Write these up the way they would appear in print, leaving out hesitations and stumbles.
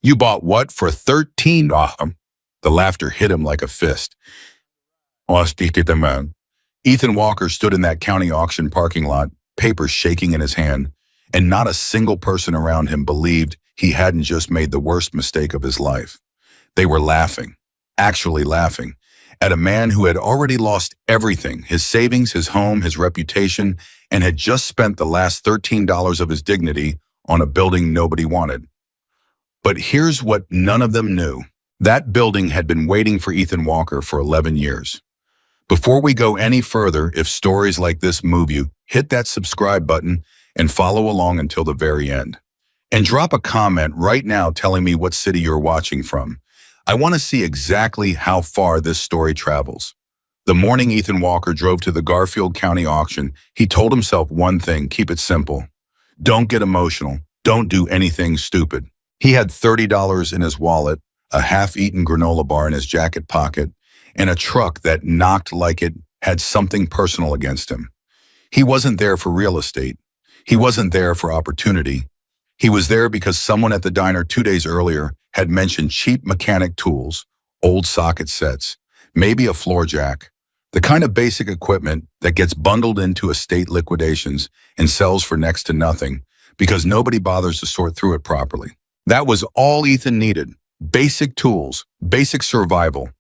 You bought what for 13? The laughter hit him like a fist. Man. Ethan Walker stood in that county auction parking lot, papers shaking in his hand, and not a single person around him believed he hadn't just made the worst mistake of his life. They were laughing, actually laughing, at a man who had already lost everything, his savings, his home, his reputation, and had just spent the last $13 of his dignity on a building nobody wanted. But here's what none of them knew. That building had been waiting for Ethan Walker for 11 years. Before we go any further, if stories like this move you, hit that subscribe button and follow along until the very end. And drop a comment right now telling me what city you're watching from. I want to see exactly how far this story travels. The morning Ethan Walker drove to the Garfield County auction, he told himself one thing: keep it simple. Don't get emotional. Don't do anything stupid. He had $30 in his wallet, a half-eaten granola bar in his jacket pocket, and a truck that knocked like it had something personal against him. He wasn't there for real estate. He wasn't there for opportunity. He was there because someone at the diner 2 days earlier had mentioned cheap mechanic tools, old socket sets, maybe a floor jack, the kind of basic equipment that gets bundled into estate liquidations and sells for next to nothing because nobody bothers to sort through it properly. That was all Ethan needed. Basic tools, basic survival.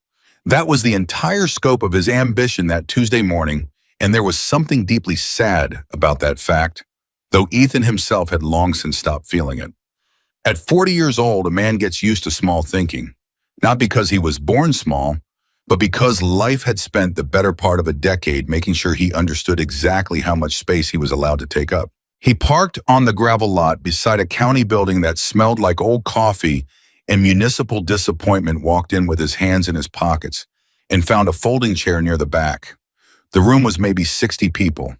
That was the entire scope of his ambition that Tuesday morning, and there was something deeply sad about that fact, though Ethan himself had long since stopped feeling it. At 40 years old, a man gets used to small thinking, not because he was born small, but because life had spent the better part of a decade making sure he understood exactly how much space he was allowed to take up. He parked on the gravel lot beside a county building that smelled like old coffee, and municipal disappointment walked in with his hands in his pockets and found a folding chair near the back. The room was maybe 60 people.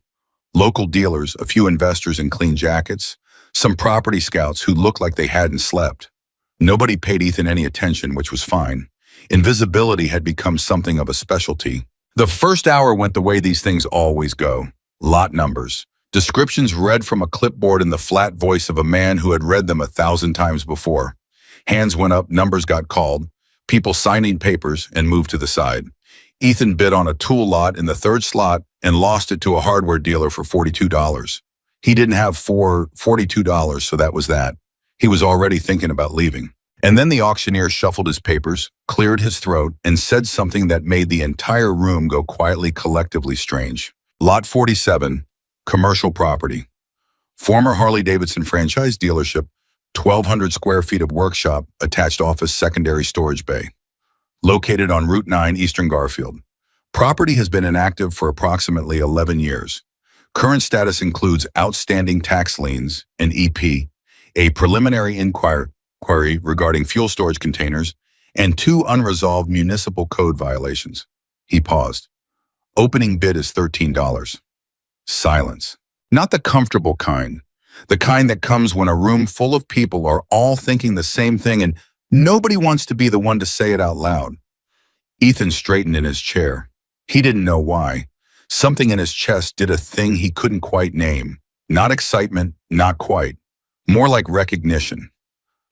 Local dealers, a few investors in clean jackets, some property scouts who looked like they hadn't slept. Nobody paid Ethan any attention, which was fine. Invisibility had become something of a specialty. The first hour went the way these things always go. Lot numbers. Descriptions read from a clipboard in the flat voice of a man who had read them 1,000 times before. Hands went up, numbers got called, people signing papers and moved to the side. Ethan bid on a tool lot in the third slot and lost it to a hardware dealer for $42. He didn't have $42, so that was that. He was already thinking about leaving. And then the auctioneer shuffled his papers, cleared his throat, and said something that made the entire room go quietly, collectively strange. Lot 47, commercial property. Former Harley-Davidson franchise dealership, 1,200 square feet of workshop, attached office, secondary storage bay. Located on Route 9, Eastern Garfield. Property has been inactive for approximately 11 years. Current status includes outstanding tax liens, an EP, a preliminary inquiry regarding fuel storage containers, and 2 unresolved municipal code violations. He paused. Opening bid is $13. Silence. Not the comfortable kind. The kind that comes when a room full of people are all thinking the same thing and nobody wants to be the one to say it out loud. Ethan straightened in his chair. He didn't know why. Something in his chest did a thing he couldn't quite name. Not excitement, not quite. More like recognition.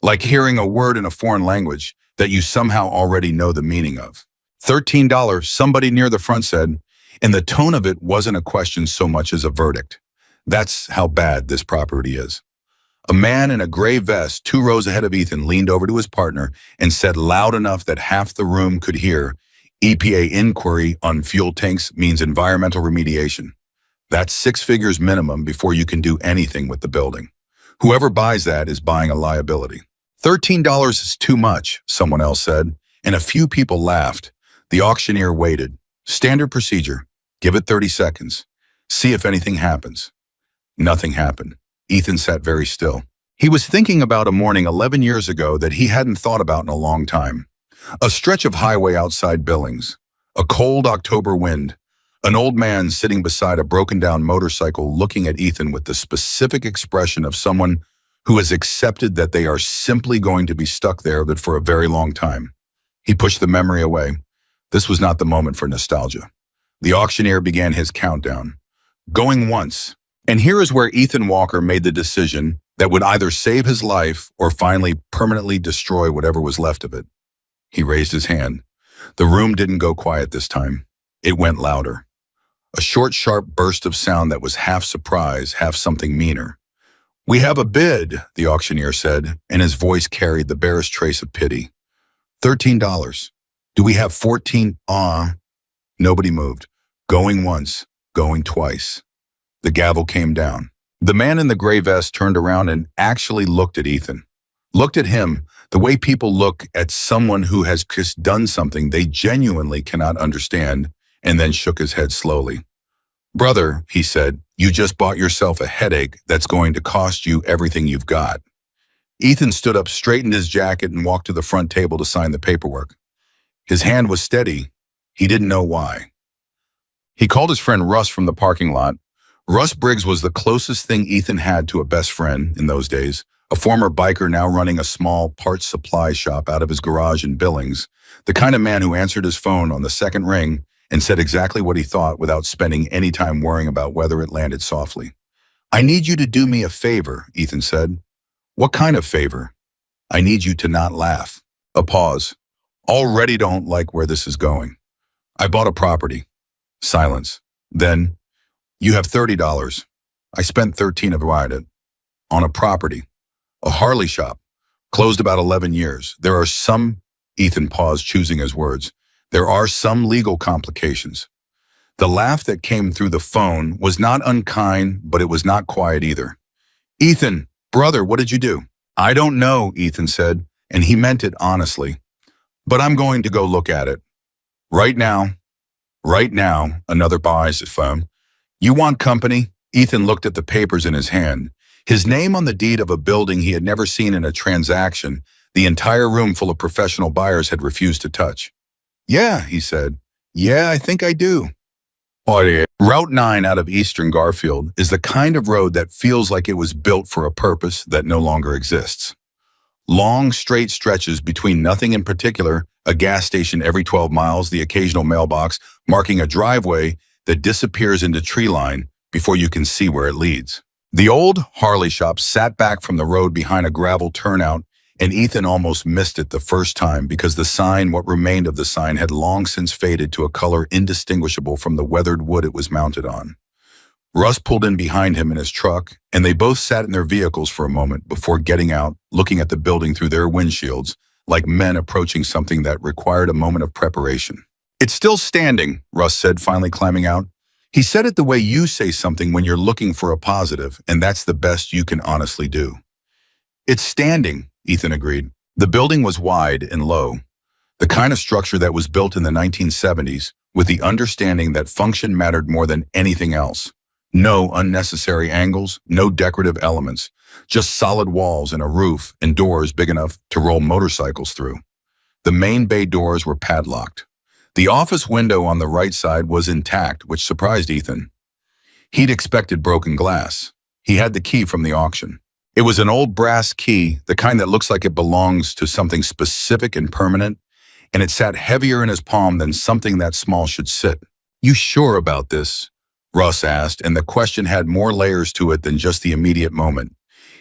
Like hearing a word in a foreign language that you somehow already know the meaning of. $13, somebody near the front said, and the tone of it wasn't a question so much as a verdict. That's how bad this property is. A man in a gray vest 2 rows ahead of Ethan leaned over to his partner and said loud enough that half the room could hear, EPA inquiry on fuel tanks means environmental remediation. That's 6 figures minimum before you can do anything with the building. Whoever buys that is buying a liability. $13 is too much, someone else said, and a few people laughed. The auctioneer waited. Standard procedure. Give it 30 seconds. See if anything happens. Nothing happened. Ethan sat very still. He was thinking about a morning 11 years ago that he hadn't thought about in a long time. A stretch of highway outside Billings. A cold October wind. An old man sitting beside a broken-down motorcycle looking at Ethan with the specific expression of someone who has accepted that they are simply going to be stuck there but for a very long time. He pushed the memory away. This was not the moment for nostalgia. The auctioneer began his countdown. Going once. And here is where Ethan Walker made the decision, that would either save his life or finally permanently destroy whatever was left of it. He raised his hand. The room didn't go quiet this time. It went louder. A short, sharp burst of sound that was half surprise, half something meaner. "We have a bid," the auctioneer said, and his voice carried the barest trace of pity. $13. "Do we have 14? Nobody moved. Going once, going twice. The gavel came down. The man in the gray vest turned around and actually looked at Ethan. Looked at him the way people look at someone who has just done something they genuinely cannot understand, and then shook his head slowly. "Brother," he said, "you just bought yourself a headache that's going to cost you everything you've got." Ethan stood up, straightened his jacket, and walked to the front table to sign the paperwork. His hand was steady. He didn't know why. He called his friend Russ from the parking lot. Russ Briggs was the closest thing Ethan had to a best friend in those days, a former biker now running a small parts supply shop out of his garage in Billings, the kind of man who answered his phone on the second ring and said exactly what he thought without spending any time worrying about whether it landed softly. "I need you to do me a favor," Ethan said. "What kind of favor?" "I need you to not laugh." A pause. "Already don't like where this is going." "I bought a property." Silence. Then, "You have $30. I spent 13 of it. On a property. A Harley shop. Closed about 11 years. There are some," Ethan paused, choosing his words, "there are some legal complications." The laugh that came through the phone was not unkind, but it was not quiet either. "Ethan, brother, what did you do?" "I don't know," Ethan said, and he meant it honestly. "But I'm going to go look at it. Right now." "Right now," another buys the phone. "You want company?" Ethan looked at the papers in his hand. His name on the deed of a building he had never seen in a transaction the entire room full of professional buyers had refused to touch. "Yeah," he said. "Yeah, I think I do." "Oh, yeah." Route 9 out of Eastern Garfield is the kind of road that feels like it was built for a purpose that no longer exists. Long, straight stretches between nothing in particular, a gas station every 12 miles, the occasional mailbox, marking a driveway that disappears into tree line before you can see where it leads. The old Harley shop sat back from the road behind a gravel turnout, and Ethan almost missed it the first time because the sign, what remained of the sign, had long since faded to a color indistinguishable from the weathered wood it was mounted on. Russ pulled in behind him in his truck, and they both sat in their vehicles for a moment before getting out, looking at the building through their windshields, like men approaching something that required a moment of preparation. "It's still standing," Russ said, finally climbing out. He said it the way you say something when you're looking for a positive, and that's the best you can honestly do. "It's standing," Ethan agreed. The building was wide and low, the kind of structure that was built in the 1970s with the understanding that function mattered more than anything else. No unnecessary angles, no decorative elements, just solid walls and a roof and doors big enough to roll motorcycles through. The main bay doors were padlocked. The office window on the right side was intact, which surprised Ethan. He'd expected broken glass. He had the key from the auction. It was an old brass key, the kind that looks like it belongs to something specific and permanent, and it sat heavier in his palm than something that small should sit. "You sure about this?" Russ asked, and the question had more layers to it than just the immediate moment.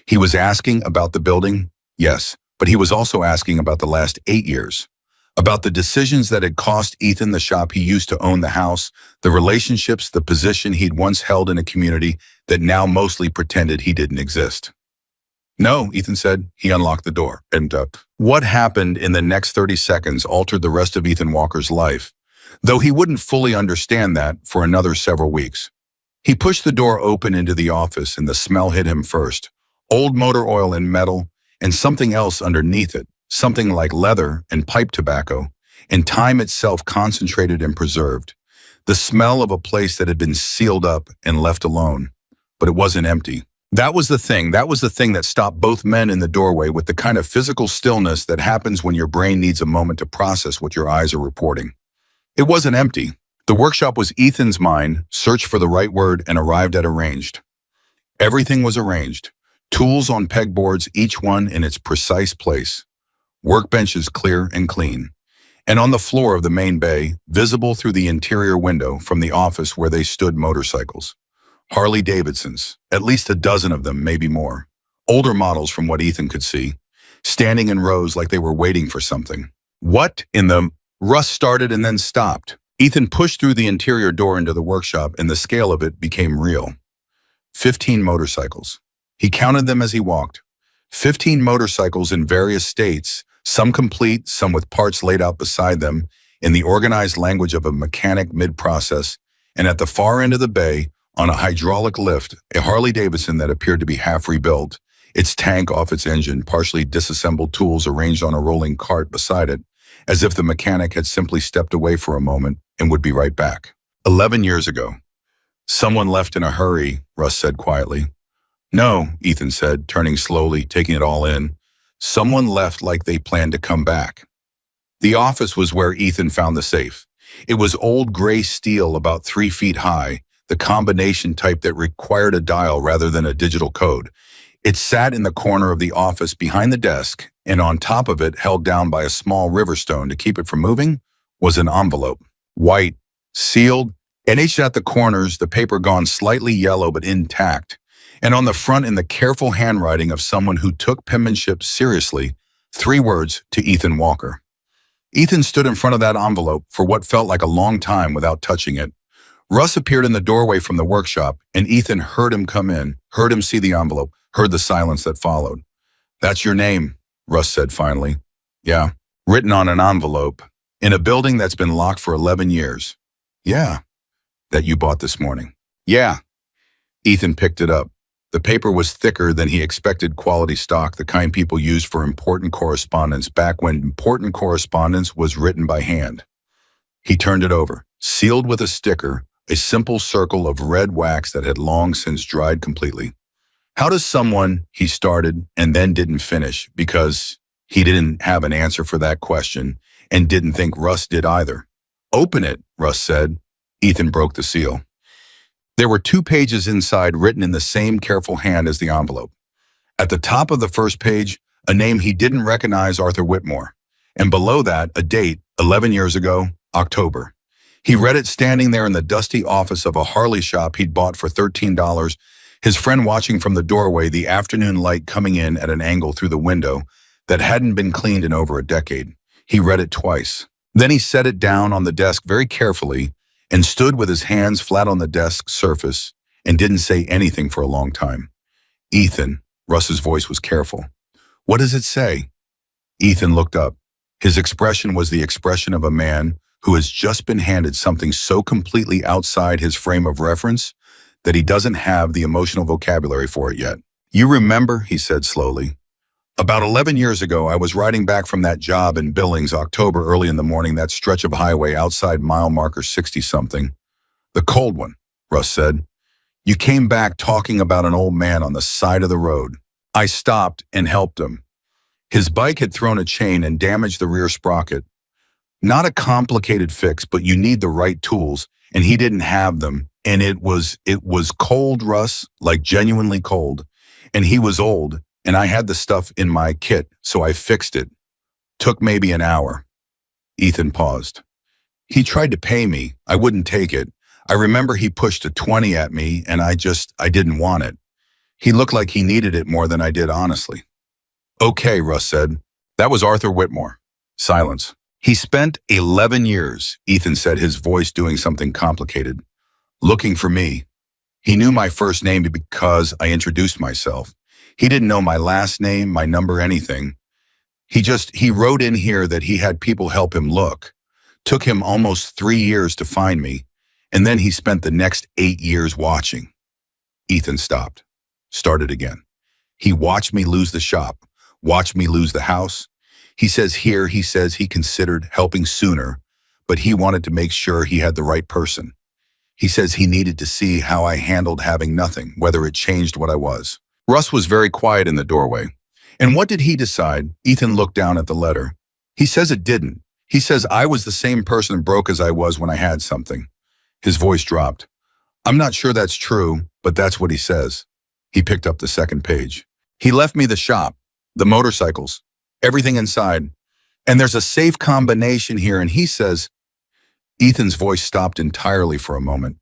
He was asking about the building, yes, but he was also asking about the last 8 years, about the decisions that had cost Ethan the shop he used to own, the house, the relationships, the position he'd once held in a community that now mostly pretended he didn't exist. "No," Ethan said. He unlocked the door. And what happened in the next 30 seconds altered the rest of Ethan Walker's life, though he wouldn't fully understand that for another several weeks. He pushed the door open into the office, and the smell hit him first. Old motor oil and metal, and something else underneath it, something like leather and pipe tobacco, and time itself concentrated and preserved. The smell of a place that had been sealed up and left alone, but it wasn't empty. That was the thing that stopped both men in the doorway with the kind of physical stillness that happens when your brain needs a moment to process what your eyes are reporting. It wasn't empty. The workshop was Ethan's mind, searched for the right word, and arrived at arranged. Everything was arranged. Tools on pegboards, each one in its precise place. Workbenches clear and clean. And on the floor of the main bay, visible through the interior window from the office where they stood, motorcycles. Harley Davidsons, at least a dozen of them, maybe more. Older models from what Ethan could see, standing in rows like they were waiting for something. What in the... Russ started and then stopped. Ethan pushed through the interior door into the workshop and the scale of it became real. 15 motorcycles. He counted them as he walked. 15 motorcycles in various states, some complete, some with parts laid out beside them, in the organized language of a mechanic mid-process, and at the far end of the bay, on a hydraulic lift, a Harley Davidson that appeared to be half rebuilt, its tank off its engine, partially disassembled tools arranged on a rolling cart beside it, as if the mechanic had simply stepped away for a moment and would be right back. 11 years ago. Someone left in a hurry, Russ said quietly. No, Ethan said, turning slowly, taking it all in. Someone left like they planned to come back. The office was where Ethan found the safe. It was old gray steel about 3 feet high, the combination type that required a dial rather than a digital code. It sat in the corner of the office behind the desk, and on top of it, held down by a small river stone to keep it from moving, was an envelope. White, sealed, and etched at the corners, the paper gone slightly yellow but intact. And on the front, in the careful handwriting of someone who took penmanship seriously, 3 words to Ethan Walker. Ethan stood in front of that envelope for what felt like a long time without touching it. Russ appeared in the doorway from the workshop, and Ethan heard him come in, heard him see the envelope, heard the silence that followed. That's your name, Russ said finally. Yeah. Written on an envelope, in a building that's been locked for 11 years. Yeah. That you bought this morning. Yeah. Ethan picked it up. The paper was thicker than he expected, quality stock, the kind people used for important correspondence back when important correspondence was written by hand. He turned it over, sealed with a sticker, a simple circle of red wax that had long since dried completely. How does someone, he started and then didn't finish because he didn't have an answer for that question and didn't think Russ did either. Open it, Russ said. Ethan broke the seal. There were 2 pages inside written in the same careful hand as the envelope. At the top of the first page, a name he didn't recognize, Arthur Whitmore. And below that, a date, 11 years ago, October. He read it standing there in the dusty office of a Harley shop he'd bought for $13, his friend watching from the doorway, the afternoon light coming in at an angle through the window that hadn't been cleaned in over a decade. He read it twice. Then he set it down on the desk very carefully and stood with his hands flat on the desk surface and didn't say anything for a long time. Ethan, Russ's voice was careful. What does it say? Ethan looked up. His expression was the expression of a man who has just been handed something so completely outside his frame of reference that he doesn't have the emotional vocabulary for it yet. You remember, he said slowly. About 11 years ago, I was riding back from that job in Billings, October, early in the morning, that stretch of highway outside mile marker 60-something. The cold one, Russ said. You came back talking about an old man on the side of the road. I stopped and helped him. His bike had thrown a chain and damaged the rear sprocket. Not a complicated fix, but you need the right tools, and he didn't have them. And it was cold, Russ, like genuinely cold. And he was old. And I had the stuff in my kit, so I fixed it. Took maybe an hour. Ethan paused. He tried to pay me. I wouldn't take it. I remember he pushed a 20 at me, and I didn't want it. He looked like he needed it more than I did, honestly. Okay, Russ said. That was Arthur Whitmore. Silence. He spent 11 years, Ethan said, his voice doing something complicated. Looking for me. He knew my first name because I introduced myself. He didn't know my last name, my number, anything. He wrote in here that he had people help him look. Took him almost 3 years to find me, and then he spent the next 8 years watching. Ethan stopped. Started again. He watched me lose the shop, watched me lose the house. He says he considered helping sooner, but he wanted to make sure he had the right person. He says he needed to see how I handled having nothing, whether it changed what I was. Russ was very quiet in the doorway. And what did he decide? Ethan looked down at the letter. He says it didn't. He says I was the same person broke as I was when I had something. His voice dropped. I'm not sure that's true, but that's what he says. He picked up the second page. He left me the shop, the motorcycles, everything inside. And there's a safe combination here, and he says... Ethan's voice stopped entirely for a moment.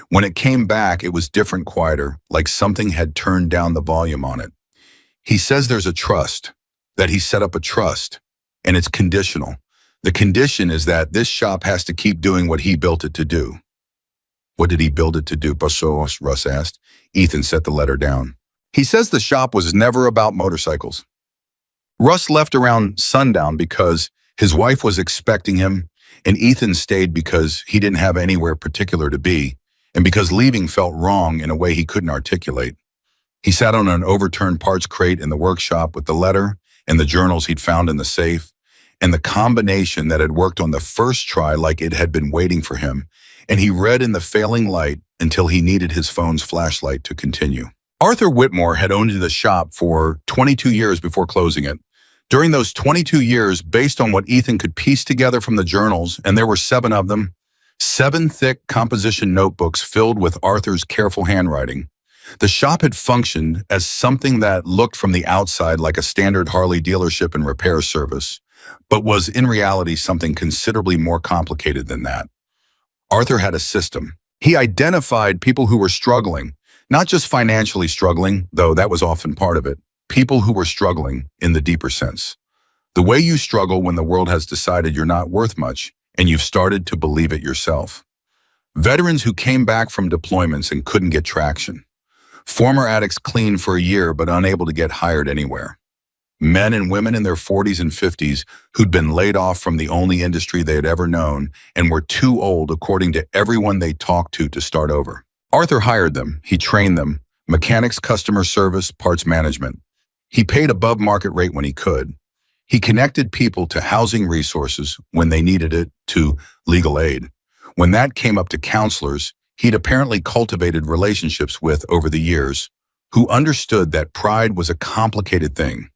When it came back, it was different, quieter, like something had turned down the volume on it. He says there's a trust, that he set up a trust, and it's conditional. The condition is that this shop has to keep doing what he built it to do. What did he build it to do, Passos? Russ asked. Ethan set the letter down. He says the shop was never about motorcycles. Russ left around sundown because his wife was expecting him, and Ethan stayed because he didn't have anywhere particular to be, and because leaving felt wrong in a way he couldn't articulate. He sat on an overturned parts crate in the workshop with the letter and the journals he'd found in the safe, and the combination that had worked on the first try like it had been waiting for him, and he read in the failing light until he needed his phone's flashlight to continue. Arthur Whitmore had owned the shop for 22 years before closing it. During those 22 years, based on what Ethan could piece together from the journals, and there were 7 of them, 7 thick composition notebooks filled with Arthur's careful handwriting, the shop had functioned as something that looked from the outside like a standard Harley dealership and repair service, but was in reality something considerably more complicated than that. Arthur had a system. He identified people who were struggling, not just financially struggling, though that was often part of it, people who were struggling in the deeper sense. The way you struggle when the world has decided you're not worth much and you've started to believe it yourself. Veterans who came back from deployments and couldn't get traction. Former addicts clean for a year but unable to get hired anywhere. Men and women in their 40s and 50s who'd been laid off from the only industry they had ever known and were too old, according to everyone they talked to start over. Arthur hired them. He trained them. Mechanics, customer service, parts management. He paid above market rate when he could. He connected people to housing resources when they needed it, to legal aid. When that came up to counselors, he'd apparently cultivated relationships with over the years, who understood that pride was a complicated thing,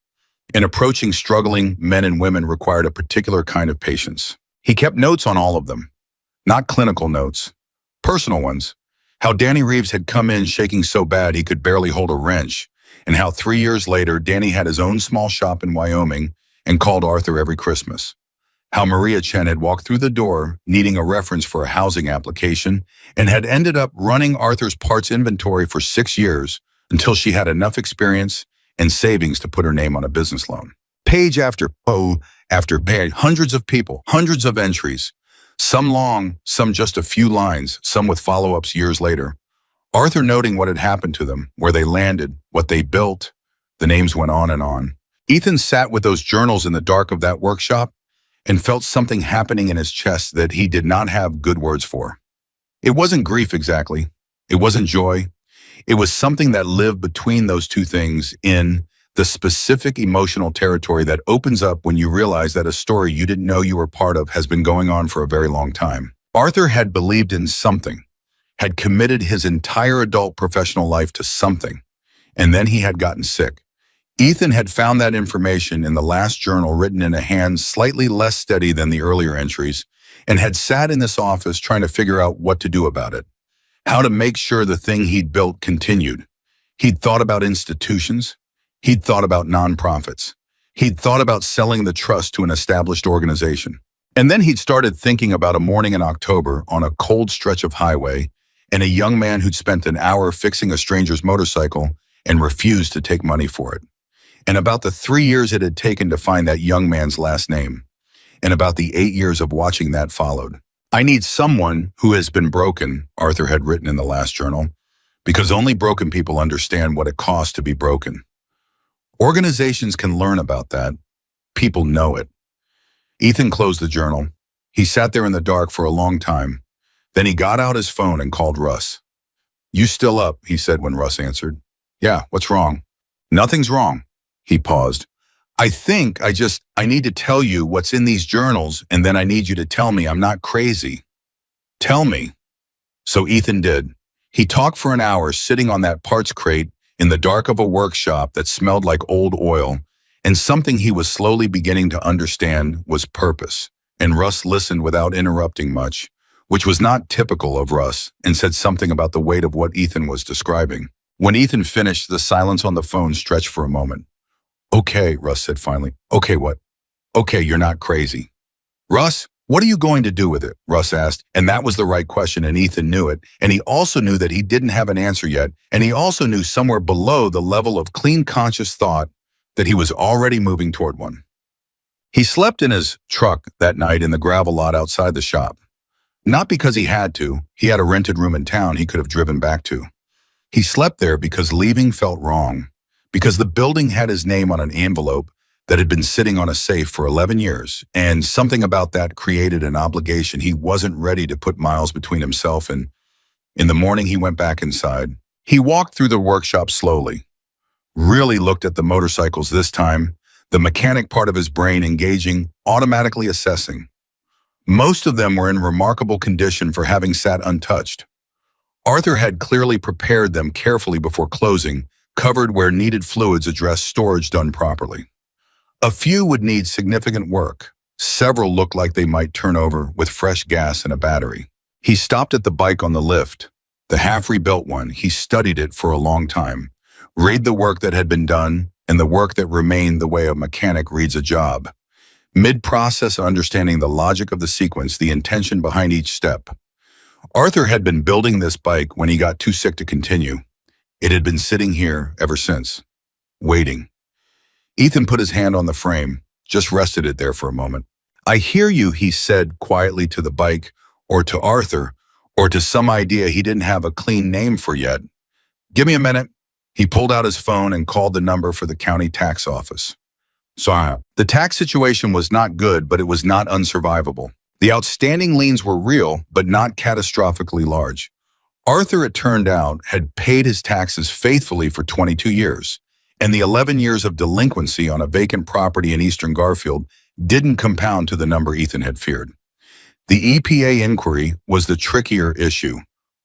and approaching struggling men and women required a particular kind of patience. He kept notes on all of them, not clinical notes, personal ones. How Danny Reeves had come in shaking so bad he could barely hold a wrench, and how 3 years later Danny had his own small shop in Wyoming and called Arthur every Christmas. How Maria Chen had walked through the door needing a reference for a housing application and had ended up running Arthur's parts inventory for 6 years until she had enough experience and savings to put her name on a business loan. Page after page, hundreds of people, hundreds of entries, some long, some just a few lines, some with follow-ups years later. Arthur noting what had happened to them, where they landed, what they built. The names went on and on. Ethan sat with those journals in the dark of that workshop and felt something happening in his chest that he did not have good words for. It wasn't grief exactly. It wasn't joy. It was something that lived between those two things in the specific emotional territory that opens up when you realize that a story you didn't know you were part of has been going on for a very long time. Arthur had believed in something, had committed his entire adult professional life to something, and then he had gotten sick. Ethan had found that information in the last journal written in a hand slightly less steady than the earlier entries, and had sat in this office trying to figure out what to do about it, how to make sure the thing he'd built continued. He'd thought about institutions. He'd thought about nonprofits. He'd thought about selling the trust to an established organization. And then he'd started thinking about a morning in October on a cold stretch of highway and a young man who'd spent an hour fixing a stranger's motorcycle and refused to take money for it. And about the 3 years it had taken to find that young man's last name. And about the 8 years of watching that followed. I need someone who has been broken, Arthur had written in the last journal, because only broken people understand what it costs to be broken. Organizations can learn about that. People know it. Ethan closed the journal. He sat there in the dark for a long time. Then he got out his phone and called Russ. "You still up?" he said when Russ answered. "Yeah, what's wrong?" "Nothing's wrong." He paused. I need to tell you what's in these journals, and then I need you to tell me I'm not crazy." "Tell me." So Ethan did. He talked for an hour sitting on that parts crate in the dark of a workshop that smelled like old oil, and something he was slowly beginning to understand was purpose. And Russ listened without interrupting much, which was not typical of Russ, and said something about the weight of what Ethan was describing. When Ethan finished, the silence on the phone stretched for a moment. "Okay," Russ said finally. "Okay, what?" "Okay, you're not crazy." "Russ, what are you going to do with it?" Russ asked, and that was the right question, and Ethan knew it, and he also knew that he didn't have an answer yet, and he also knew somewhere below the level of clean conscious thought that he was already moving toward one. He slept in his truck that night in the gravel lot outside the shop. Not because he had to, he had a rented room in town he could have driven back to. He slept there because leaving felt wrong, because the building had his name on an envelope that had been sitting on a safe for 11 years, and something about that created an obligation he wasn't ready to put miles between himself and. In the morning, he went back inside. He walked through the workshop slowly, really looked at the motorcycles this time, the mechanic part of his brain engaging, automatically assessing. Most of them were in remarkable condition for having sat untouched. Arthur had clearly prepared them carefully before closing, covered where needed fluids addressed storage done properly. A few would need significant work. Several looked like they might turn over with fresh gas and a battery. He stopped at the bike on the lift, the half-rebuilt one. He studied it for a long time, read the work that had been done and the work that remained the way a mechanic reads a job. Mid-process understanding the logic of the sequence, the intention behind each step. Arthur had been building this bike when he got too sick to continue. It had been sitting here ever since, waiting. Ethan put his hand on the frame, just rested it there for a moment. "I hear you," he said quietly to the bike, or to Arthur, or to some idea he didn't have a clean name for yet. "Give me a minute." He pulled out his phone and called the number for the county tax office. Sorry. The tax situation was not good, but it was not unsurvivable. The outstanding liens were real, but not catastrophically large. Arthur, it turned out, had paid his taxes faithfully for 22 years, and the 11 years of delinquency on a vacant property in Eastern Garfield didn't compound to the number Ethan had feared. The EPA inquiry was the trickier issue.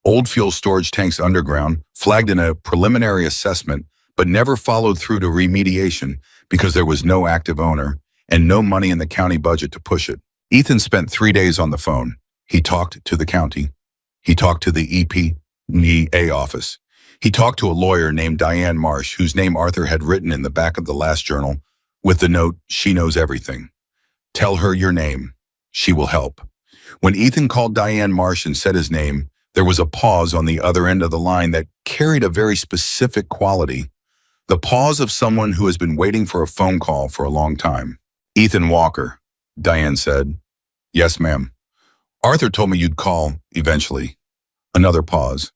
Old fuel storage tanks underground, flagged in a preliminary assessment, but never followed through to remediation because there was no active owner and no money in the county budget to push it. Ethan spent 3 days on the phone. He talked to the county. He talked to the EPA office. He talked to a lawyer named Diane Marsh, whose name Arthur had written in the back of the last journal, with the note, "She knows everything. Tell her your name. She will help." When Ethan called Diane Marsh and said his name, there was a pause on the other end of the line that carried a very specific quality. The pause of someone who has been waiting for a phone call for a long time. "Ethan Walker," Diane said. "Yes, ma'am. Arthur told me you'd call eventually." Another pause.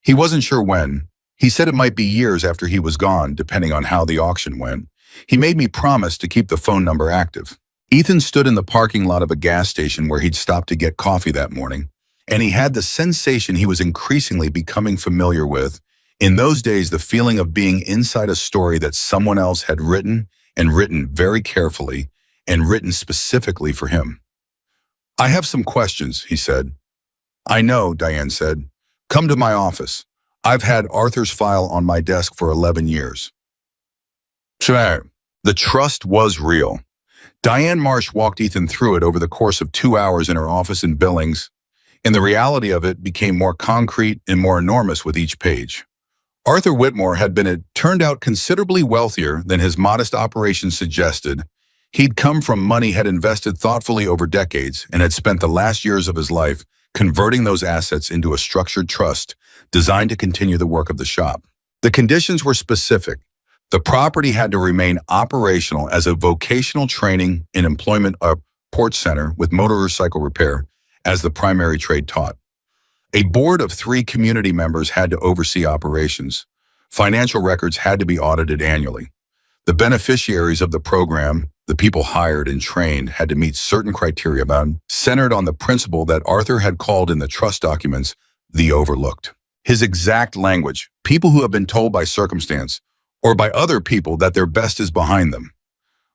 He wasn't sure when. He said it might be years after he was gone, depending on how the auction went. He made me promise to keep the phone number active. Ethan stood in the parking lot of a gas station where he'd stopped to get coffee that morning, and he had the sensation he was increasingly becoming familiar with. In those days, the feeling of being inside a story that someone else had written, and written very carefully, and written specifically for him. "I have some questions," he said. "I know," Diane said. "Come to my office. I've had Arthur's file on my desk for 11 years. Sure. The trust was real. Diane Marsh walked Ethan through it over the course of 2 hours in her office in Billings, and the reality of it became more concrete and more enormous with each page. Arthur Whitmore had turned out considerably wealthier than his modest operation suggested. He'd come from money had invested thoughtfully over decades and had spent the last years of his life converting those assets into a structured trust designed to continue the work of the shop. The conditions were specific. The property had to remain operational as a vocational training and employment port center with motorcycle repair as the primary trade taught. A board of 3 community members had to oversee operations. Financial records had to be audited annually. The beneficiaries of the program, the people hired and trained, had to meet certain criteria centered on the principle that Arthur had called in the trust documents the overlooked. His exact language, people who have been told by circumstance or by other people that their best is behind them.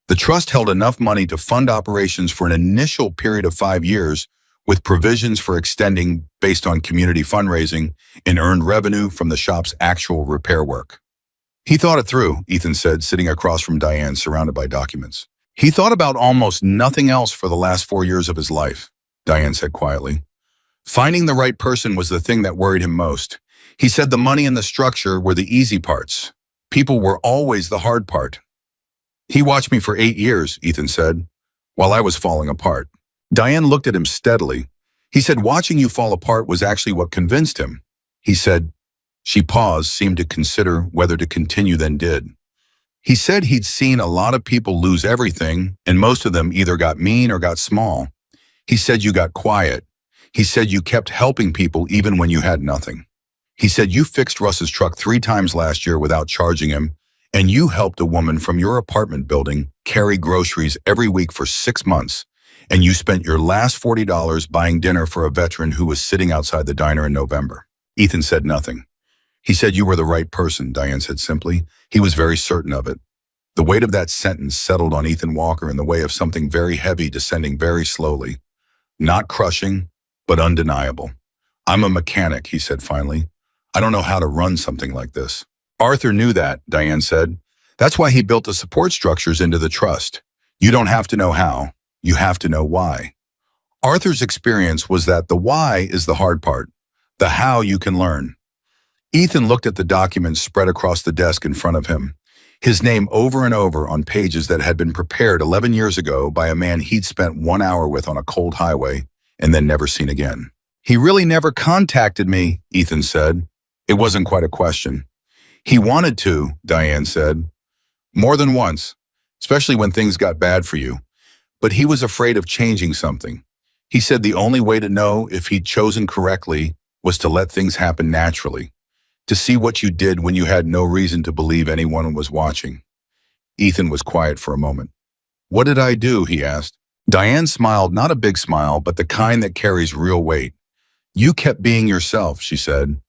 The trust held enough money to fund operations for an initial period of 5 years, with provisions for extending based on community fundraising and earned revenue from the shop's actual repair work. He thought it through, Ethan said, sitting across from Diane, surrounded by documents. He thought about almost nothing else for the last 4 years of his life, Diane said quietly. Finding the right person was the thing that worried him most. He said the money and the structure were the easy parts. People were always the hard part. He watched me for 8 years, Ethan said, while I was falling apart. Diane looked at him steadily. He said watching you fall apart was actually what convinced him. He said, she paused, seemed to consider whether to continue, then did. He said he'd seen a lot of people lose everything, and most of them either got mean or got small. He said you got quiet. He said you kept helping people even when you had nothing. He said you fixed Russ's truck 3 times last year without charging him, and you helped a woman from your apartment building carry groceries every week for 6 months, and you spent your last $40 buying dinner for a veteran who was sitting outside the diner in November. Ethan said nothing. He said you were the right person, Diane said simply. He was very certain of it. The weight of that sentence settled on Ethan Walker in the way of something very heavy descending very slowly. Not crushing, but undeniable. I'm a mechanic, he said finally. I don't know how to run something like this. Arthur knew that, Diane said. That's why he built the support structures into the trust. You don't have to know how. You have to know why. Arthur's experience was that the why is the hard part. The how you can learn. Ethan looked at the documents spread across the desk in front of him, his name over and over on pages that had been prepared 11 years ago by a man he'd spent 1 hour with on a cold highway and then never seen again. He really never contacted me, Ethan said. It wasn't quite a question. He wanted to, Diane said. More than once, especially when things got bad for you. But he was afraid of changing something. He said the only way to know if he'd chosen correctly was to let things happen naturally. To see what you did when you had no reason to believe anyone was watching. Ethan was quiet for a moment. What did I do? He asked. Diane smiled, not a big smile, but the kind that carries real weight. You kept being yourself, she said.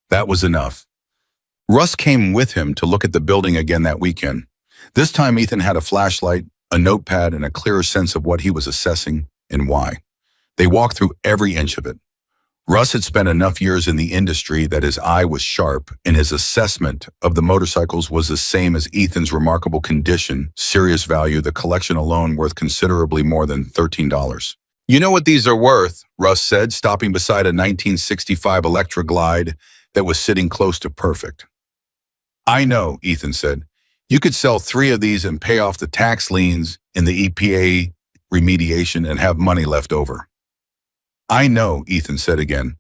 That was enough. Russ came with him to look at the building again that weekend. This time Ethan had a flashlight, a notepad, and a clearer sense of what he was assessing and why. They walked through every inch of it. Russ had spent enough years in the industry that his eye was sharp, and his assessment of the motorcycles was the same as Ethan's remarkable condition, serious value, the collection alone worth considerably more than $13. You know what these are worth, Russ said, stopping beside a 1965 Electra Glide that was sitting close to perfect. I know, Ethan said. You could sell 3 of these and pay off the tax liens in the EPA remediation and have money left over. I know, Ethan said again.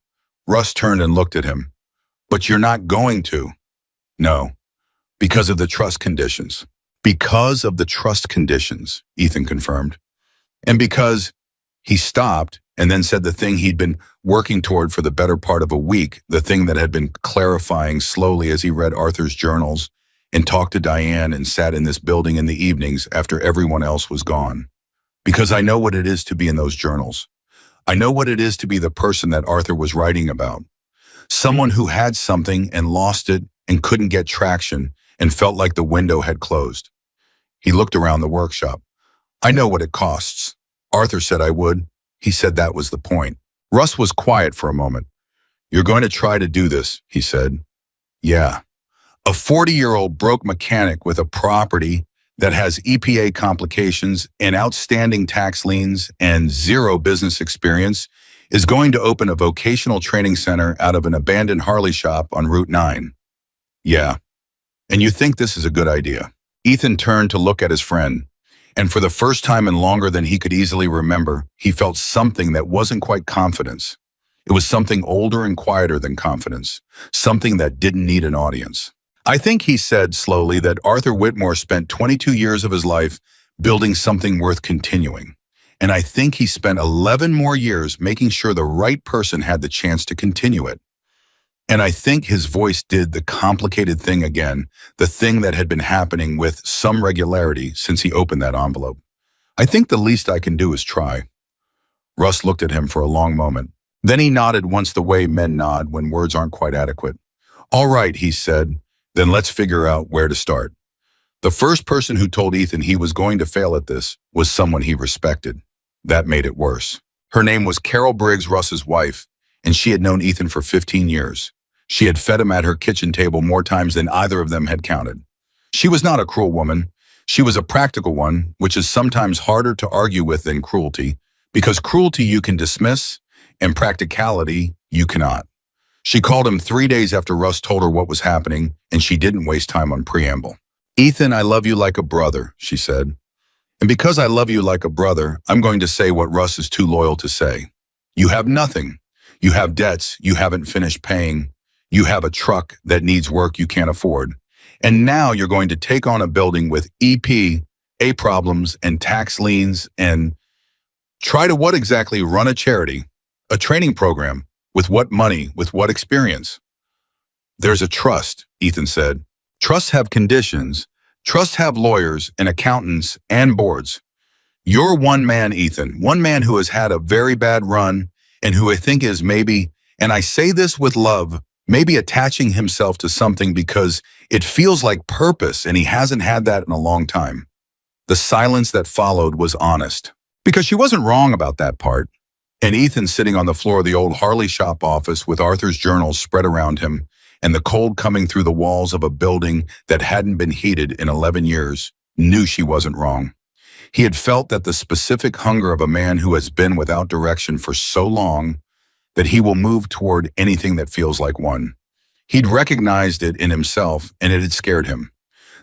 Russ turned and looked at him. But you're not going to. No, because of the trust conditions. Because of the trust conditions, Ethan confirmed. And because he stopped and then said the thing he'd been working toward for the better part of a week, the thing that had been clarifying slowly as he read Arthur's journals and talked to Diane and sat in this building in the evenings after everyone else was gone. Because I know what it is to be in those journals. I know what it is to be the person that Arthur was writing about. Someone who had something and lost it and couldn't get traction and felt like the window had closed. He looked around the workshop. I know what it costs. Arthur said I would. He said that was the point. Russ was quiet for a moment. You're going to try to do this, he said. Yeah. A 40-year-old broke mechanic with a property that has EPA complications and outstanding tax liens and 0 business experience is going to open a vocational training center out of an abandoned Harley shop on Route 9. Yeah. And you think this is a good idea? Ethan turned to look at his friend, and for the first time in longer than he could easily remember, he felt something that wasn't quite confidence. It was something older and quieter than confidence, something that didn't need an audience. I think he said slowly that Arthur Whitmore spent 22 years of his life building something worth continuing. And I think he spent 11 more years making sure the right person had the chance to continue it. And I think his voice did the complicated thing again, the thing that had been happening with some regularity since he opened that envelope. I think the least I can do is try. Russ looked at him for a long moment. Then he nodded once the way men nod when words aren't quite adequate. All right, he said. Then let's figure out where to start. The first person who told Ethan he was going to fail at this was someone he respected. That made it worse. Her name was Carol Briggs, Russ's wife, and she had known Ethan for 15 years. She had fed him at her kitchen table more times than either of them had counted. She was not a cruel woman. She was a practical one, which is sometimes harder to argue with than cruelty, because cruelty you can dismiss, and practicality you cannot. She called him 3 days after Russ told her what was happening, and she didn't waste time on preamble. Ethan, I love you like a brother, she said. And because I love you like a brother, I'm going to say what Russ is too loyal to say. You have nothing. You have debts you haven't finished paying. You have a truck that needs work you can't afford. And now you're going to take on a building with EPA problems and tax liens and try to what exactly? Run a charity, a training program. With what money? With what experience? There's a trust, Ethan said. Trusts have conditions. Trusts have lawyers and accountants and boards. You're one man, Ethan, one man who has had a very bad run and who I think is maybe, and I say this with love, maybe attaching himself to something because it feels like purpose and he hasn't had that in a long time. The silence that followed was honest, because she wasn't wrong about that part. And Ethan, sitting on the floor of the old Harley shop office with Arthur's journals spread around him and the cold coming through the walls of a building that hadn't been heated in 11 years, knew she wasn't wrong. He had felt that the specific hunger of a man who has been without direction for so long that he will move toward anything that feels like one. He'd recognized it in himself, and it had scared him.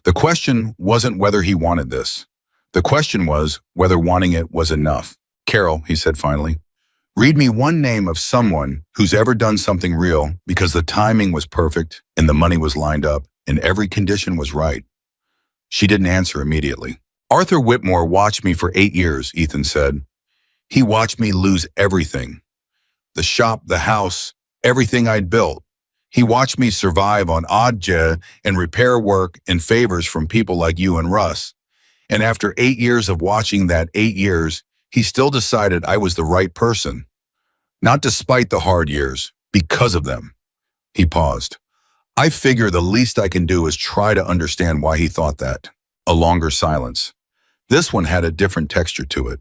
The question wasn't whether he wanted this. The question was whether wanting it was enough. Carol, he said finally, read me one name of someone who's ever done something real because the timing was perfect and the money was lined up and every condition was right. She didn't answer immediately. Arthur Whitmore watched me for 8 years, Ethan said. He watched me lose everything. The shop, the house, everything I'd built. He watched me survive on odd job and repair work and favors from people like you and Russ. And after 8 years of watching that 8 years, he still decided I was the right person. Not despite the hard years, because of them. He paused. I figure the least I can do is try to understand why he thought that. A longer silence. This one had a different texture to it.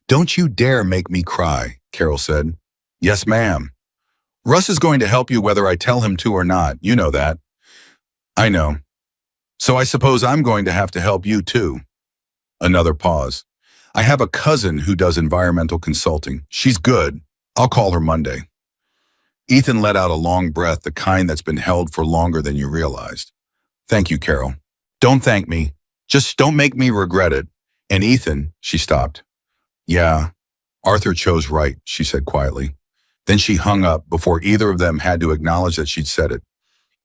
Don't you dare make me cry, Carol said. Yes, ma'am. Russ is going to help you whether I tell him to or not. You know that. I know. So I suppose I'm going to have to help you too. Another pause. I have a cousin who does environmental consulting. She's good. I'll call her Monday. Ethan let out a long breath, the kind that's been held for longer than you realized. Thank you, Carol. Don't thank me. Just don't make me regret it. And Ethan, she stopped. Yeah, Arthur chose right, she said quietly. Then she hung up before either of them had to acknowledge that she'd said it.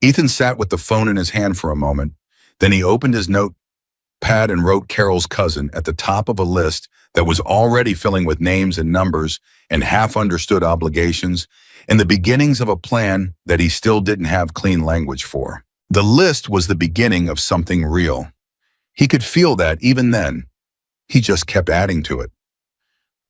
Ethan sat with the phone in his hand for a moment. Then he opened his notepad and wrote Carol's cousin at the top of a list that was already filling with names and numbers and half-understood obligations and the beginnings of a plan that he still didn't have clean language for. The list was the beginning of something real. He could feel that even then. He just kept adding to it.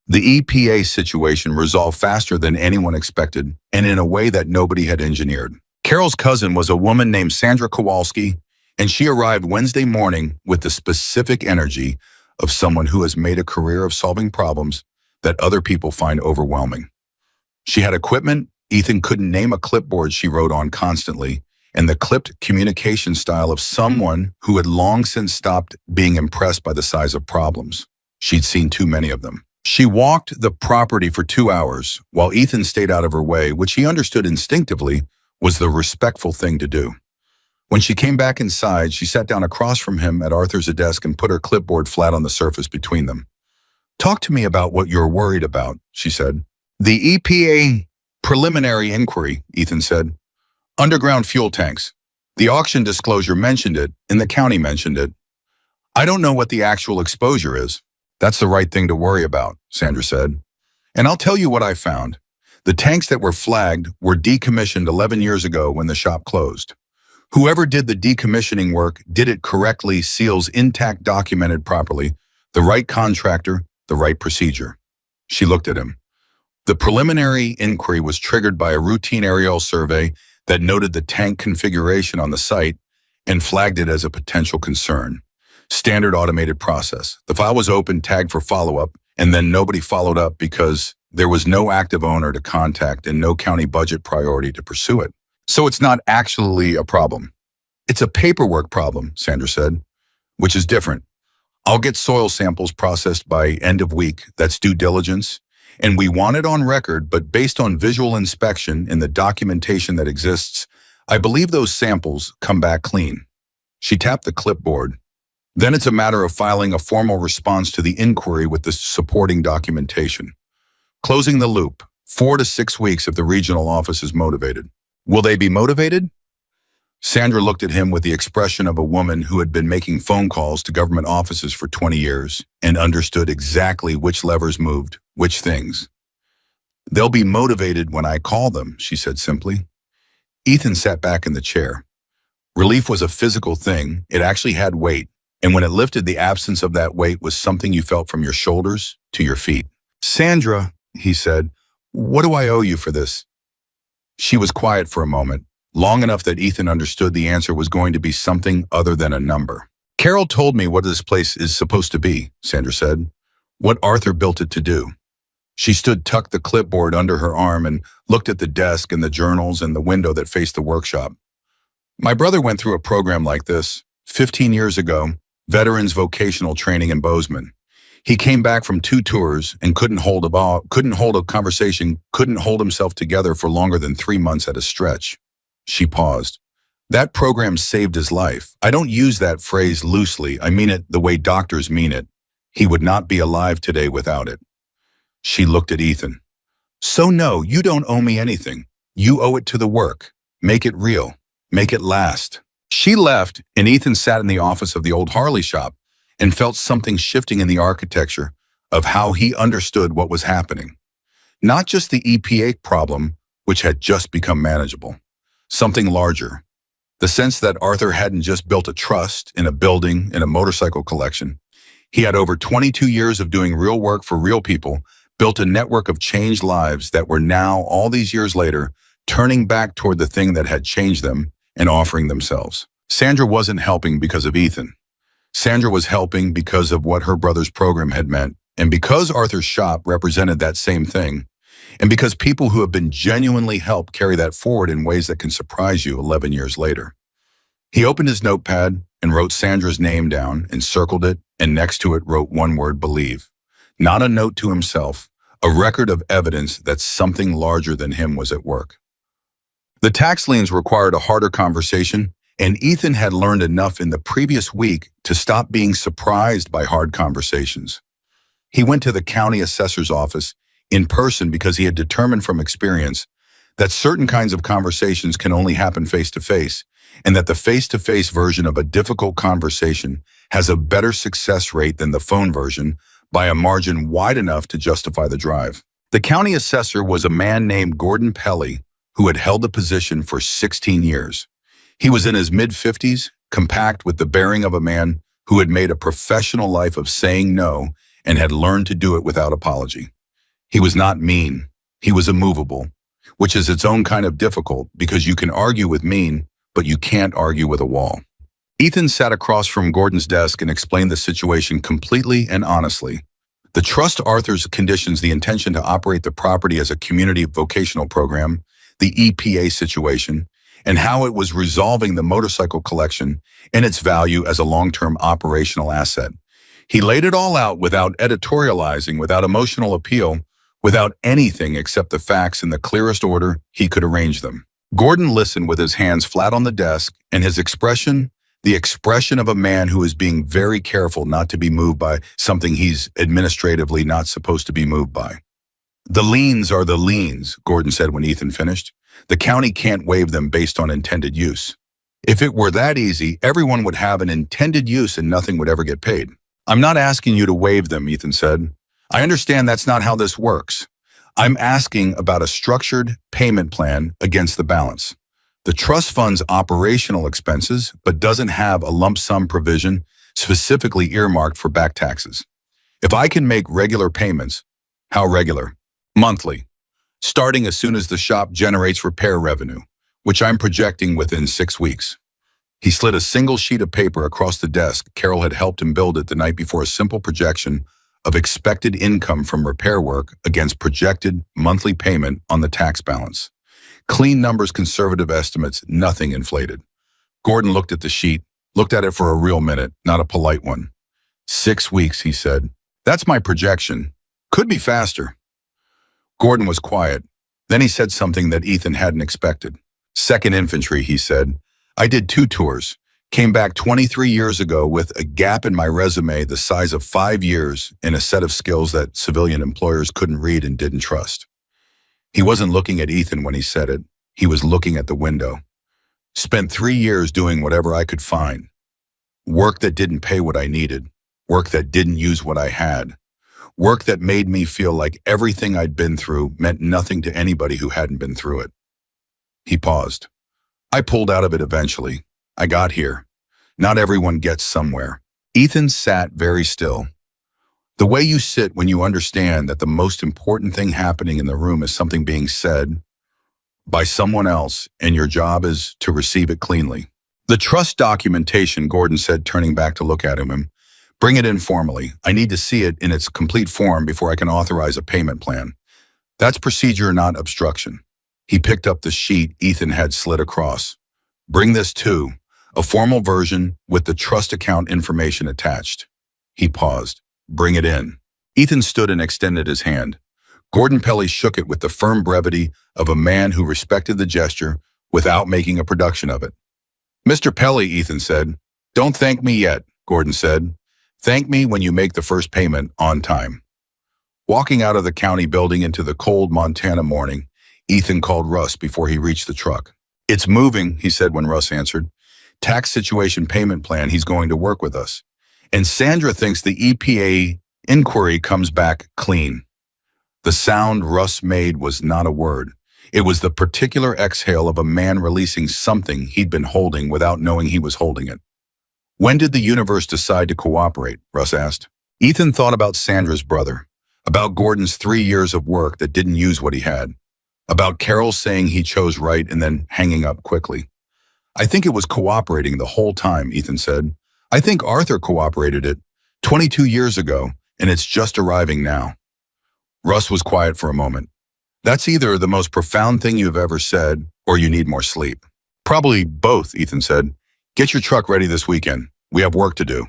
The EPA situation resolved faster than anyone expected and in a way that nobody had engineered. Carol's cousin was a woman named Sandra Kowalski, and she arrived Wednesday morning with the specific energy of someone who has made a career of solving problems that other people find overwhelming. She had equipment Ethan couldn't name a clipboard she wrote on constantly, and the clipped communication style of someone who had long since stopped being impressed by the size of problems. She'd seen too many of them. She walked the property for 2 hours while Ethan stayed out of her way, which he understood instinctively was the respectful thing to do. When she came back inside, she sat down across from him at Arthur's desk and put her clipboard flat on the surface between them. Talk to me about what you're worried about, she said. The EPA preliminary inquiry, Ethan said. Underground fuel tanks. The auction disclosure mentioned it, and the county mentioned it. I don't know what the actual exposure is. That's the right thing to worry about, Sandra said. And I'll tell you what I found. The tanks that were flagged were decommissioned 11 years ago when the shop closed. Whoever did the decommissioning work did it correctly, seals intact, documented properly, the right contractor, the right procedure. She looked at him. The preliminary inquiry was triggered by a routine aerial survey that noted the tank configuration on the site and flagged it as a potential concern. Standard automated process. The file was opened, tagged for follow-up, and then nobody followed up because there was no active owner to contact and no county budget priority to pursue it. So it's not actually a problem. It's a paperwork problem, Sandra said, which is different. I'll get soil samples processed by end of week. That's due diligence. And we want it on record, but based on visual inspection and the documentation that exists, I believe those samples come back clean. She tapped the clipboard. Then it's a matter of filing a formal response to the inquiry with the supporting documentation. Closing the loop, 4 to 6 weeks if the regional office is motivated. Will they be motivated? Sandra looked at him with the expression of a woman who had been making phone calls to government offices for 20 years and understood exactly which levers moved, which things. "They'll be motivated when I call them," she said simply. Ethan sat back in the chair. Relief was a physical thing. It actually had weight. And when it lifted, the absence of that weight was something you felt from your shoulders to your feet. "Sandra," he said, "what do I owe you for this?" She was quiet for a moment, long enough that Ethan understood the answer was going to be something other than a number. "Carol told me what this place is supposed to be," Sandra said. "What Arthur built it to do." She tucked the clipboard under her arm and looked at the desk and the journals and the window that faced the workshop. "My brother went through a program like this 15 years ago, Veterans Vocational Training in Bozeman. He came back from 2 tours and couldn't hold a conversation, couldn't hold himself together for longer than 3 months at a stretch." She paused. "That program saved his life. I don't use that phrase loosely. I mean it the way doctors mean it. He would not be alive today without it." She looked at Ethan. "So no, you don't owe me anything. You owe it to the work. Make it real. Make it last." She left, and Ethan sat in the office of the old Harley shop and felt something shifting in the architecture of how he understood what was happening. Not just the EPA problem, which had just become manageable. Something larger. The sense that Arthur hadn't just built a trust in a building, in a motorcycle collection. He had over 22 years of doing real work for real people, built a network of changed lives that were now, all these years later, turning back toward the thing that had changed them and offering themselves. Sandra wasn't helping because of Ethan. Sandra was helping because of what her brother's program had meant, and because Arthur's shop represented that same thing, and because people who have been genuinely helped carry that forward in ways that can surprise you 11 years later. He opened his notepad and wrote Sandra's name down and circled it, and next to it wrote one word: believe. Not a note to himself, a record of evidence that something larger than him was at work. The tax liens required a harder conversation, and Ethan had learned enough in the previous week to stop being surprised by hard conversations. He went to the county assessor's office in person because he had determined from experience that certain kinds of conversations can only happen face-to-face, and that the face-to-face version of a difficult conversation has a better success rate than the phone version by a margin wide enough to justify the drive. The county assessor was a man named Gordon Pelly, who had held the position for 16 years. He was in his mid-50s, compact with the bearing of a man who had made a professional life of saying no and had learned to do it without apology. He was not mean. He was immovable, which is its own kind of difficult because you can argue with mean, but you can't argue with a wall. Ethan sat across from Gordon's desk and explained the situation completely and honestly. The trust Arthur's conditions, the intention to operate the property as a community vocational program, the EPA situation, and how it was resolving the motorcycle collection and its value as a long-term operational asset. He laid it all out without editorializing, without emotional appeal, without anything except the facts in the clearest order he could arrange them. Gordon listened with his hands flat on the desk, and his expression, the expression of a man who is being very careful not to be moved by something he's administratively not supposed to be moved by. "The liens are the liens," Gordon said when Ethan finished. "The county can't waive them based on intended use. If it were that easy, everyone would have an intended use and nothing would ever get paid." "I'm not asking you to waive them," Ethan said. "I understand that's not how this works. I'm asking about a structured payment plan against the balance. The trust funds operational expenses, but doesn't have a lump sum provision specifically earmarked for back taxes. If I can make regular payments, how regular? Monthly, starting as soon as the shop generates repair revenue, which I'm projecting within 6 weeks." He slid a single sheet of paper across the desk. Carol had helped him build it the night before, a simple projection of expected income from repair work against projected monthly payment on the tax balance. Clean numbers, conservative estimates, nothing inflated. Gordon looked at the sheet, looked at it for a real minute, not a polite one. 6 weeks, he said. "That's my projection. Could be faster." Gordon was quiet. Then he said something that Ethan hadn't expected. "Second Infantry," he said. "I did 2 tours. Came back 23 years ago with a gap in my resume the size of 5 years and a set of skills that civilian employers couldn't read and didn't trust." He wasn't looking at Ethan when he said it. He was looking at the window. Spent 3 years doing whatever I could find. Work that didn't pay what I needed. Work that didn't use what I had. Work that made me feel like everything I'd been through meant nothing to anybody who hadn't been through it. He paused. I pulled out of it eventually. I got here. Not everyone gets somewhere. Ethan sat very still. The way you sit when you understand that the most important thing happening in the room is something being said by someone else, and your job is to receive it cleanly. The trust documentation, Gordon said, turning back to look at him. Bring it in formally. I need to see it in its complete form before I can authorize a payment plan. That's procedure, not obstruction. He picked up the sheet Ethan had slid across. Bring this too, a formal version with the trust account information attached. He paused. Bring it in. Ethan stood and extended his hand. Gordon Pelly shook it with the firm brevity of a man who respected the gesture without making a production of it. Mr. Pelly, Ethan said. Don't thank me yet, Gordon said. Thank me when you make the first payment on time. Walking out of the county building into the cold Montana morning, Ethan called Russ before he reached the truck. It's moving, he said when Russ answered. Tax situation payment plan, he's going to work with us. And Sandra thinks the EPA inquiry comes back clean. The sound Russ made was not a word. It was the particular exhale of a man releasing something he'd been holding without knowing he was holding it. When did the universe decide to cooperate? Russ asked. Ethan thought about Sandra's brother, about Gordon's 3 years of work that didn't use what he had, about Carol saying he chose right and then hanging up quickly. I think it was cooperating the whole time, Ethan said. I think Arthur cooperated it 22 years ago, and it's just arriving now. Russ was quiet for a moment. That's either the most profound thing you've ever said, or you need more sleep. Probably both, Ethan said. Get your truck ready this weekend. We have work to do.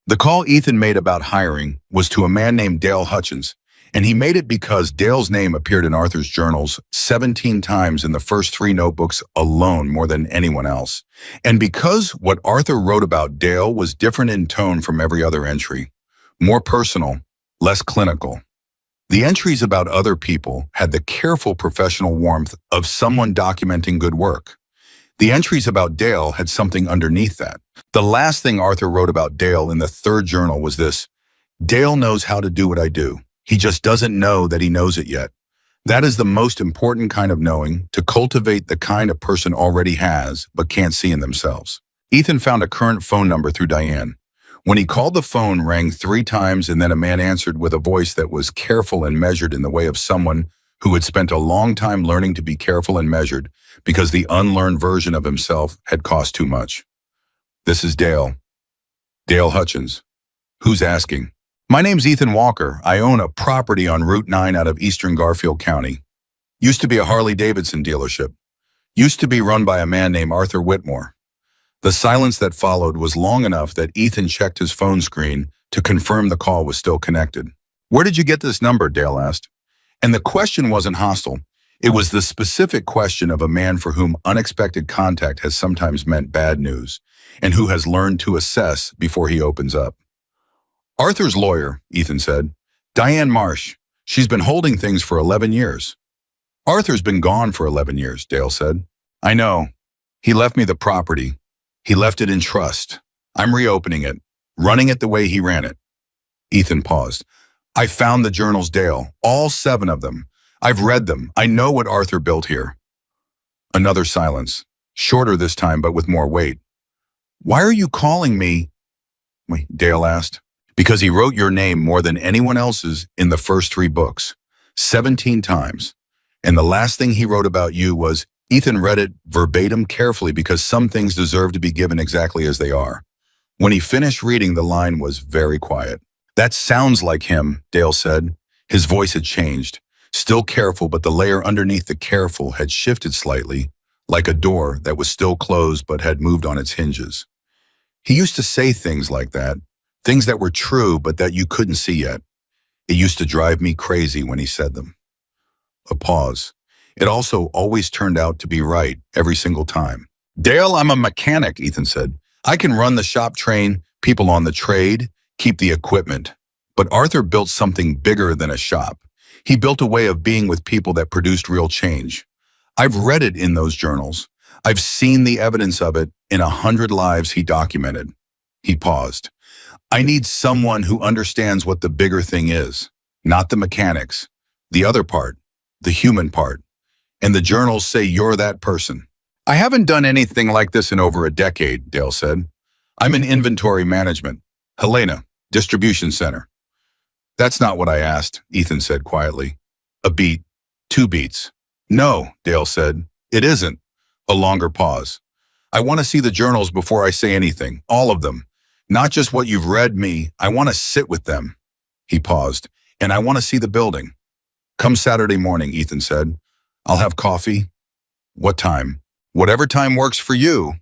The call Ethan made about hiring was to a man named Dale Hutchins, and he made it because Dale's name appeared in Arthur's journals 17 times in the first 3 notebooks alone, more than anyone else. And because what Arthur wrote about Dale was different in tone from every other entry, more personal, less clinical. The entries about other people had the careful professional warmth of someone documenting good work. The entries about Dale had something underneath that. The last thing Arthur wrote about Dale in the 3rd journal was this: Dale knows how to do what I do. He just doesn't know that he knows it yet. That is the most important kind of knowing, to cultivate the kind a person already has but can't see in themselves. Ethan found a current phone number through Diane. When he called, the phone rang 3 times, and then a man answered with a voice that was careful and measured in the way of someone who had spent a long time learning to be careful and measured because the unlearned version of himself had cost too much. This is Dale. Dale Hutchins. Who's asking? My name's Ethan Walker. I own a property on Route 9 out of eastern Garfield County. Used to be a Harley-Davidson dealership. Used to be run by a man named Arthur Whitmore. The silence that followed was long enough that Ethan checked his phone screen to confirm the call was still connected. Where did you get this number? Dale asked. And the question wasn't hostile. It was the specific question of a man for whom unexpected contact has sometimes meant bad news, and who has learned to assess before he opens up. Arthur's lawyer, Ethan said. Diane Marsh. She's been holding things for 11 years. Arthur's been gone for 11 years, Dale said. I know. He left me the property. He left it in trust. I'm reopening it, running it the way he ran it. Ethan paused. I found the journals, Dale, all 7 of them. I've read them. I know what Arthur built here. Another silence, shorter this time, but with more weight. Why are you calling me? Dale asked. Because he wrote your name more than anyone else's in the first 3 books, 17 times. And the last thing he wrote about you was, Ethan read it verbatim carefully because some things deserve to be given exactly as they are. When he finished reading, the line was very quiet. That sounds like him, Dale said. His voice had changed. Still careful, but the layer underneath the careful had shifted slightly, like a door that was still closed but had moved on its hinges. He used to say things like that, things that were true but that you couldn't see yet. It used to drive me crazy when he said them. A pause. It also always turned out to be right every single time. Dale, I'm a mechanic, Ethan said. I can run the shop, train people on the trade, keep the equipment. But Arthur built something bigger than a shop. He built a way of being with people that produced real change. I've read it in those journals. I've seen the evidence of it in 100 lives he documented. He paused. I need someone who understands what the bigger thing is, not the mechanics, the other part, the human part. And the journals say you're that person. I haven't done anything like this in over a decade, Dale said. I'm in inventory management. Helena, distribution center. That's not what I asked, Ethan said quietly. A beat, 2 beats. No, Dale said. It isn't. A longer pause. I want to see the journals before I say anything, all of them. Not just what you've read me, I want to sit with them. He paused. And I want to see the building. Come Saturday morning, Ethan said. I'll have coffee. What time? Whatever time works for you.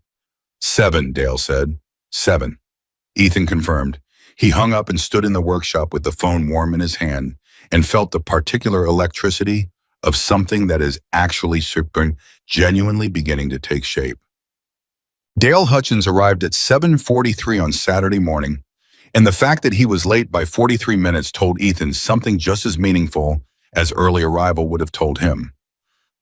7, Dale said. 7. Ethan confirmed. He hung up and stood in the workshop with the phone warm in his hand and felt the particular electricity of something that is actually genuinely beginning to take shape. Dale Hutchins arrived at 7:43 on Saturday morning, and the fact that he was late by 43 minutes told Ethan something just as meaningful as early arrival would have told him.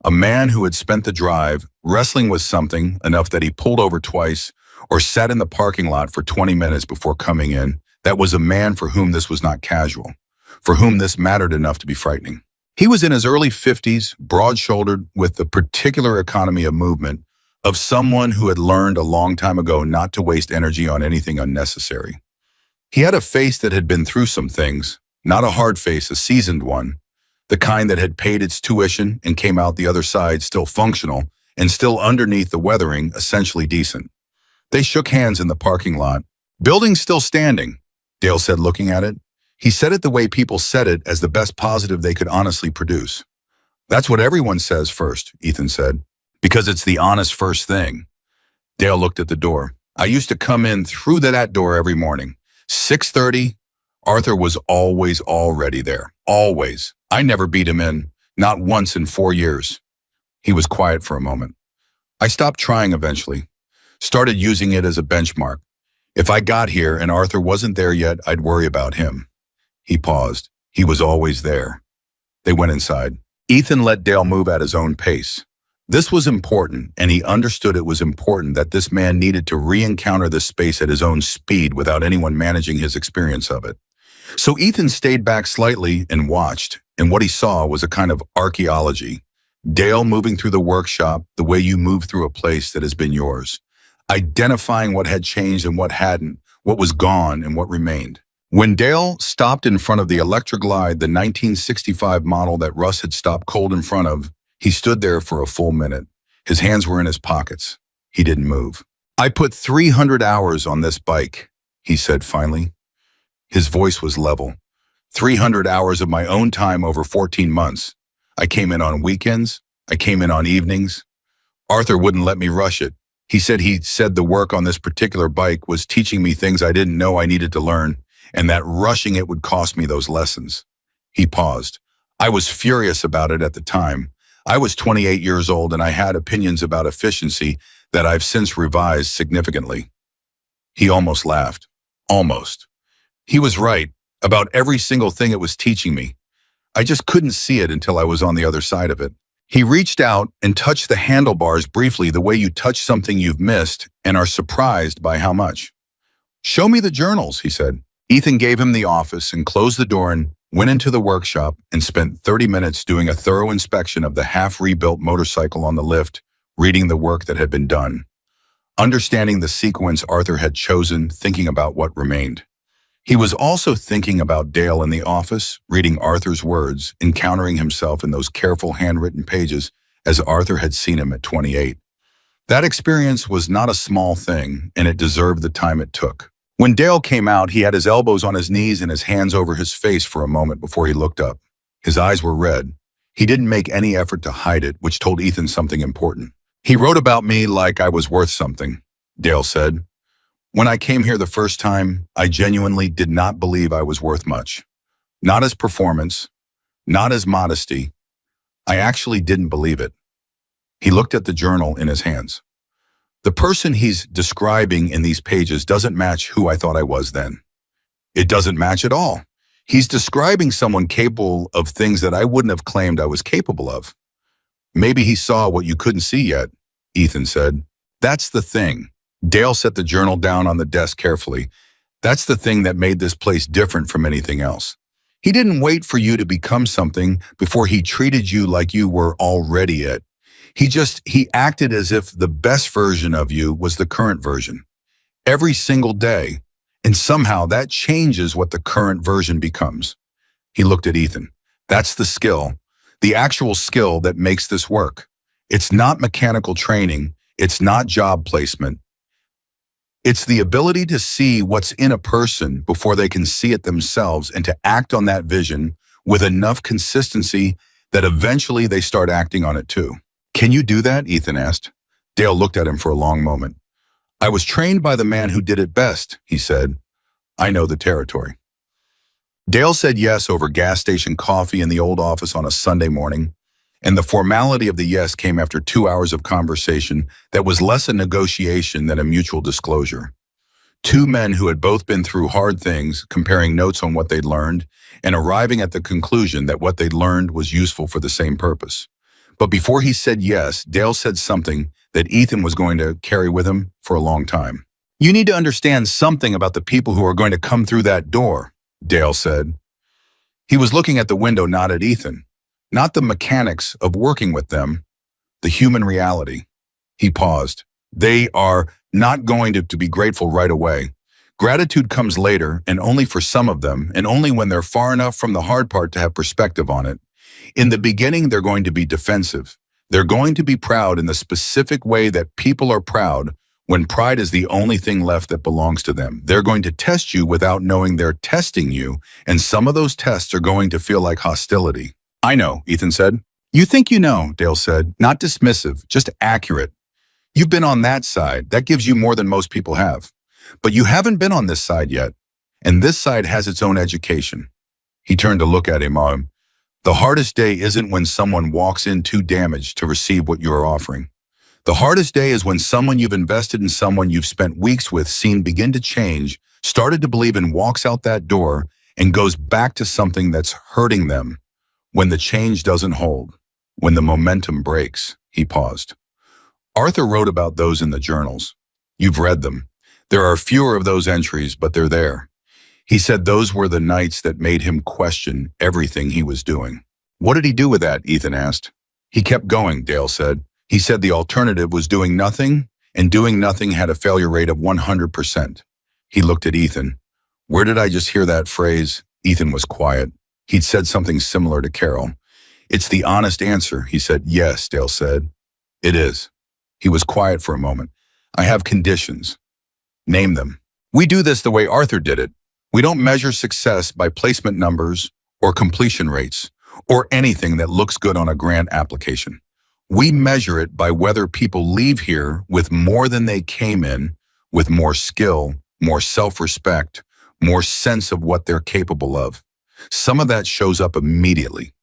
A man who had spent the drive wrestling with something enough that he pulled over twice or sat in the parking lot for 20 minutes before coming in, that was a man for whom this was not casual, for whom this mattered enough to be frightening. He was in his early 50s, broad-shouldered, with the particular economy of movement of someone who had learned a long time ago not to waste energy on anything unnecessary. He had a face that had been through some things, not a hard face, a seasoned one, the kind that had paid its tuition and came out the other side still functional and still underneath the weathering essentially decent. They shook hands in the parking lot. Building still standing, Dale said, looking at it. He said it the way people said it, as the best positive they could honestly produce. That's what everyone says first, Ethan said, because it's the honest first thing. Dale looked at the door. I used to come in through that door every morning. 6:30, Arthur was always already there. Always. I never beat him in, not once in 4 years. He was quiet for a moment. I stopped trying eventually, started using it as a benchmark. If I got here and Arthur wasn't there yet, I'd worry about him. He paused. He was always there. They went inside. Ethan let Dale move at his own pace. This was important, and he understood it was important that this man needed to re-encounter this space at his own speed without anyone managing his experience of it. So Ethan stayed back slightly and watched, and what he saw was a kind of archaeology. Dale moving through the workshop the way you move through a place that has been yours, identifying what had changed and what hadn't, what was gone and what remained. When Dale stopped in front of the Electroglide, the 1965 model that Russ had stopped cold in front of, he stood there for a full minute. His hands were in his pockets. He didn't move. I put 300 hours on this bike, he said finally. His voice was level. 300 hours of my own time over 14 months. I came in on weekends. I came in on evenings. Arthur wouldn't let me rush it. He said the work on this particular bike was teaching me things I didn't know I needed to learn, and that rushing it would cost me those lessons. He paused. I was furious about it at the time. I was 28 years old and I had opinions about efficiency that I've since revised significantly. He almost laughed. Almost. He was right about every single thing it was teaching me. I just couldn't see it until I was on the other side of it. He reached out and touched the handlebars briefly, the way you touch something you've missed and are surprised by how much. Show me the journals, he said. Ethan gave him the office and closed the door and went into the workshop and spent 30 minutes doing a thorough inspection of the half-rebuilt motorcycle on the lift, reading the work that had been done, understanding the sequence Arthur had chosen, thinking about what remained. He was also thinking about Dale in the office, reading Arthur's words, encountering himself in those careful handwritten pages as Arthur had seen him at 28. That experience was not a small thing, and it deserved the time it took. When Dale came out, he had his elbows on his knees and his hands over his face for a moment before he looked up. His eyes were red. He didn't make any effort to hide it, which told Ethan something important. He wrote about me like I was worth something, Dale said. When I came here the first time, I genuinely did not believe I was worth much. Not as performance, not as modesty. I actually didn't believe it. He looked at the journal in his hands. The person he's describing in these pages doesn't match who I thought I was then. It doesn't match at all. He's describing someone capable of things that I wouldn't have claimed I was capable of. Maybe he saw what you couldn't see yet. Ethan said. That's the thing. Dale set the journal down on the desk carefully. That's the thing that made this place different from anything else. He didn't wait for you to become something before he treated you like you were already it. He acted as if the best version of you was the current version. Every single day. And somehow that changes what the current version becomes. He looked at Ethan. That's the skill. The actual skill that makes this work. It's not mechanical training. It's not job placement. It's the ability to see what's in a person before they can see it themselves and to act on that vision with enough consistency that eventually they start acting on it too. Can you do that? Ethan asked. Dale looked at him for a long moment. I was trained by the man who did it best, he said. I know the territory. Dale said yes over gas station coffee in the old office on a Sunday morning, and the formality of the yes came after 2 hours of conversation that was less a negotiation than a mutual disclosure. Two men who had both been through hard things, comparing notes on what they'd learned, and arriving at the conclusion that what they'd learned was useful for the same purpose. But before he said yes, Dale said something that Ethan was going to carry with him for a long time. You need to understand something about the people who are going to come through that door, Dale said. He was looking at the window, not at Ethan. Not the mechanics of working with them, the human reality. He paused. They are not going to be grateful right away. Gratitude comes later, and only for some of them, and only when they're far enough from the hard part to have perspective on it. In the beginning, they're going to be defensive. They're going to be proud in the specific way that people are proud when pride is the only thing left that belongs to them. They're going to test you without knowing they're testing you, and some of those tests are going to feel like hostility. I know, Ethan said. You think you know, Dale said. Not dismissive, just accurate. You've been on that side. That gives you more than most people have. But you haven't been on this side yet, and this side has its own education. He turned to look at him. The hardest day isn't when someone walks in too damaged to receive what you are offering. The hardest day is when someone you've invested in, someone you've spent weeks with, seen begin to change, started to believe in, walks out that door and goes back to something that's hurting them. When the change doesn't hold, when the momentum breaks. He paused. Arthur wrote about those in the journals. You've read them. There are fewer of those entries, but they're there. He said those were the nights that made him question everything he was doing. What did he do with that? Ethan asked. He kept going, Dale said. He said the alternative was doing nothing, and doing nothing had a failure rate of 100%. He looked at Ethan. Where did I just hear that phrase? Ethan was quiet. He'd said something similar to Carol. It's the honest answer, he said. Yes, Dale said. It is. He was quiet for a moment. I have conditions. Name them. We do this the way Arthur did it. We don't measure success by placement numbers or completion rates or anything that looks good on a grant application. We measure it by whether people leave here with more than they came in, with more skill, more self-respect, more sense of what they're capable of. Some of that shows up immediately.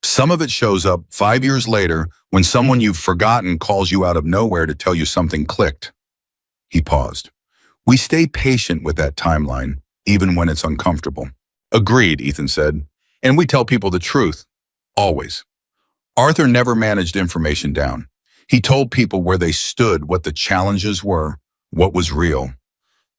Some of it shows up 5 years later when someone you've forgotten calls you out of nowhere to tell you something clicked. He paused. We stay patient with that timeline, even when it's uncomfortable. Agreed, Ethan said. And we tell people the truth. Always. Arthur never managed information down. He told people where they stood, what the challenges were, what was real.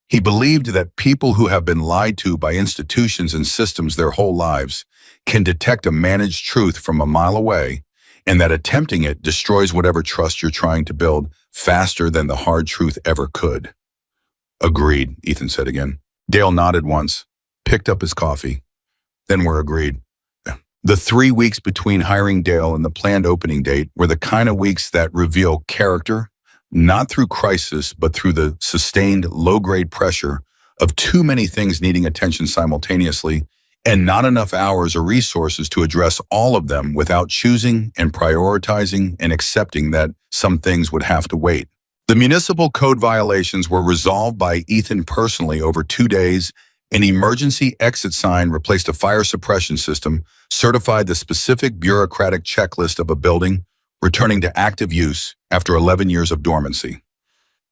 He believed that people who have been lied to by institutions and systems their whole lives can detect a managed truth from a mile away, and that attempting it destroys whatever trust you're trying to build faster than the hard truth ever could. Agreed, Ethan said again. Dale nodded once, picked up his coffee. Then we're agreed. The 3 weeks between hiring Dale and the planned opening date were the kind of weeks that reveal character, not through crisis, but through the sustained low-grade pressure of too many things needing attention simultaneously and not enough hours or resources to address all of them without choosing and prioritizing and accepting that some things would have to wait. The municipal code violations were resolved by Ethan personally over 2 days. An emergency exit sign replaced a fire suppression system, certified the specific bureaucratic checklist of a building, returning to active use after 11 years of dormancy.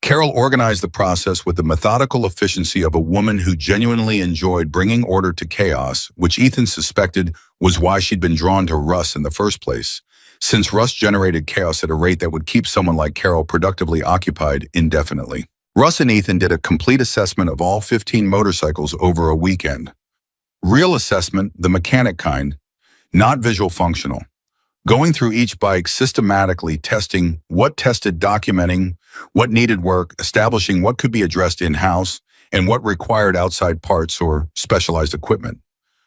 Carol organized the process with the methodical efficiency of a woman who genuinely enjoyed bringing order to chaos, which Ethan suspected was why she'd been drawn to Russ in the first place. since Russ generated chaos at a rate that would keep someone like Carol productively occupied indefinitely. Russ and Ethan did a complete assessment of all 15 motorcycles over a weekend. Real assessment, the mechanic kind, not visual functional. Going through each bike systematically, testing what tested, documenting what needed work, establishing what could be addressed in-house, and what required outside parts or specialized equipment.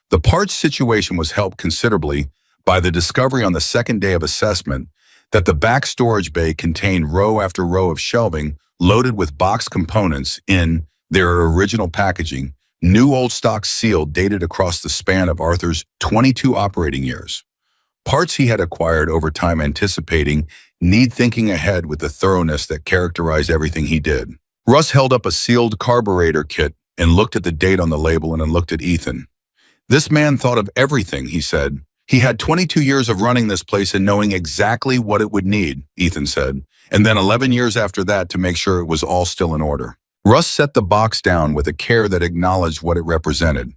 The parts situation was helped considerably by the discovery on the second day of assessment that the back storage bay contained row after row of shelving loaded with box components in their original packaging, new old stock sealed, dated across the span of Arthur's 22 operating years. Parts he had acquired over time, anticipating, thinking ahead with the thoroughness that characterized everything he did. Russ held up a sealed carburetor kit and looked at the date on the label and then looked at Ethan. "This man thought of everything," he said. "He had 22 years of running this place and knowing exactly what it would need," Ethan said, "and then 11 years after that to make sure it was all still in order." Russ set the box down with a care that acknowledged what it represented.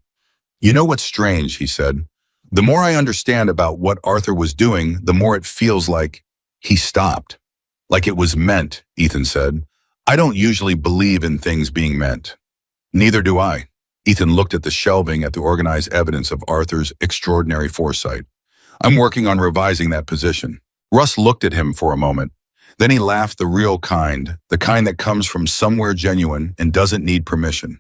"You know what's strange," he said. "The more I understand about what Arthur was doing, the more it feels like he stopped. Like it was meant," Ethan said. "I don't usually believe in things being meant." "Neither do I." Ethan looked at the shelving, at the organized evidence of Arthur's extraordinary foresight. "I'm working on revising that position." Russ looked at him for a moment. Then he laughed, the real kind, the kind that comes from somewhere genuine and doesn't need permission.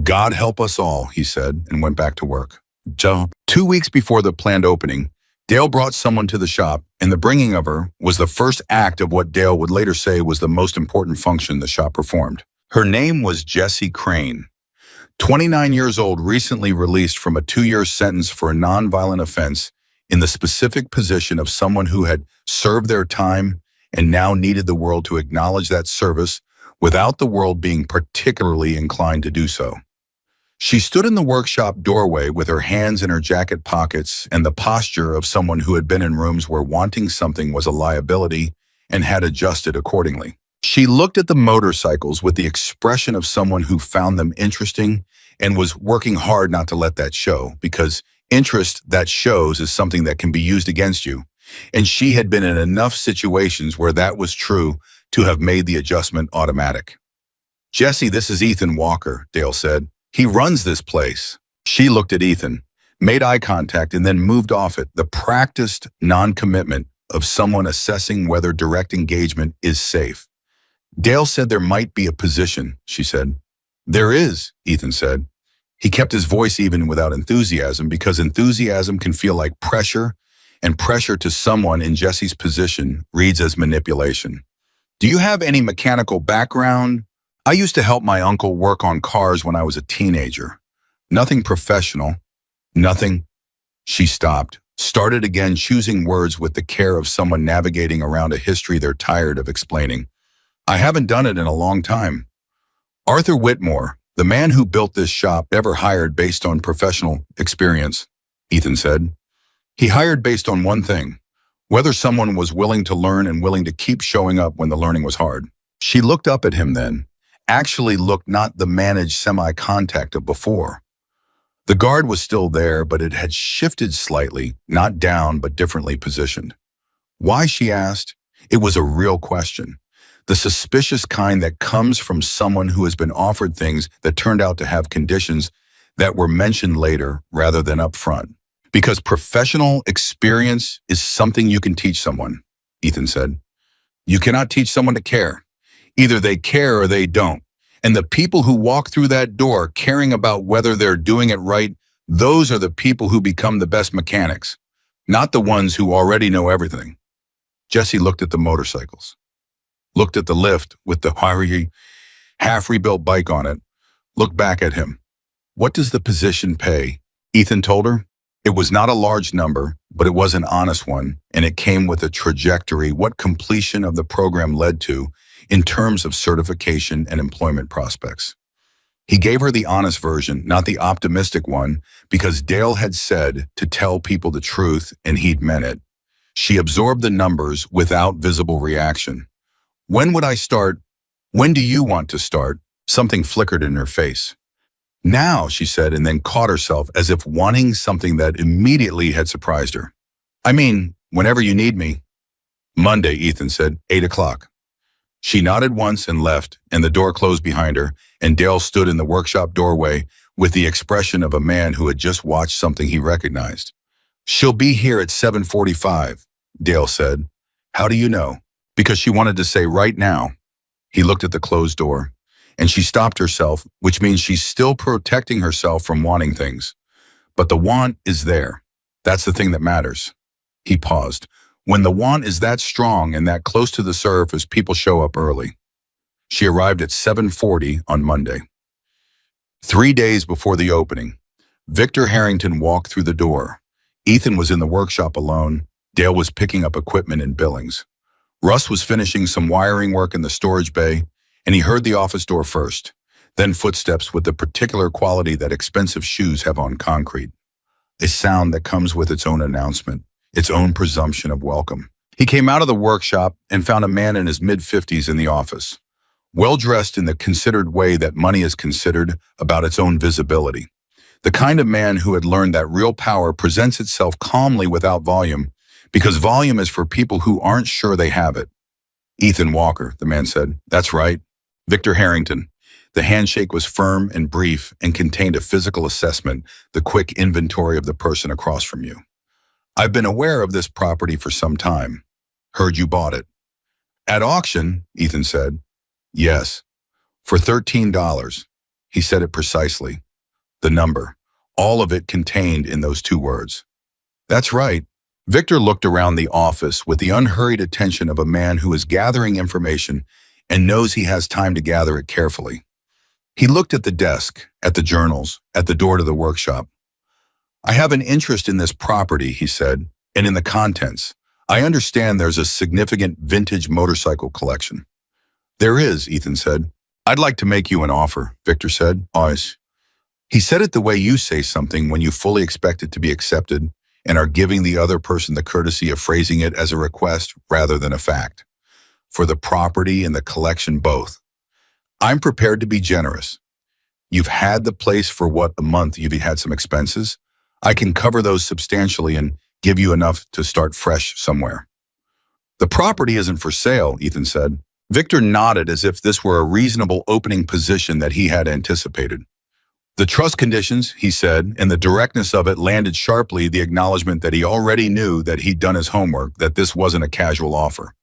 "God help us all," he said, and went back to work. 2 weeks before the planned opening, Dale brought someone to the shop, and the bringing of her was the first act of what Dale would later say was the most important function the shop performed. Her name was Jessie Crane. 29 years old, recently released from a 2-year sentence for a nonviolent offense, in the specific position of someone who had served their time and now needed the world to acknowledge that service without the world being particularly inclined to do so. She stood in the workshop doorway with her hands in her jacket pockets and the posture of someone who had been in rooms where wanting something was a liability and had adjusted accordingly. She looked at the motorcycles with the expression of someone who found them interesting and was working hard not to let that show, because interest that shows is something that can be used against you. And she had been in enough situations where that was true to have made the adjustment automatic. "Jessie, this is Ethan Walker," Dale said. "He runs this place." She looked at Ethan, made eye contact, and then moved off it, the practiced non-commitment of someone assessing whether direct engagement is safe. "Dale said there might be a position," she said. "There is," Ethan said. He kept his voice even without enthusiasm, because enthusiasm can feel like pressure, and pressure to someone in Jessie's position reads as manipulation. "Do you have any mechanical background?" "I used to help my uncle work on cars when I was a teenager. Nothing professional. Nothing." She stopped, started again, choosing words with the care of someone navigating around a history they're tired of explaining. "I haven't done it in a long time." "Arthur Whitmore, the man who built this shop, ever hired based on professional experience," Ethan said. "He hired based on one thing, whether someone was willing to learn and willing to keep showing up when the learning was hard." She looked up at him then, actually looked, not the managed semi-contact of before. The guard was still there, but it had shifted slightly, not down, but differently positioned. Why, she asked? It was a real question. The suspicious kind that comes from someone who has been offered things that turned out to have conditions that were mentioned later rather than up front. "Because professional experience is something you can teach someone," Ethan said. "You cannot teach someone to care. Either they care or they don't. And the people who walk through that door caring about whether they're doing it right, those are the people who become the best mechanics, not the ones who already know everything." Jessie looked at the motorcycles, looked at the lift with the Harley half-rebuilt bike on it, looked back at him. "What does the position pay?" Ethan told her. It was not a large number, but it was an honest one, and it came with a trajectory, what completion of the program led to in terms of certification and employment prospects. He gave her the honest version, not the optimistic one, because Dale had said to tell people the truth, and he'd meant it. She absorbed the numbers without visible reaction. "When would I start? When do you want to start?" Something flickered in her face. "Now," she said, and then caught herself as if wanting something that immediately had surprised her. "I mean, Whenever you need me. Monday, Ethan said, 8 o'clock. She nodded once and left, and the door closed behind her, and Dale stood in the workshop doorway with the expression of a man who had just watched something he recognized. She'll be here at 7:45, Dale said. How do you know? Because she wanted to say right now. He looked at the closed door, and she stopped herself, which means she's still protecting herself from wanting things. But the want is there. That's the thing that matters. He paused. When the want is that strong and that close to the surface, people show up early. She arrived at 7:40 on Monday. 3 days before the opening, Victor Harrington walked through the door. Ethan was in the workshop alone. Dale was picking up equipment in Billings. Russ was finishing some wiring work in the storage bay, and he heard the office door first, then footsteps with the particular quality that expensive shoes have on concrete. A sound that comes with its own announcement, its own presumption of welcome. He came out of the workshop and found a man in his mid-50s in the office, well-dressed in the considered way that money is considered about its own visibility. The kind of man who had learned that real power presents itself calmly without volume, because volume is for people who aren't sure they have it. Ethan Walker, the man said. That's right. Victor Harrington. The handshake was firm and brief and contained a physical assessment, the quick inventory of the person across from you. I've been aware of this property for some time. Heard you bought it. At auction, Ethan said. Yes. For $13. He said it precisely. The number. All of it contained in those 2 words. That's right. Victor looked around the office with the unhurried attention of a man who is gathering information and knows he has time to gather it carefully. He looked at the desk, at the journals, at the door to the workshop. I have an interest in this property, he said, and in the contents. I understand there's a significant vintage motorcycle collection. There is, Ethan said. I'd like to make you an offer, Victor said. Ois. He said it the way you say something when you fully expect it to be accepted and are giving the other person the courtesy of phrasing it as a request rather than a fact. For the property and the collection both. I'm prepared to be generous. You've had the place for what, a month? You've had some expenses? I can cover those substantially and give you enough to start fresh somewhere. The property isn't for sale, Ethan said. Victor nodded as if this were a reasonable opening position that he had anticipated. The trust conditions, he said, and the directness of it landed sharply the acknowledgement that he already knew that he'd done his homework, that this wasn't a casual offer.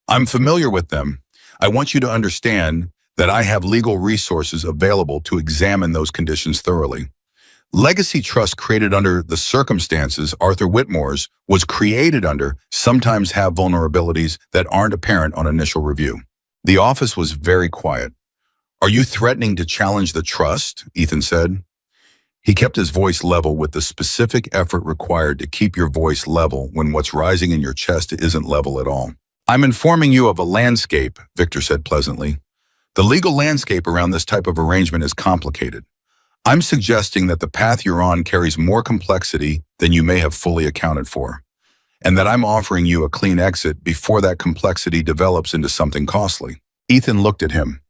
I'm familiar with them. I want you to understand that I have legal resources available to examine those conditions thoroughly. Legacy trust created under the circumstances Arthur Whitmore's was created under sometimes have vulnerabilities that aren't apparent on initial review. The office was very quiet. Are you threatening to challenge the trust? Ethan said. He kept his voice level with the specific effort required to keep your voice level when what's rising in your chest isn't level at all. I'm informing you of a landscape, Victor said pleasantly. The legal landscape around this type of arrangement is complicated. I'm suggesting that the path you're on carries more complexity than you may have fully accounted for, and that I'm offering you a clean exit before that complexity develops into something costly. Ethan looked at him.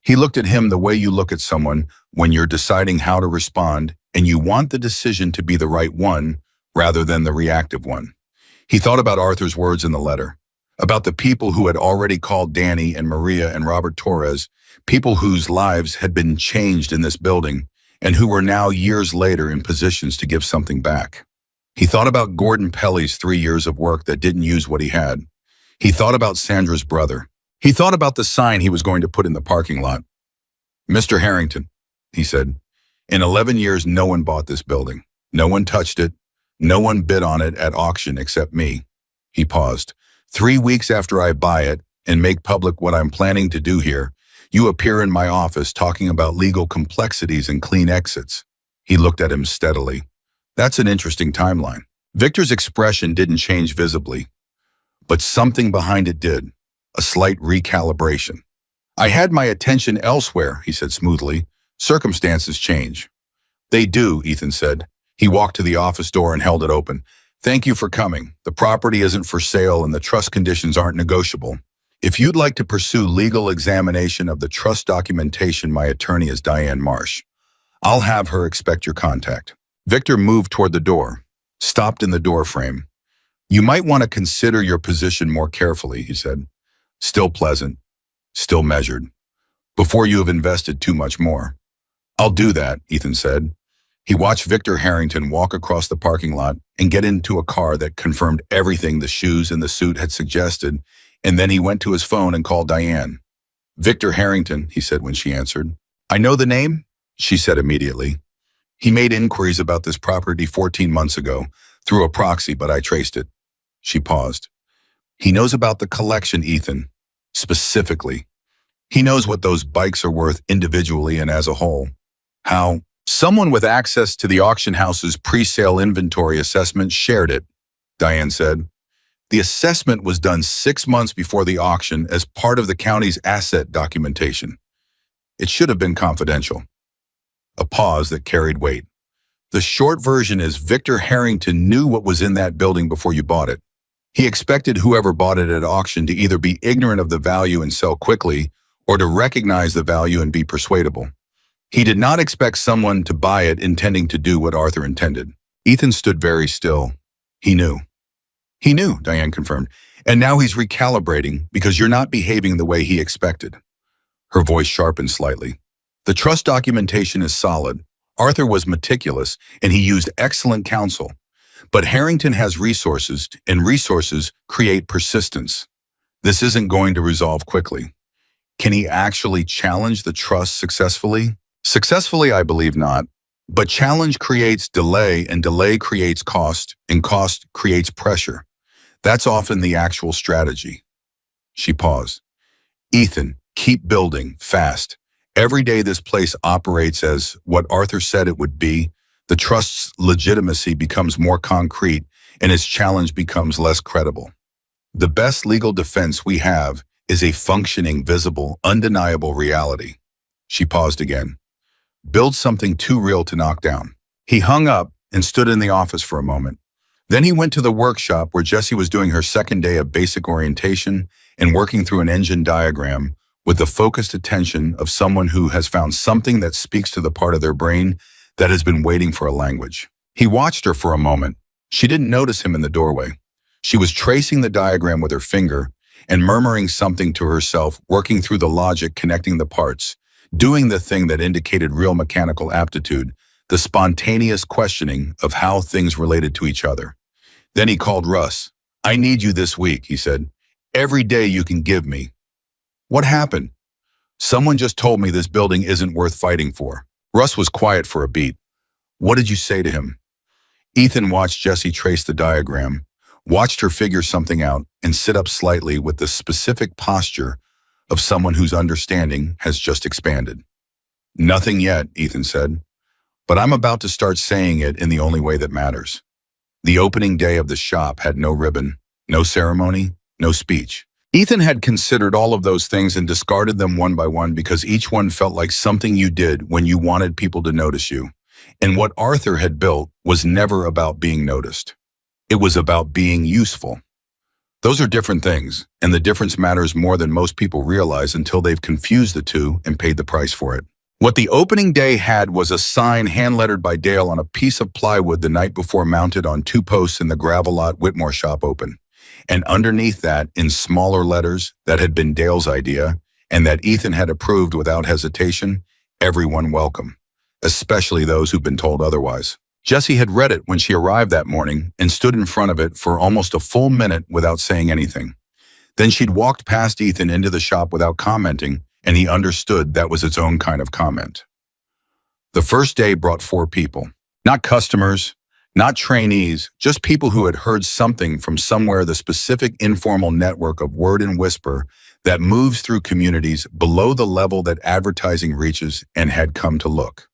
He looked at him the way you look at someone when you're deciding how to respond and you want the decision to be the right one rather than the reactive one. He thought about Arthur's words in the letter, about the people who had already called Danny and Maria and Robert Torres, people whose lives had been changed in this building and who were now years later in positions to give something back. He thought about Gordon Pelly's 3 years of work that didn't use what he had. He thought about Sandra's brother. He thought about the sign he was going to put in the parking lot. Mr. Harrington, he said, in 11 years, no one bought this building. No one touched it. No one bid on it at auction except me. He paused. 3 weeks after I buy it and make public what I'm planning to do here, you appear in my office talking about legal complexities and clean exits. He looked at him steadily. That's an interesting timeline. Victor's expression didn't change visibly, but something behind it did. A slight recalibration. I had my attention elsewhere, he said smoothly. Circumstances change. They do, Ethan said. He walked to the office door and held it open. Thank you for coming. The property isn't for sale and the trust conditions aren't negotiable. If you'd like to pursue legal examination of the trust documentation, my attorney is Diane Marsh. I'll have her expect your contact. Victor moved toward the door, stopped in the doorframe. You might want to consider your position more carefully, he said. Still pleasant, still measured, before you have invested too much more. I'll do that, Ethan said. He watched Victor Harrington walk across the parking lot and get into a car that confirmed everything the shoes and the suit had suggested, and then he went to his phone and called Diane. Victor Harrington, he said when she answered. I know the name, she said immediately. He made inquiries about this property 14 months ago, through a proxy, but I traced it. She paused. He knows about the collection, Ethan. Specifically. He knows what those bikes are worth individually and as a whole. How? Someone with access to the auction house's pre-sale inventory assessment shared it, Diane said. The assessment was done 6 months before the auction as part of the county's asset documentation. It should have been confidential. A pause that carried weight. The short version is Victor Harrington knew what was in that building before you bought it. He expected whoever bought it at auction to either be ignorant of the value and sell quickly, or to recognize the value and be persuadable. He did not expect someone to buy it intending to do what Arthur intended. Ethan stood very still. He knew. He knew, Diane confirmed, and now he's recalibrating because you're not behaving the way he expected. Her voice sharpened slightly. The trust documentation is solid. Arthur was meticulous, and he used excellent counsel. But Harrington has resources, and resources create persistence. This isn't going to resolve quickly. Can he actually challenge the trust successfully? Successfully, I believe not. But challenge creates delay, and delay creates cost, and cost creates pressure. That's often the actual strategy. She paused. Ethan, keep building, fast. Every day this place operates as what Arthur said it would be, the trust's legitimacy becomes more concrete, and its challenge becomes less credible. The best legal defense we have is a functioning, visible, undeniable reality. She paused again. Build something too real to knock down. He hung up and stood in the office for a moment. Then he went to the workshop where Jessie was doing her second day of basic orientation and working through an engine diagram with the focused attention of someone who has found something that speaks to the part of their brain that has been waiting for a language. He watched her for a moment. She didn't notice him in the doorway. She was tracing the diagram with her finger and murmuring something to herself, working through the logic, connecting the parts, doing the thing that indicated real mechanical aptitude, the spontaneous questioning of how things related to each other. Then he called Russ. I need you this week, he said. Every day you can give me. What happened? Someone just told me this building isn't worth fighting for. Russ was quiet for a beat. What did you say to him? Ethan watched Jessie trace the diagram, watched her figure something out, and sit up slightly with the specific posture of someone whose understanding has just expanded. Nothing yet, Ethan said, but I'm about to start saying it in the only way that matters. The opening day of the shop had no ribbon, no ceremony, no speech. Ethan had considered all of those things and discarded them one by one because each one felt like something you did when you wanted people to notice you. And what Arthur had built was never about being noticed. It was about being useful. Those are different things, and the difference matters more than most people realize until they've confused the two and paid the price for it. What the opening day had was a sign hand-lettered by Dale on a piece of plywood the night before, mounted on 2 posts in the gravel lot Whitmore shop open. And underneath that, in smaller letters, that had been Dale's idea and that Ethan had approved without hesitation, everyone welcome, especially those who've been told otherwise. Jessie had read it when she arrived that morning and stood in front of it for almost a full minute without saying anything. Then she'd walked past Ethan into the shop without commenting, and he understood that was its own kind of comment. The first day brought 4 people. Not customers, not trainees, just people who had heard something from somewhere, the specific informal network of word and whisper that moves through communities below the level that advertising reaches, and had come to look.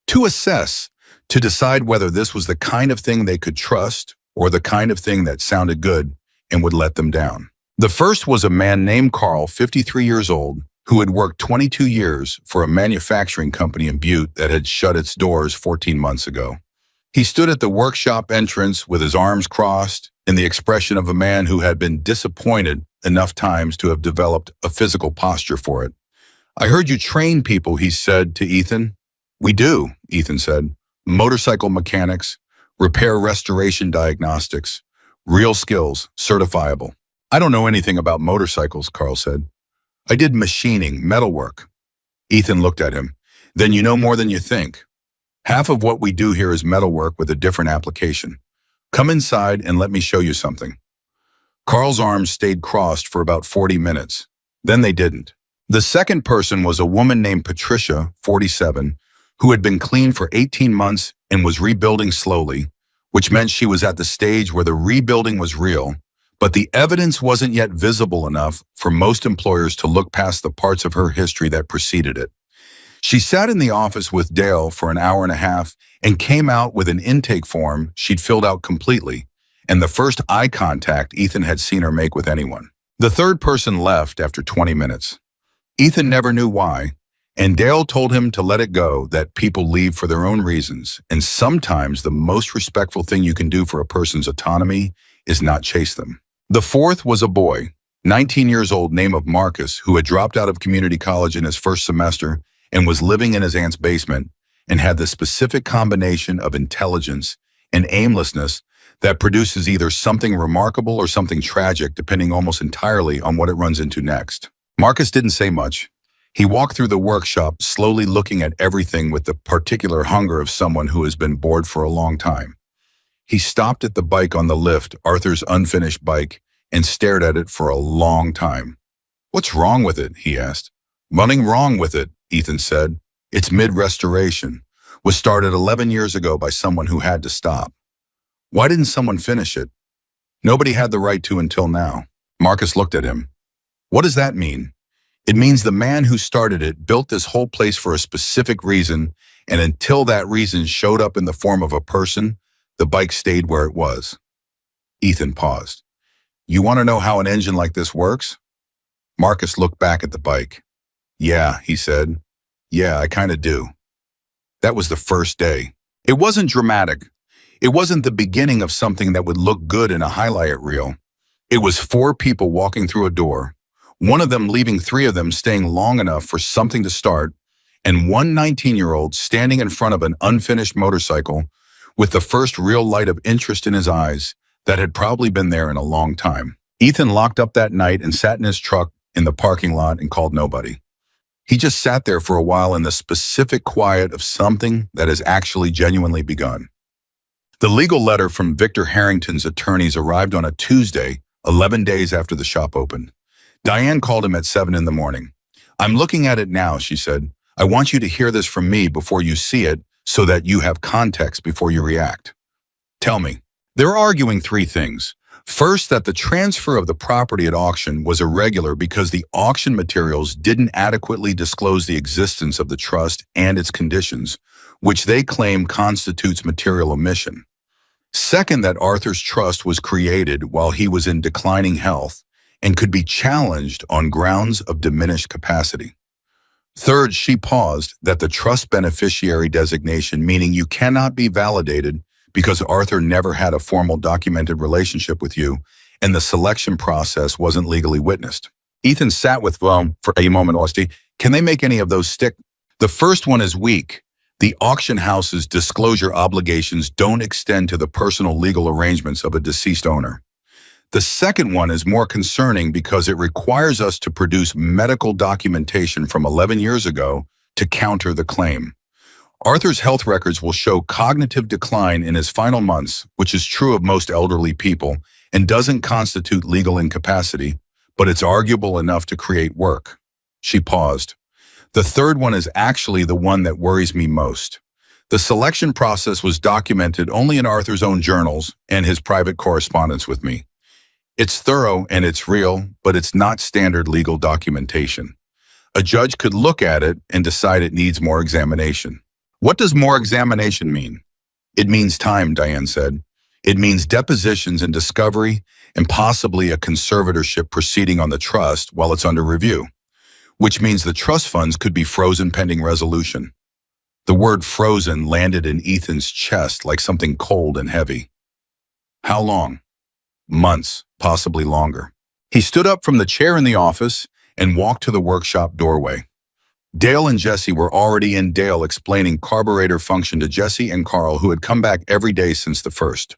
To assess, to decide whether this was the kind of thing they could trust or the kind of thing that sounded good and would let them down. The first was a man named Carl, 53 years old, who had worked 22 years for a manufacturing company in Butte that had shut its doors 14 months ago. He stood at the workshop entrance with his arms crossed, in the expression of a man who had been disappointed enough times to have developed a physical posture for it. I heard you train people, he said to Ethan. We do, Ethan said. Motorcycle mechanics, repair restoration diagnostics, Real skills, certifiable. I don't know anything about motorcycles, Carl said. I did machining, metalwork. Ethan looked at him. Then you know more than you think. Half of what we do here is metalwork with a different application. Come inside and let me show you something. Carl's arms stayed crossed for about 40 minutes. Then they didn't. The second person was a woman named Patricia, 47, who had been clean for 18 months and was rebuilding slowly, which meant she was at the stage where the rebuilding was real, but the evidence wasn't yet visible enough for most employers to look past the parts of her history that preceded it. She sat in the office with Dale for an hour and a half and came out with an intake form she'd filled out completely, and the first eye contact Ethan had seen her make with anyone. The third person left after 20 minutes. Ethan never knew why, and Dale told him to let it go, that people leave for their own reasons, and sometimes the most respectful thing you can do for a person's autonomy is not chase them. The fourth was a boy, 19 years old, name of Marcus, who had dropped out of community college in his first semester and was living in his aunt's basement and had the specific combination of intelligence and aimlessness that produces either something remarkable or something tragic, depending almost entirely on what it runs into next. Marcus didn't say much. He walked through the workshop, slowly looking at everything with the particular hunger of someone who has been bored for a long time. He stopped at the bike on the lift, Arthur's unfinished bike, and stared at it for a long time. "What's wrong with it?" he asked. "Nothing wrong with it," Ethan said. "It's mid-restoration. Was started 11 years ago by someone who had to stop." "Why didn't someone finish it?" "Nobody had the right to until now." Marcus looked at him. "What does that mean?" "It means the man who started it built this whole place for a specific reason, and until that reason showed up in the form of a person, the bike stayed where it was." Ethan paused. "You want to know how an engine like this works?" Marcus looked back at the bike. "Yeah," he said. "Yeah, I kind of do." That was the first day. It wasn't dramatic. It wasn't the beginning of something that would look good in a highlight reel. It was 4 people walking through a door, one of them leaving 3 of them staying long enough for something to start, and one 19-year-old standing in front of an unfinished motorcycle with the first real light of interest in his eyes that had probably been there in a long time. Ethan locked up that night and sat in his truck in the parking lot and called nobody. He just sat there for a while in the specific quiet of something that has actually genuinely begun. The legal letter from Victor Harrington's attorneys arrived on a Tuesday, 11 days after the shop opened. Diane called him at 7 in the morning. "I'm looking at it now," she said. "I want you to hear this from me before you see it so that you have context before you react." "Tell me." They're arguing 3 things. First, that the transfer of the property at auction was irregular because the auction materials didn't adequately disclose the existence of the trust and its conditions, which they claim constitutes material omission. Second, that Arthur's trust was created while he was in declining health and could be challenged on grounds of diminished capacity. Third, she paused, that the trust beneficiary designation, meaning you cannot be validated because Arthur never had a formal documented relationship with you, and the selection process wasn't legally witnessed. Ethan sat with for a moment. Can they make any of those stick? The first one is weak. The auction house's disclosure obligations don't extend to the personal legal arrangements of a deceased owner. The second one is more concerning because it requires us to produce medical documentation from 11 years ago to counter the claim. Arthur's health records will show cognitive decline in his final months, which is true of most elderly people and doesn't constitute legal incapacity, but it's arguable enough to create work. She paused. The third one is actually the one that worries me most. The selection process was documented only in Arthur's own journals and his private correspondence with me. It's thorough and it's real, but it's not standard legal documentation. A judge could look at it and decide it needs more examination. What does more examination mean? It means time, Diane said. It means depositions and discovery and possibly a conservatorship proceeding on the trust while it's under review, which means the trust funds could be frozen pending resolution. The word frozen landed in Ethan's chest like something cold and heavy. How long? Months, possibly longer. He stood up from the chair in the office and walked to the workshop doorway. Dale and Jesse were already in. Dale explaining carburetor function to Jesse and Carl, who had come back every day since the first.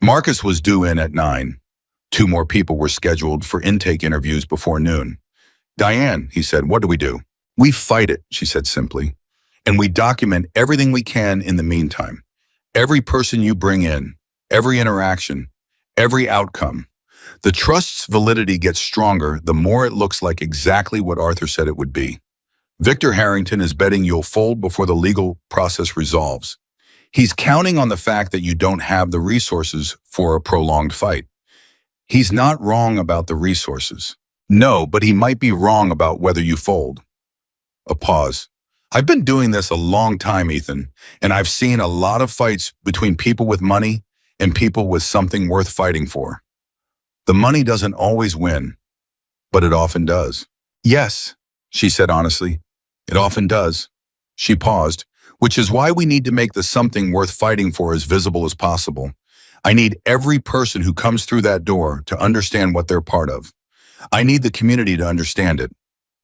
Marcus was due in at 9. Two more people were scheduled for intake interviews before noon. Diane, he said, what do we do? We fight it, she said simply. And we document everything we can in the meantime. Every person you bring in, every interaction, every outcome. The trust's validity gets stronger the more it looks like exactly what Arthur said it would be. Victor Harrington is betting you'll fold before the legal process resolves. He's counting on the fact that you don't have the resources for a prolonged fight. He's not wrong about the resources. No, but he might be wrong about whether you fold. A pause. I've been doing this a long time, Ethan, and I've seen a lot of fights between people with money and people with something worth fighting for. The money doesn't always win, but it often does. Yes, she said honestly, it often does. She paused, which is why we need to make the something worth fighting for as visible as possible. I need every person who comes through that door to understand what they're part of. I need the community to understand it,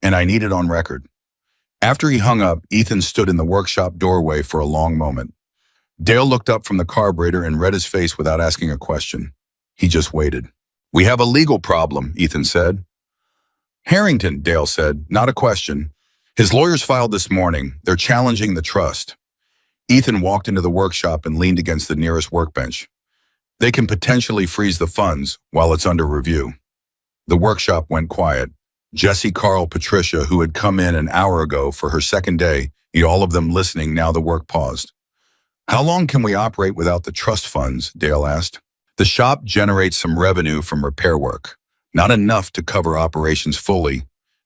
and I need it on record. After he hung up, Ethan stood in the workshop doorway for a long moment. Dale looked up from the carburetor and read his face without asking a question. He just waited. We have a legal problem, Ethan said. Harrington, Dale said, not a question. His lawyers filed this morning. They're challenging the trust. Ethan walked into the workshop and leaned against the nearest workbench. They can potentially freeze the funds while it's under review. The workshop went quiet. Jesse, Carl, Patricia, who had come in an hour ago for her second day, all of them listening now the work paused. How long can we operate without the trust funds? Dale asked. The shop generates some revenue from repair work. Not enough to cover operations fully.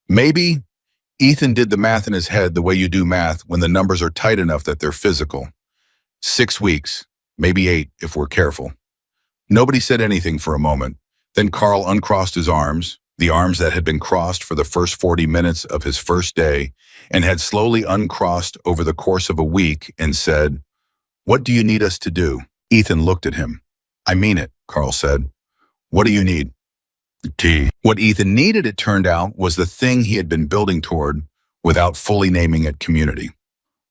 Maybe Ethan did the math in his head the way you do math when the numbers are tight enough that they're physical. 6 weeks, maybe 8 if we're careful. Nobody said anything for a moment. Then Carl uncrossed his arms, the arms that had been crossed for the first 40 minutes of his first day, and had slowly uncrossed over the course of a week and said, What do you need us to do? Ethan looked at him. I mean it, Carl said. What do you need? Tea. What Ethan needed, it turned out, was the thing he had been building toward without fully naming it community.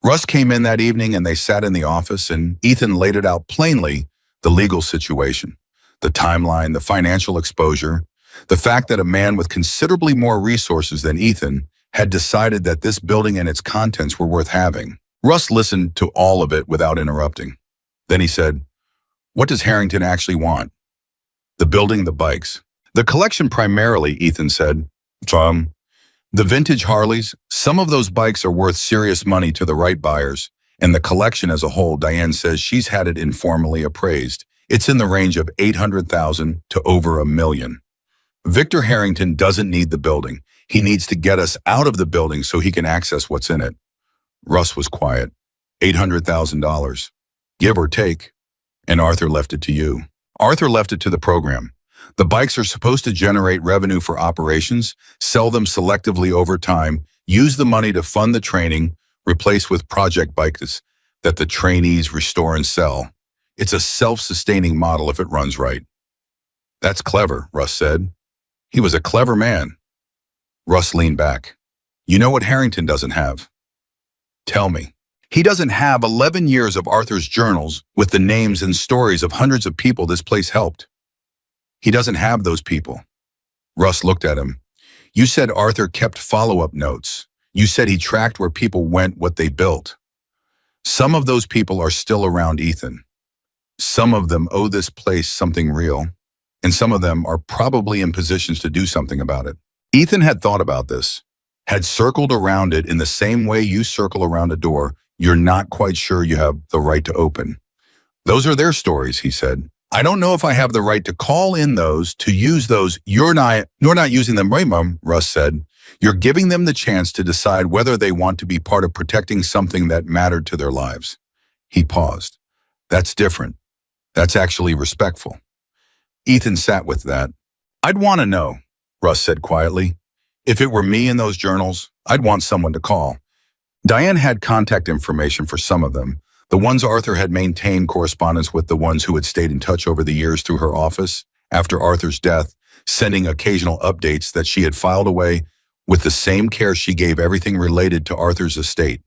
Russ came in that evening and they sat in the office and Ethan laid it out plainly, the legal situation, the timeline, the financial exposure, the fact that a man with considerably more resources than Ethan had decided that this building and its contents were worth having. Russ listened to all of it without interrupting. Then he said, What does Harrington actually want? The building, the bikes. The collection primarily, Ethan said. The vintage Harleys, some of those bikes are worth serious money to the right buyers, and the collection as a whole, Diane says she's had it informally appraised. It's in the range of $800,000 to over $1 million. Victor Harrington doesn't need the building. He needs to get us out of the building so he can access what's in it. Russ was quiet. $800,000, give or take. And Arthur left it to you. Arthur left it to the program. The bikes are supposed to generate revenue for operations, sell them selectively over time, use the money to fund the training, replace with project bikes that the trainees restore and sell. It's a self-sustaining model if it runs right. That's clever, Russ said. He was a clever man. Russ leaned back. You know what Harrington doesn't have? Tell me. He doesn't have 11 years of Arthur's journals with the names and stories of hundreds of people this place helped. He doesn't have those people. Russ looked at him. You said Arthur kept follow-up notes. You said he tracked where people went, what they built. Some of those people are still around Ethan. Some of them owe this place something real, and some of them are probably in positions to do something about it. Ethan had thought about this, had circled around it in the same way you circle around a door you're not quite sure you have the right to open. Those are their stories, he said. I don't know if I have the right to call in those, to use those. You're not using them right, Mom, Russ said. You're giving them the chance to decide whether they want to be part of protecting something that mattered to their lives. He paused. That's different. That's actually respectful. Ethan sat with that. I'd want to know, Russ said quietly. If it were me in those journals, I'd want someone to call. Diane had contact information for some of them. The ones Arthur had maintained correspondence with, the ones who had stayed in touch over the years through her office after Arthur's death, sending occasional updates that she had filed away with the same care she gave everything related to Arthur's estate.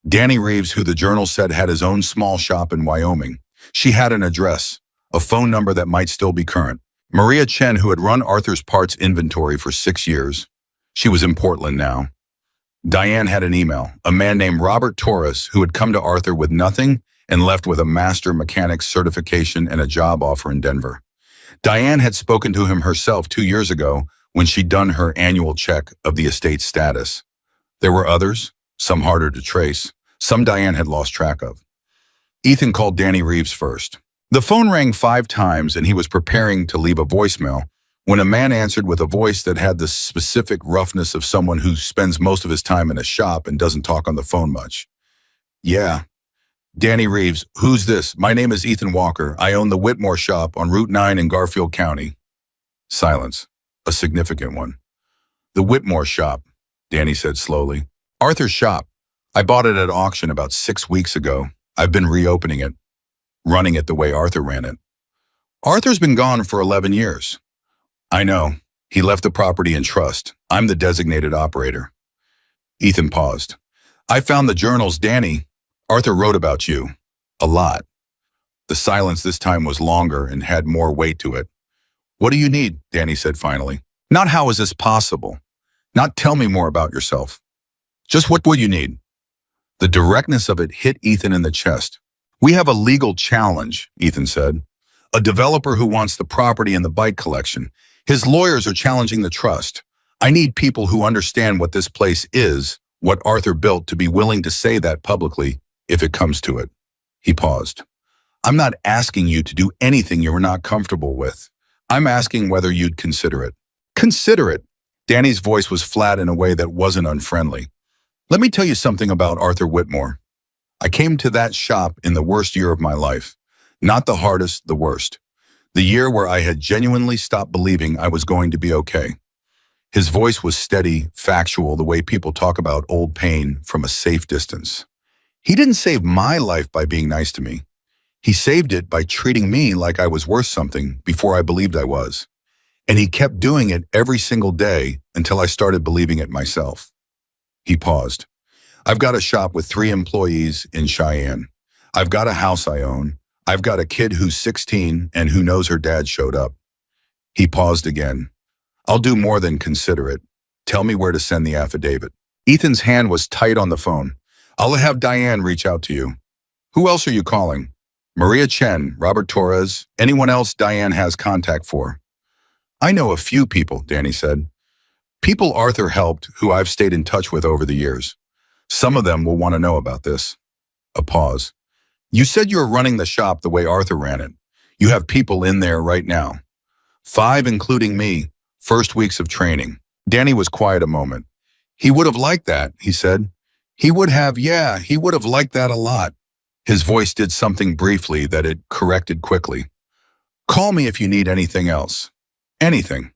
Danny Reeves, who the journal said had his own small shop in Wyoming. She had an address, a phone number that might still be current. Maria Chen, who had run Arthur's parts inventory for 6 years. She was in Portland now. Diane had an email, a man named Robert Torres, who had come to Arthur with nothing and left with a master mechanic certification and a job offer in Denver. Diane had spoken to him herself 2 years ago when she'd done her annual check of the estate's status. There were others, some harder to trace, some Diane had lost track of. Ethan called Danny Reeves first. The phone rang 5 times and he was preparing to leave a voicemail when a man answered with a voice that had the specific roughness of someone who spends most of his time in a shop and doesn't talk on the phone much. Yeah. Danny Reeves, who's this? My name is Ethan Walker. I own the Whitmore shop on Route 9 in Garfield County. Silence, a significant one. The Whitmore shop, Danny said slowly. Arthur's shop. I bought it at auction about 6 weeks ago. I've been reopening it, running it the way Arthur ran it. Arthur's been gone for 11 years. I know. He left the property in trust. I'm the designated operator. Ethan paused. I found the journals, Danny. Arthur wrote about you. A lot. The silence this time was longer and had more weight to it. What do you need? Danny said finally. Not how is this possible. Not tell me more about yourself. Just what would you need? The directness of it hit Ethan in the chest. We have a legal challenge, Ethan said. A developer who wants the property and the bike collection. His lawyers are challenging the trust. I need people who understand what this place is, what Arthur built, to be willing to say that publicly if it comes to it. He paused. I'm not asking you to do anything you're not comfortable with. I'm asking whether you'd consider it. Consider it. Danny's voice was flat in a way that wasn't unfriendly. Let me tell you something about Arthur Whitmore. I came to that shop in the worst year of my life. Not the hardest, the worst. The year where I had genuinely stopped believing I was going to be okay. His voice was steady, factual, the way people talk about old pain from a safe distance. He didn't save my life by being nice to me. He saved it by treating me like I was worth something before I believed I was. And he kept doing it every single day until I started believing it myself. He paused. I've got a shop with 3 employees in Cheyenne. I've got a house I own. I've got a kid who's 16 and who knows her dad showed up. He paused again. I'll do more than consider it. Tell me where to send the affidavit. Ethan's hand was tight on the phone. I'll have Diane reach out to you. Who else are you calling? Maria Chen, Robert Torres, anyone else Diane has contact for? I know a few people, Danny said. People Arthur helped who I've stayed in touch with over the years. Some of them will want to know about this. A pause. You said you were running the shop the way Arthur ran it. You have people in there right now. 5, including me, first weeks of training. Danny was quiet a moment. He would have liked that, he said. He would have liked that a lot. His voice did something briefly that it corrected quickly. Call me if you need anything else. Anything.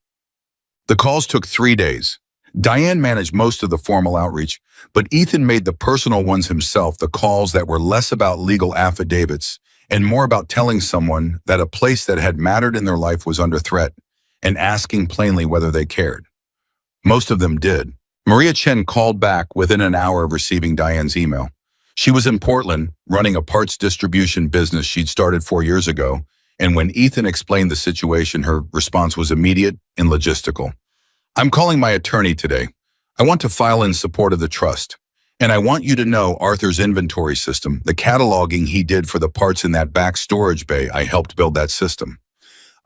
The calls took 3 days. Diane managed most of the formal outreach, but Ethan made the personal ones himself, the calls that were less about legal affidavits and more about telling someone that a place that had mattered in their life was under threat and asking plainly whether they cared. Most of them did. Maria Chen called back within an hour of receiving Diane's email. She was in Portland, running a parts distribution business she'd started 4 years ago, and when Ethan explained the situation, her response was immediate and logistical. I'm calling my attorney today. I want to file in support of the trust. And I want you to know Arthur's inventory system, the cataloging he did for the parts in that back storage bay. I helped build that system.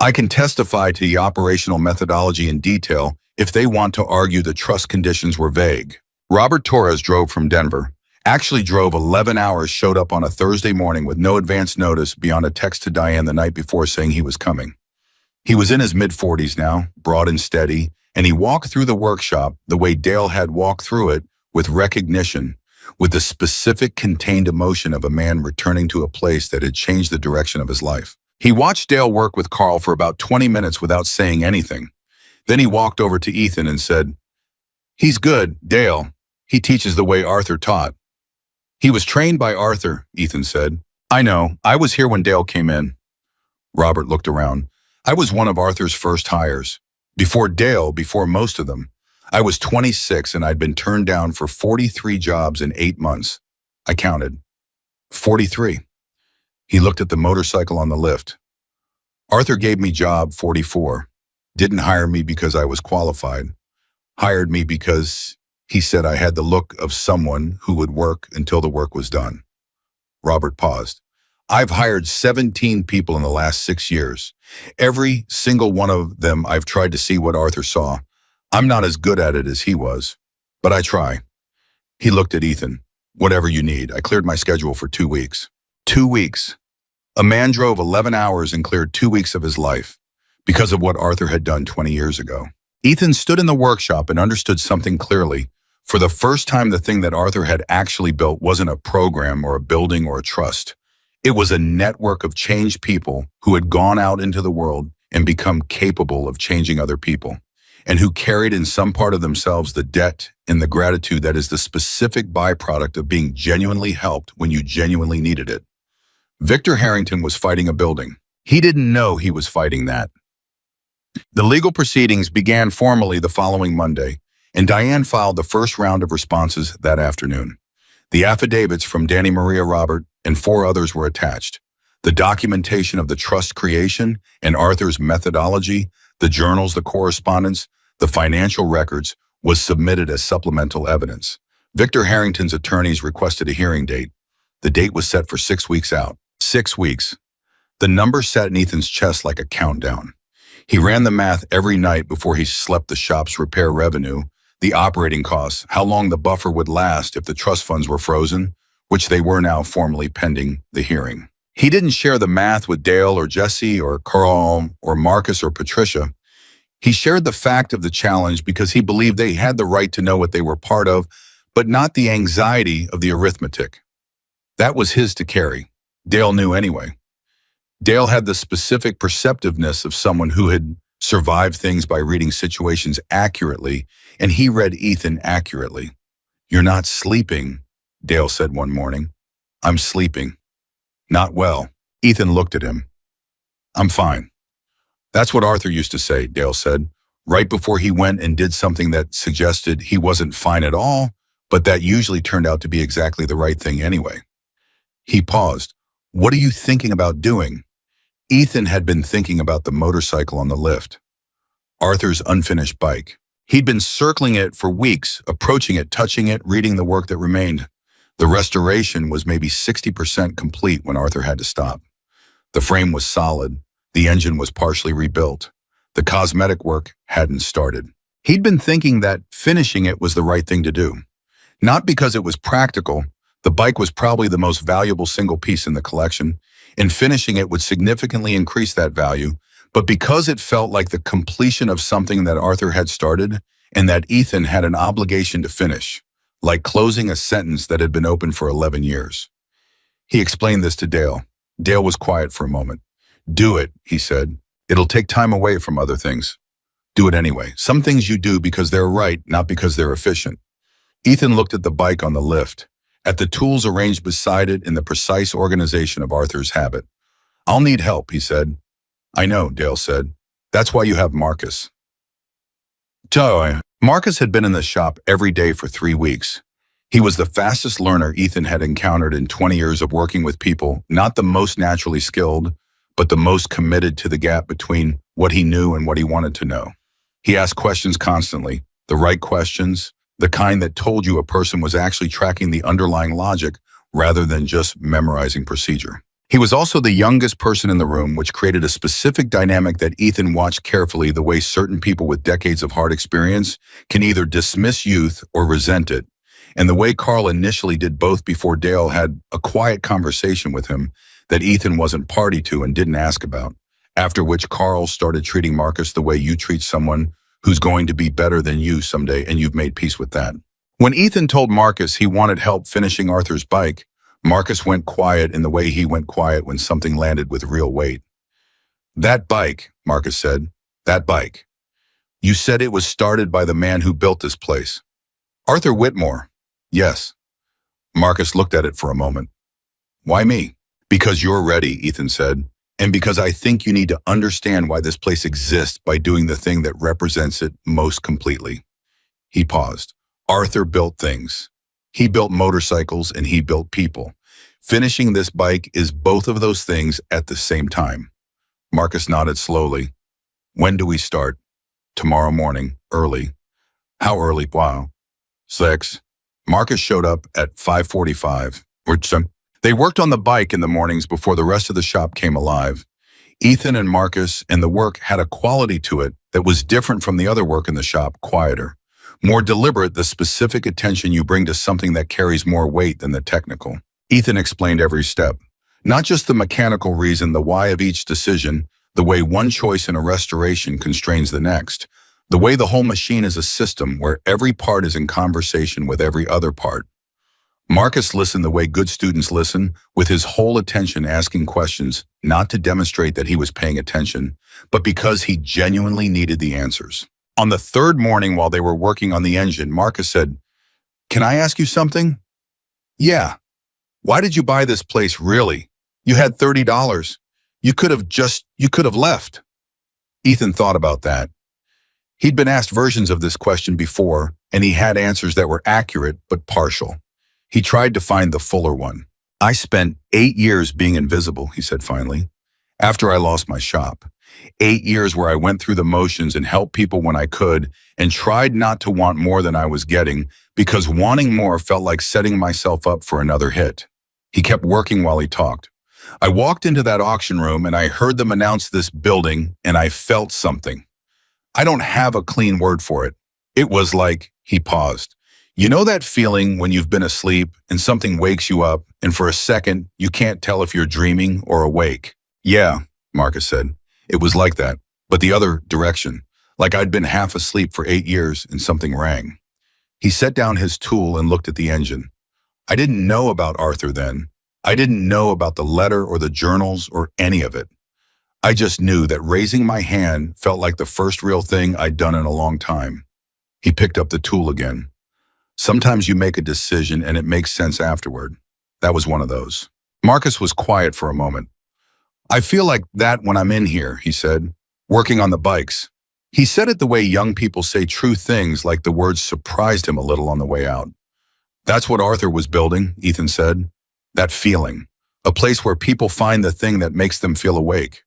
I can testify to the operational methodology in detail if they want to argue the trust conditions were vague. Robert Torres drove from Denver. Actually drove 11 hours, showed up on a Thursday morning with no advance notice beyond a text to Diane the night before saying he was coming. He was in his mid-40s now, broad and steady, and he walked through the workshop the way Dale had walked through it, with recognition, with the specific contained emotion of a man returning to a place that had changed the direction of his life. He watched Dale work with Carl for about 20 minutes without saying anything. Then he walked over to Ethan and said, He's good, Dale. He teaches the way Arthur taught. He was trained by Arthur, Ethan said. I know. I was here when Dale came in. Robert looked around. I was one of Arthur's first hires. Before Dale, before most of them. I was 26 and I'd been turned down for 43 jobs in 8 months. I counted. 43. He looked at the motorcycle on the lift. Arthur gave me job 44. Didn't hire me because I was qualified. Hired me because he said I had the look of someone who would work until the work was done. Robert paused. I've hired 17 people in the last 6 years. Every single one of them I've tried to see what Arthur saw. I'm not as good at it as he was, but I try. He looked at Ethan. Whatever you need. I cleared my schedule for 2 weeks. 2 weeks. A man drove 11 hours and cleared 2 weeks of his life because of what Arthur had done 20 years ago. Ethan stood in the workshop and understood something clearly. For the first time, the thing that Arthur had actually built wasn't a program or a building or a trust. It was a network of changed people who had gone out into the world and become capable of changing other people, and who carried in some part of themselves the debt and the gratitude that is the specific byproduct of being genuinely helped when you genuinely needed it. Victor Harrington was fighting a building. He didn't know he was fighting that. The legal proceedings began formally the following Monday, and Diane filed the first round of responses that afternoon. The affidavits from Danny Maria Robert and 4 others were attached. The documentation of the trust creation and Arthur's methodology, the journals, the correspondence, the financial records was submitted as supplemental evidence. Victor Harrington's attorneys requested a hearing date. The date was set for 6 weeks out. 6 weeks. The number sat in Ethan's chest like a countdown. He ran the math every night before he slept: the shop's repair revenue, the operating costs, how long the buffer would last if the trust funds were frozen, which they were now formally pending the hearing. He didn't share the math with Dale or Jesse or Carl or Marcus or Patricia. He shared the fact of the challenge because he believed they had the right to know what they were part of, but not the anxiety of the arithmetic. That was his to carry. Dale knew anyway. Dale had the specific perceptiveness of someone who had survived things by reading situations accurately, and he read Ethan accurately. "You're not sleeping," Dale said one morning. "I'm sleeping. Not well." Ethan looked at him. "I'm fine." "That's what Arthur used to say," Dale said, right before he went and did something that suggested he wasn't fine at all, but that usually turned out to be exactly the right thing anyway. He paused. "What are you thinking about doing?" Ethan had been thinking about the motorcycle on the lift. Arthur's unfinished bike. He'd been circling it for weeks, approaching it, touching it, reading the work that remained. The restoration was maybe 60% complete when Arthur had to stop. The frame was solid. The engine was partially rebuilt. The cosmetic work hadn't started. He'd been thinking that finishing it was the right thing to do. Not because it was practical. The bike was probably the most valuable single piece in the collection, and finishing it would significantly increase that value, but because it felt like the completion of something that Arthur had started and that Ethan had an obligation to finish, like closing a sentence that had been open for 11 years. He explained this to Dale. Dale was quiet for a moment. "Do it," he said. "It'll take time away from other things. Do it anyway. Some things you do because they're right, not because they're efficient." Ethan looked at the bike on the lift, at the tools arranged beside it in the precise organization of Arthur's habit. "I'll need help," he said. "I know," Dale said. "That's why you have Marcus." Marcus had been in the shop every day for 3 weeks. He was the fastest learner Ethan had encountered in 20 years of working with people, not the most naturally skilled, but the most committed to the gap between what he knew and what he wanted to know. He asked questions constantly, the right questions, the kind that told you a person was actually tracking the underlying logic rather than just memorizing procedure. He was also the youngest person in the room, which created a specific dynamic that Ethan watched carefully, the way certain people with decades of hard experience can either dismiss youth or resent it, and the way Carl initially did both before Dale had a quiet conversation with him that Ethan wasn't party to and didn't ask about, after which Carl started treating Marcus the way you treat someone who's going to be better than you someday, and you've made peace with that. When Ethan told Marcus he wanted help finishing Arthur's bike, Marcus went quiet in the way he went quiet when something landed with real weight. "That bike," Marcus said, "that bike. You said it was started by the man who built this place." "Arthur Whitmore." "Yes." Marcus looked at it for a moment. "Why me?" "Because you're ready," Ethan said, "and because I think you need to understand why this place exists by doing the thing that represents it most completely." He paused. "Arthur built things. He built motorcycles and he built people. Finishing this bike is both of those things at the same time. Marcus nodded slowly. When do we start? Tomorrow morning, early. How early? Wow. 6. Marcus showed up at 5:45. They worked on the bike in the mornings before the rest of the shop came alive. Ethan and Marcus and the work had a quality to it that was different from the other work in the shop, quieter. More deliberate, the specific attention you bring to something that carries more weight than the technical. Ethan explained every step. Not just the mechanical reason, the why of each decision, the way one choice in a restoration constrains the next, the way the whole machine is a system where every part is in conversation with every other part. Marcus listened the way good students listen, with his whole attention asking questions, not to demonstrate that he was paying attention, but because he genuinely needed the answers. On the third morning while they were working on the engine, Marcus said, "Can I ask you something?" "Yeah." "Why did you buy this place, really? You had $30. You could have left." Ethan thought about that. He'd been asked versions of this question before, and he had answers that were accurate but partial. He tried to find the fuller one. "I spent 8 years being invisible," he said finally, "after I lost my shop. 8 years where I went through the motions and helped people when I could and tried not to want more than I was getting because wanting more felt like setting myself up for another hit." He kept working while he talked. "I walked into that auction room and I heard them announce this building and I felt something. I don't have a clean word for it. It was like," he paused. "You know that feeling when you've been asleep and something wakes you up and for a second you can't tell if you're dreaming or awake?" "Yeah," Marcus said. "It was like that, but the other direction. Like I'd been half asleep for 8 years and something rang." He set down his tool and looked at the engine. "I didn't know about Arthur then. I didn't know about the letter or the journals or any of it. I just knew that raising my hand felt like the first real thing I'd done in a long time." He picked up the tool again. "Sometimes you make a decision and it makes sense afterward. That was one of those." Marcus was quiet for a moment. "I feel like that when I'm in here," he said, "working on the bikes." He said it the way young people say true things, like the words surprised him a little on the way out. "That's what Arthur was building," Ethan said. "That feeling. A place where people find the thing that makes them feel awake."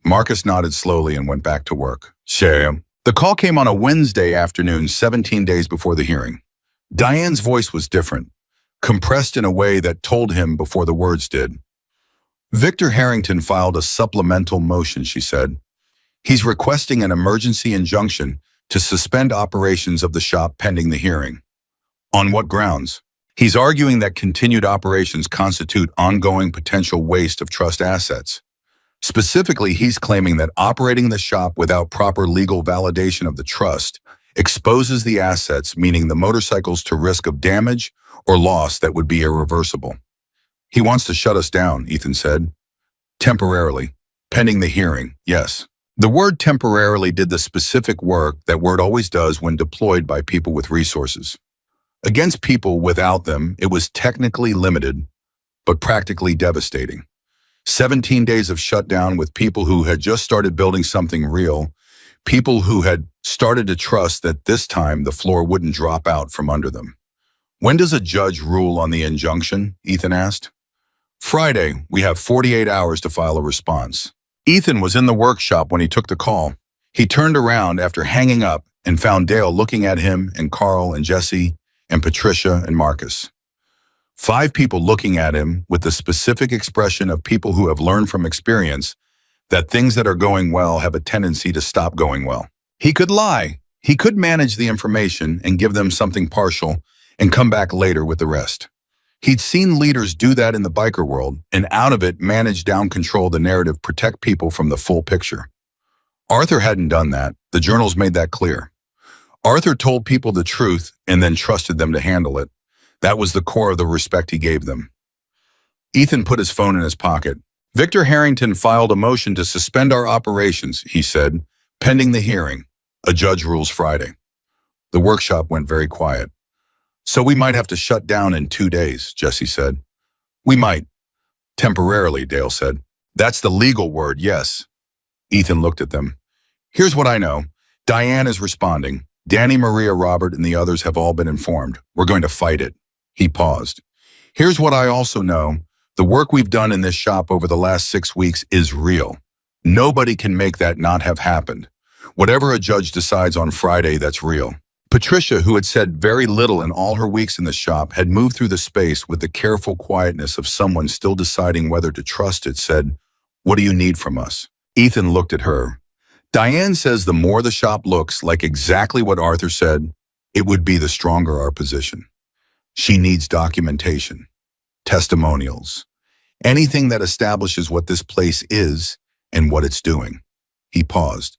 Marcus nodded slowly and went back to work. "Shame." The call came on a Wednesday afternoon, 17 days before the hearing. Diane's voice was different, compressed in a way that told him before the words did. "Victor Harrington filed a supplemental motion," she said. "He's requesting an emergency injunction to suspend operations of the shop pending the hearing." "On what grounds?" "He's arguing that continued operations constitute ongoing potential waste of trust assets. Specifically, he's claiming that operating the shop without proper legal validation of the trust exposes the assets, meaning the motorcycles, to risk of damage or loss that would be irreversible." "He wants to shut us down," Ethan said. "Temporarily. Pending the hearing, yes." The word temporarily did the specific work that word always does when deployed by people with resources. Against people without them, it was technically limited, but practically devastating. 17 days of shutdown with people who had just started building something real, people who had started to trust that this time the floor wouldn't drop out from under them. "When does a judge rule on the injunction?" Ethan asked. "Friday. We have 48 hours to file a response." Ethan was in the workshop when he took the call. He turned around after hanging up and found Dale looking at him and Carl and Jesse and Patricia and Marcus. 5 people looking at him with the specific expression of people who have learned from experience that things that are going well have a tendency to stop going well. He could lie. He could manage the information and give them something partial and come back later with the rest. He'd seen leaders do that in the biker world and out of it manage down control the narrative, protect people from the full picture. Arthur hadn't done that. The journals made that clear. Arthur told people the truth and then trusted them to handle it. That was the core of the respect he gave them. Ethan put his phone in his pocket. "Victor Harrington filed a motion to suspend our operations," he said, "pending the hearing. A judge rules Friday." The workshop went very quiet. "So we might have to shut down in 2 days," Jesse said. "We might. Temporarily," Dale said. "That's the legal word, yes." Ethan looked at them. "Here's what I know. Diane is responding. Danny, Maria, Robert, and the others have all been informed. We're going to fight it." He paused. "Here's what I also know. The work we've done in this shop over the last 6 weeks is real. Nobody can make that not have happened. Whatever a judge decides on Friday, that's real. Patricia, who had said very little in all her weeks in the shop, had moved through the space with the careful quietness of someone still deciding whether to trust it, said, "What do you need from us?" Ethan looked at her. Diane says the more the shop looks like exactly what Arthur said, it would be the stronger our position. She needs documentation, testimonials, anything that establishes what this place is and what it's doing. He paused.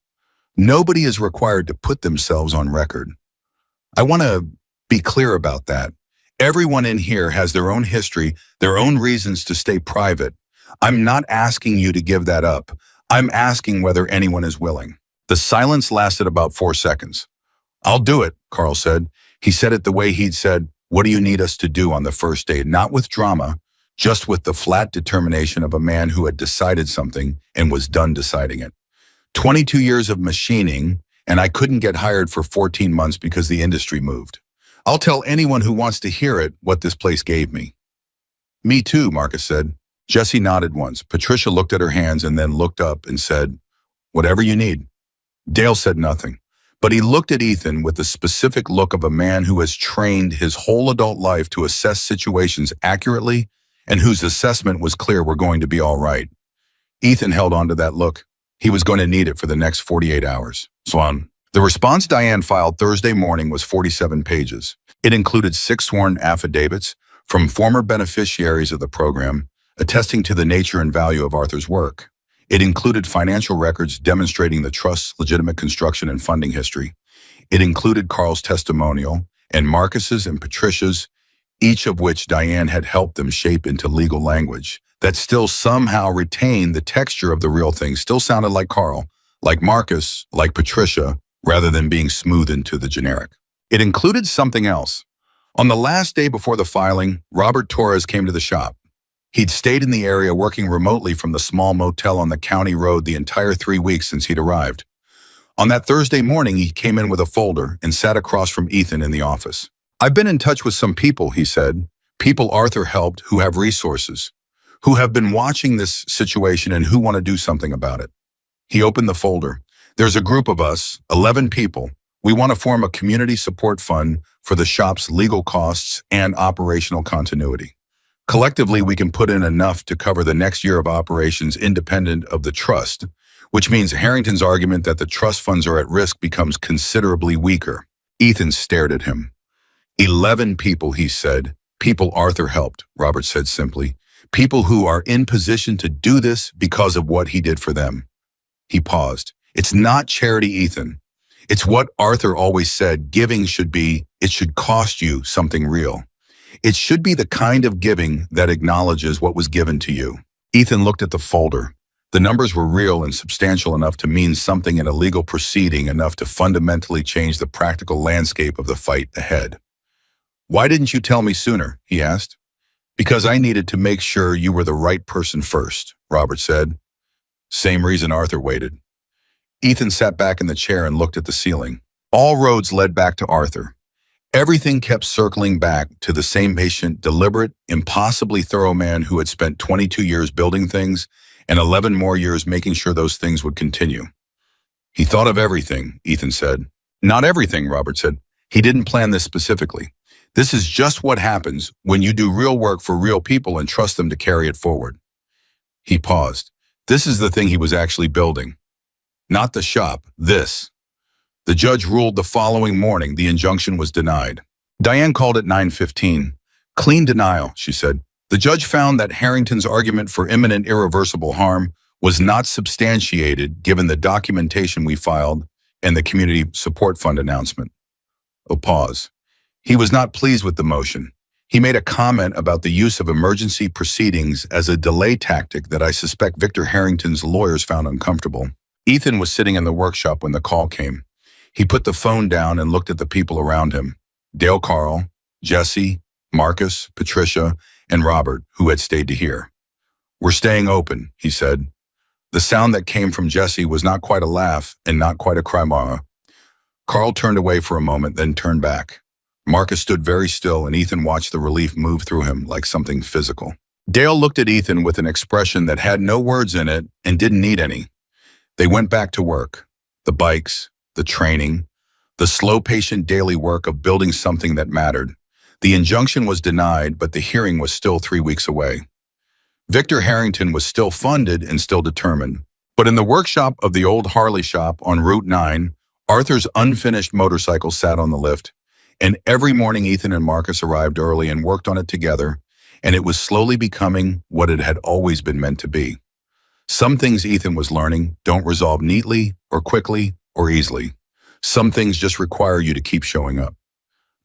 Nobody is required to put themselves on record. I want to be clear about that. Everyone in here has their own history, their own reasons to stay private. I'm not asking you to give that up. I'm asking whether anyone is willing. The silence lasted about 4 seconds. "I'll do it," Carl said. He said it the way he'd said, "What do you need us to do on the first date?" Not with drama, just with the flat determination of a man who had decided something and was done deciding it. 22 years of machining, and I couldn't get hired for 14 months because the industry moved. I'll tell anyone who wants to hear it what this place gave me. "Me too," Marcus said. Jessie nodded once. Patricia looked at her hands and then looked up and said, "Whatever you need." Dale said nothing, but he looked at Ethan with the specific look of a man who has trained his whole adult life to assess situations accurately and whose assessment was clear we're going to be all right. Ethan held on to that look. He was going to need it for the next 48 hours. Swan. The response Diane filed Thursday morning was 47 pages. It included 6 sworn affidavits from former beneficiaries of the program, attesting to the nature and value of Arthur's work. It included financial records demonstrating the trust's legitimate construction and funding history. It included Carl's testimonial and Marcus's and Patricia's, each of which Diane had helped them shape into legal language that still somehow retained the texture of the real thing, still sounded like Carl, like Marcus, like Patricia, rather than being smoothed into the generic. It included something else. On the last day before the filing, Robert Torres came to the shop. He'd stayed in the area working remotely from the small motel on the county road the entire 3 weeks since he'd arrived. On that Thursday morning, he came in with a folder and sat across from Ethan in the office. "I've been in touch with some people," he said, "people Arthur helped who have resources, who have been watching this situation and who want to do something about it." He opened the folder. "There's a group of us, 11 people. We want to form a community support fund for the shop's legal costs and operational continuity. Collectively, we can put in enough to cover the next year of operations independent of the trust, which means Harrington's argument that the trust funds are at risk becomes considerably weaker." Ethan stared at him. 11 people, he said. "People Arthur helped," Robert said simply. "People who are in position to do this because of what he did for them." He paused. "It's not charity, Ethan. It's what Arthur always said giving should be. It should cost you something real. It should be the kind of giving that acknowledges what was given to you." Ethan looked at the folder. The numbers were real and substantial enough to mean something in a legal proceeding, enough to fundamentally change the practical landscape of the fight ahead. "Why didn't you tell me sooner?" he asked. "Because I needed to make sure you were the right person first," Robert said. "Same reason Arthur waited." Ethan sat back in the chair and looked at the ceiling. All roads led back to Arthur. Everything kept circling back to the same patient, deliberate, impossibly thorough man who had spent 22 years building things and 11 more years making sure those things would continue. "He thought of everything," Ethan said. "Not everything," Robert said. "He didn't plan this specifically. This is just what happens when you do real work for real people and trust them to carry it forward." He paused. This is the thing he was actually building. Not the shop, this. The judge ruled the following morning the injunction was denied. Diane called at 9:15. "Clean denial," she said. "The judge found that Harrington's argument for imminent irreversible harm was not substantiated given the documentation we filed and the Community Support Fund announcement." A pause. He was not pleased with the motion. He made a comment about the use of emergency proceedings as a delay tactic that I suspect Victor Harrington's lawyers found uncomfortable. Ethan was sitting in the workshop when the call came. He put the phone down and looked at the people around him. Dale, Carl, Jessie, Marcus, Patricia, and Robert, who had stayed to hear. "We're staying open," he said. The sound that came from Jessie was not quite a laugh and not quite a cry. Carl turned away for a moment, then turned back. Marcus stood very still, and Ethan watched the relief move through him like something physical. Dale looked at Ethan with an expression that had no words in it and didn't need any. They went back to work. The bikes, the training, the slow, patient daily work of building something that mattered. The injunction was denied, but the hearing was still 3 weeks away. Victor Harrington was still funded and still determined. But in the workshop of the old Harley shop on Route 9, Arthur's unfinished motorcycle sat on the lift, and every morning Ethan and Marcus arrived early and worked on it together, and it was slowly becoming what it had always been meant to be. Some things Ethan was learning don't resolve neatly or quickly or easily. Some things just require you to keep showing up.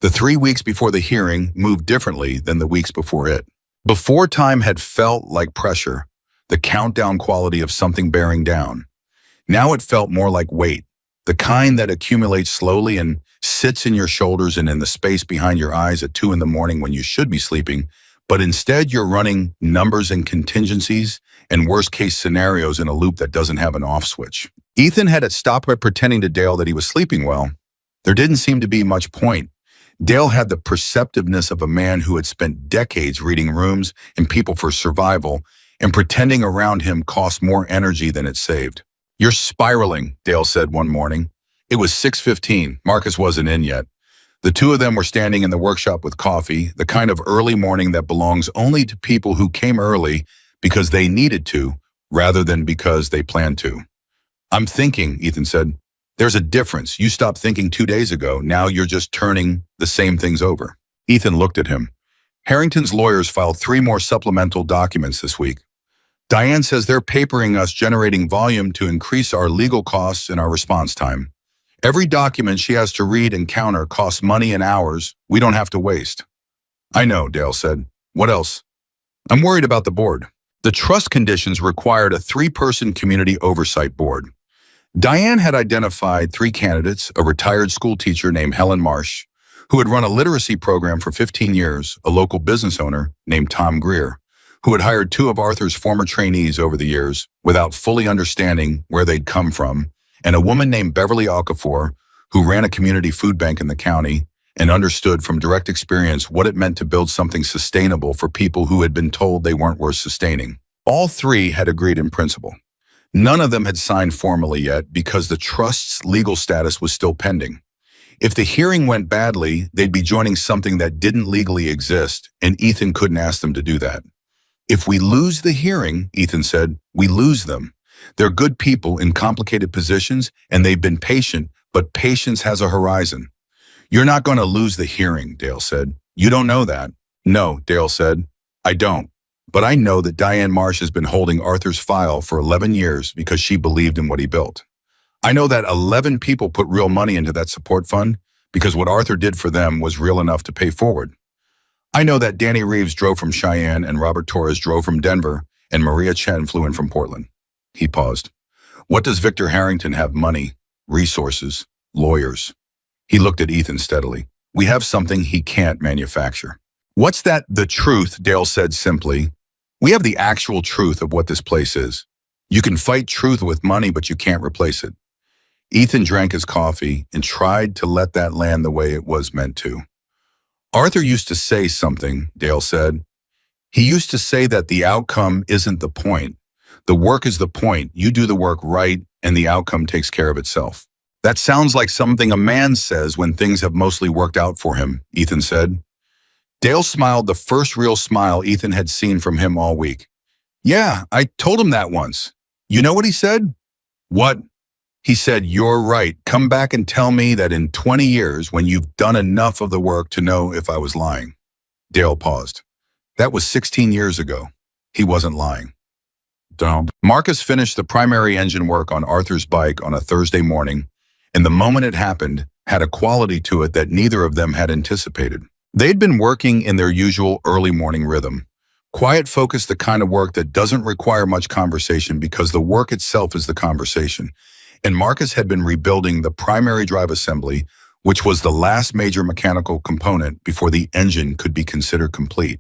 The 3 weeks before the hearing moved differently than the weeks before it. Before, time had felt like pressure, the countdown quality of something bearing down. Now it felt more like weight, the kind that accumulates slowly and sits in your shoulders and in the space behind your eyes at 2 a.m. when you should be sleeping, but instead you're running numbers and contingencies and worst-case scenarios in a loop that doesn't have an off switch. Ethan had stopped by pretending to Dale that he was sleeping well. There didn't seem to be much point. Dale had the perceptiveness of a man who had spent decades reading rooms and people for survival, and pretending around him cost more energy than it saved. "You're spiraling," Dale said one morning. It was 6:15. Marcus wasn't in yet. The two of them were standing in the workshop with coffee, the kind of early morning that belongs only to people who came early because they needed to, rather than because they planned to. "I'm thinking," Ethan said. "There's a difference. You stopped thinking 2 days ago. Now you're just turning the same things over." Ethan looked at him. "Harrington's lawyers filed 3 more supplemental documents this week. Diane says they're papering us, generating volume to increase our legal costs and our response time. Every document she has to read and counter costs money and hours we don't have to waste." "I know," Dale said. "What else?" "I'm worried about the board. The trust conditions required a 3-person community oversight board. Diane had identified 3 candidates, a retired school teacher named Helen Marsh, who had run a literacy program for 15 years, a local business owner named Tom Greer, who had hired 2 of Arthur's former trainees over the years without fully understanding where they'd come from, and a woman named Beverly Okafor, who ran a community food bank in the county and understood from direct experience what it meant to build something sustainable for people who had been told they weren't worth sustaining. All 3 had agreed in principle. None of them had signed formally yet because the trust's legal status was still pending. If the hearing went badly, they'd be joining something that didn't legally exist, and Ethan couldn't ask them to do that. "If we lose the hearing," Ethan said, "we lose them. They're good people in complicated positions, and they've been patient, but patience has a horizon." "You're not going to lose the hearing," Dale said. "You don't know that." "No," Dale said. "I don't. But I know that Diane Marsh has been holding Arthur's file for 11 years because she believed in what he built. I know that 11 people put real money into that support fund because what Arthur did for them was real enough to pay forward. I know that Danny Reeves drove from Cheyenne and Robert Torres drove from Denver and Maria Chen flew in from Portland." He paused. "What does Victor Harrington have? Money, resources, lawyers." He looked at Ethan steadily. "We have something he can't manufacture." "What's that?" "The truth," Dale said simply. "We have the actual truth of what this place is. You can fight truth with money, but you can't replace it." Ethan drank his coffee and tried to let that land the way it was meant to. "Arthur used to say something," Dale said. "He used to say that the outcome isn't the point. The work is the point. You do the work right, and the outcome takes care of itself." "That sounds like something a man says when things have mostly worked out for him," Ethan said. Dale smiled, the first real smile Ethan had seen from him all week. "Yeah, I told him that once. You know what he said?" "What?" "He said, 'You're right. Come back and tell me that in 20 years when you've done enough of the work to know if I was lying.'" Dale paused. That was 16 years ago. He wasn't lying. Marcus finished the primary engine work on Arthur's bike on a Thursday morning, and the moment it happened had a quality to it that neither of them had anticipated. They'd been working in their usual early morning rhythm. Quiet focus, the kind of work that doesn't require much conversation because the work itself is the conversation. And Marcus had been rebuilding the primary drive assembly, which was the last major mechanical component before the engine could be considered complete.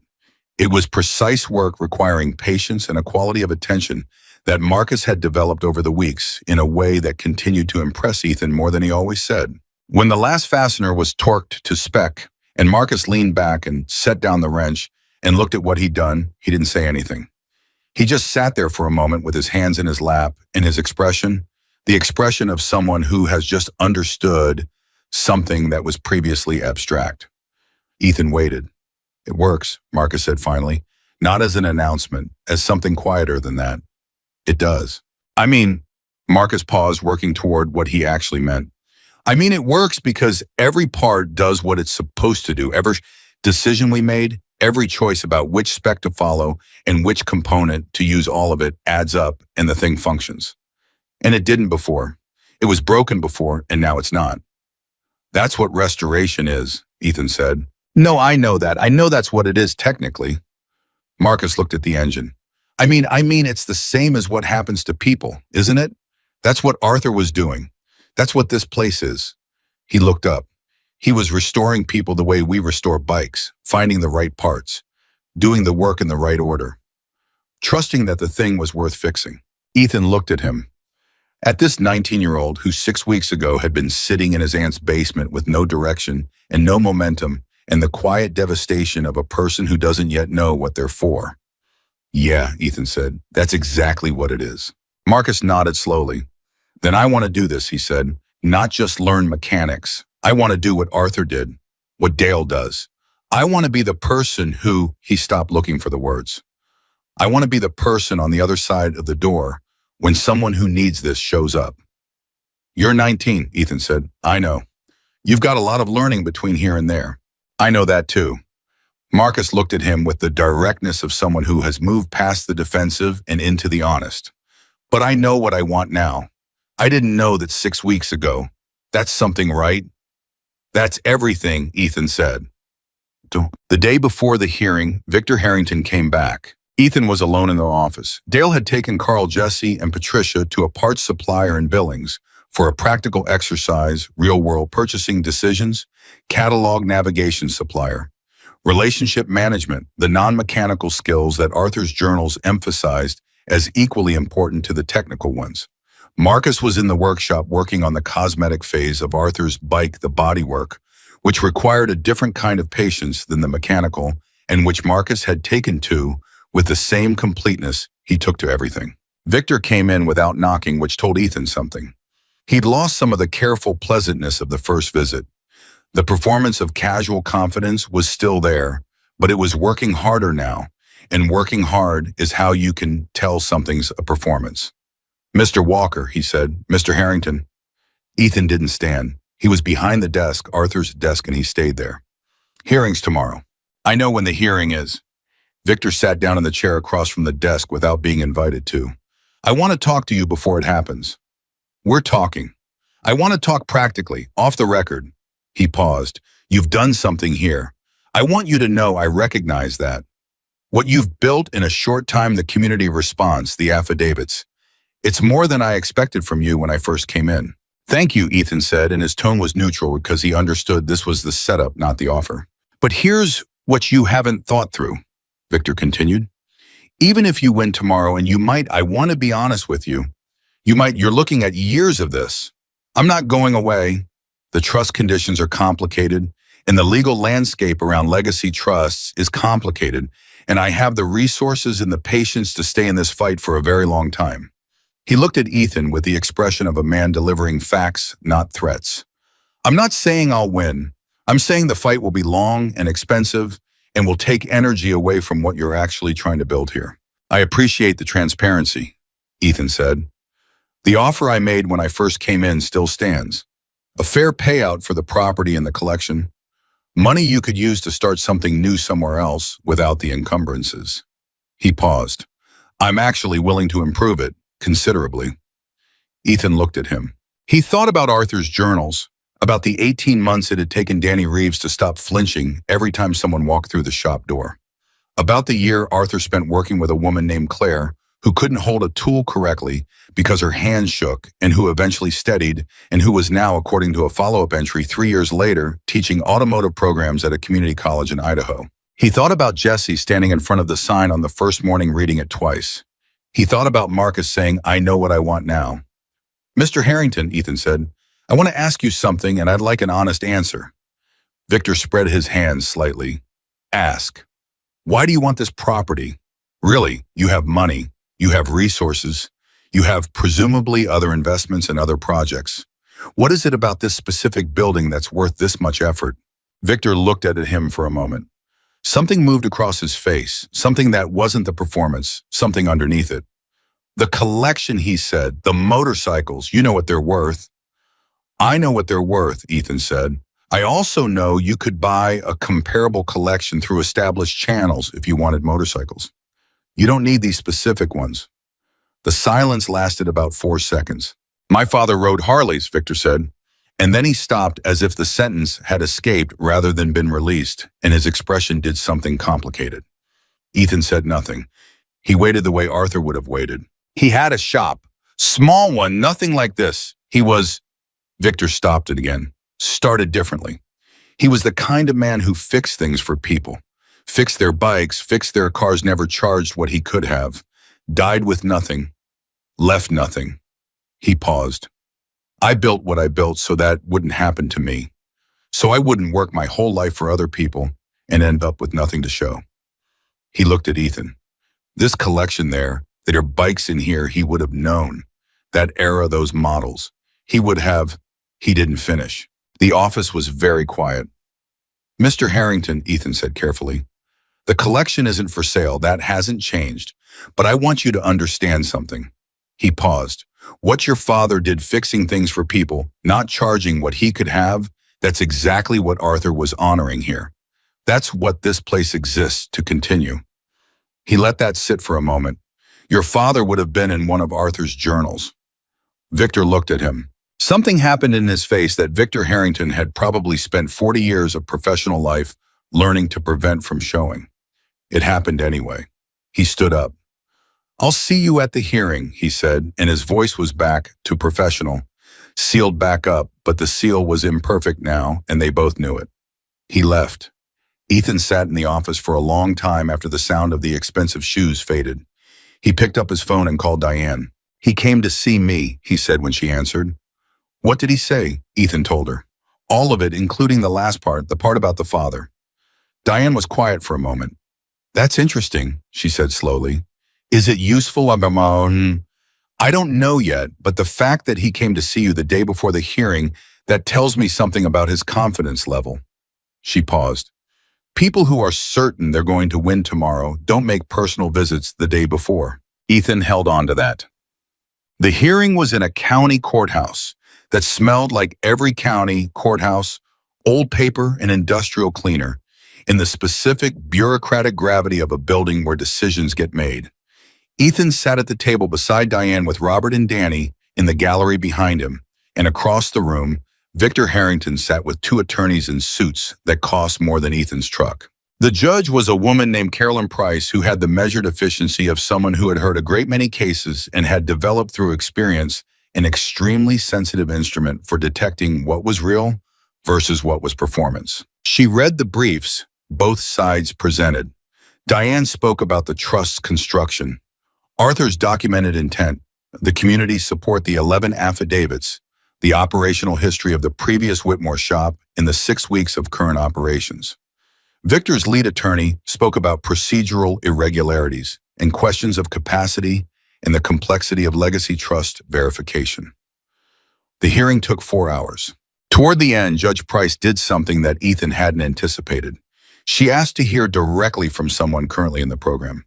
It was precise work requiring patience and a quality of attention that Marcus had developed over the weeks in a way that continued to impress Ethan more than he always said. When the last fastener was torqued to spec, and Marcus leaned back and set down the wrench and looked at what he'd done, he didn't say anything. He just sat there for a moment with his hands in his lap, and his expression, the expression of someone who has just understood something that was previously abstract. Ethan waited. It works, Marcus said finally, not as an announcement, as something quieter than that. It does. I mean, Marcus paused, working toward what he actually meant. I mean, it works because every part does what it's supposed to do. Every decision we made, every choice about which spec to follow and which component to use, all of it adds up and the thing functions. And it didn't before. It was broken before and now it's not. That's what restoration is, Ethan said. No, I know that. I know that's what it is technically. Marcus looked at the engine. I mean, it's the same as what happens to people, isn't it? That's what Arthur was doing. That's what this place is. He looked up. He was restoring people the way we restore bikes, finding the right parts, doing the work in the right order, trusting that the thing was worth fixing. Ethan looked at him. At this 19-year-old who 6 weeks ago had been sitting in his aunt's basement with no direction and no momentum and the quiet devastation of a person who doesn't yet know what they're for. Yeah, Ethan said, that's exactly what it is. Marcus nodded slowly. Then I want to do this, he said, not just learn mechanics. I want to do what Arthur did, what Dale does. I want to be the person who, he stopped looking for the words. I want to be the person on the other side of the door when someone who needs this shows up. You're 19, Ethan said. I know. You've got a lot of learning between here and there. I know that too. Marcus looked at him with the directness of someone who has moved past the defensive and into the honest. But I know what I want now. I didn't know that 6 weeks ago. That's something, right? That's everything, Ethan said. The day before the hearing, Victor Harrington came back. Ethan was alone in the office. Dale had taken Carl, Jesse, and Patricia to a parts supplier in Billings for a practical exercise, real-world purchasing decisions, catalog navigation supplier, relationship management, the non-mechanical skills that Arthur's journals emphasized as equally important to the technical ones. Marcus was in the workshop working on the cosmetic phase of Arthur's bike, the bodywork, which required a different kind of patience than the mechanical, and which Marcus had taken to with the same completeness he took to everything. Victor came in without knocking, which told Ethan something. He'd lost some of the careful pleasantness of the first visit. The performance of casual confidence was still there, but it was working harder now, and working hard is how you can tell something's a performance. Mr. Walker, he said. Mr. Harrington. Ethan didn't stand. He was behind the desk, Arthur's desk, and he stayed there. Hearing's tomorrow. I know when the hearing is. Victor sat down in the chair across from the desk without being invited to. I want to talk to you before it happens. We're talking. I want to talk practically, off the record. He paused. You've done something here. I want you to know I recognize that. What you've built in a short time, the community response, the affidavits. It's more than I expected from you when I first came in. Thank you, Ethan said, and his tone was neutral because he understood this was the setup, not the offer. But here's what you haven't thought through, Victor continued. Even if you win tomorrow, and I want to be honest with you, you're looking at years of this. I'm not going away. The trust conditions are complicated, and the legal landscape around legacy trusts is complicated, and I have the resources and the patience to stay in this fight for a very long time. He looked at Ethan with the expression of a man delivering facts, not threats. I'm not saying I'll win. I'm saying the fight will be long and expensive and will take energy away from what you're actually trying to build here. I appreciate the transparency, Ethan said. The offer I made when I first came in still stands. A fair payout for the property and the collection. Money you could use to start something new somewhere else without the encumbrances. He paused. I'm actually willing to improve it considerably. Ethan looked at him. He thought about Arthur's journals, about the 18 months it had taken Danny Reeves to stop flinching every time someone walked through the shop door. About the year Arthur spent working with a woman named Claire, who couldn't hold a tool correctly because her hands shook, and who eventually steadied, and who was now, according to a follow-up entry 3 years later, teaching automotive programs at a community college in Idaho. He thought about Jesse standing in front of the sign on the first morning reading it twice. He thought about Marcus saying, I know what I want now. Mr. Harrington, Ethan said, I want to ask you something and I'd like an honest answer. Victor spread his hands slightly. Ask. Why do you want this property? Really, you have money. You have resources. You have presumably other investments and other projects. What is it about this specific building that's worth this much effort? Victor looked at him for a moment. Something moved across his face, something that wasn't the performance, something underneath it. The collection, he said, the motorcycles, you know what they're worth. I know what they're worth, Ethan said. I also know you could buy a comparable collection through established channels if you wanted motorcycles. You don't need these specific ones. The silence lasted about 4 seconds. My father rode Harleys, Victor said. And then he stopped as if the sentence had escaped rather than been released, and his expression did something complicated. Ethan said nothing. He waited the way Arthur would have waited. He had a shop. Small one, nothing like this. Victor stopped it again, started differently. He was the kind of man who fixed things for people. Fixed their bikes, fixed their cars, never charged what he could have. Died with nothing. Left nothing. He paused. I built what I built so that wouldn't happen to me. So I wouldn't work my whole life for other people and end up with nothing to show. He looked at Ethan. This collection there are bikes in here he would have known. That era, those models. He didn't finish. The office was very quiet. Mr. Harrington, Ethan said carefully, the collection isn't for sale, that hasn't changed, but I want you to understand something. He paused. What your father did fixing things for people, not charging what he could have, that's exactly what Arthur was honoring here. That's what this place exists to continue. He let that sit for a moment. Your father would have been in one of Arthur's journals. Victor looked at him. Something happened in his face that Victor Harrington had probably spent 40 years of professional life learning to prevent from showing. It happened anyway. He stood up. I'll see you at the hearing, he said, and his voice was back to professional, sealed back up, but the seal was imperfect now, and they both knew it. He left. Ethan sat in the office for a long time after the sound of the expensive shoes faded. He picked up his phone and called Diane. He came to see me, he said when she answered. What did he say? Ethan told her. All of it, including the last part, the part about the father. Diane was quiet for a moment. That's interesting, she said slowly. Is it useful? I don't know yet, but the fact that he came to see you the day before the hearing, that tells me something about his confidence level. She paused. People who are certain they're going to win tomorrow don't make personal visits the day before. Ethan held on to that. The hearing was in a county courthouse that smelled like every county courthouse, old paper and industrial cleaner, in the specific bureaucratic gravity of a building where decisions get made. Ethan sat at the table beside Diane with Robert and Danny in the gallery behind him, and across the room, Victor Harrington sat with 2 attorneys in suits that cost more than Ethan's truck. The judge was a woman named Carolyn Price who had the measured efficiency of someone who had heard a great many cases and had developed through experience an extremely sensitive instrument for detecting what was real versus what was performance. She read the briefs both sides presented. Diane spoke about the trust's construction, Arthur's documented intent, the community's support, the 11 affidavits, the operational history of the previous Whitmore shop, and the 6 weeks of current operations. Victor's lead attorney spoke about procedural irregularities and questions of capacity and the complexity of legacy trust verification. The hearing took 4 hours. Toward the end, Judge Price did something that Ethan hadn't anticipated. She asked to hear directly from someone currently in the program.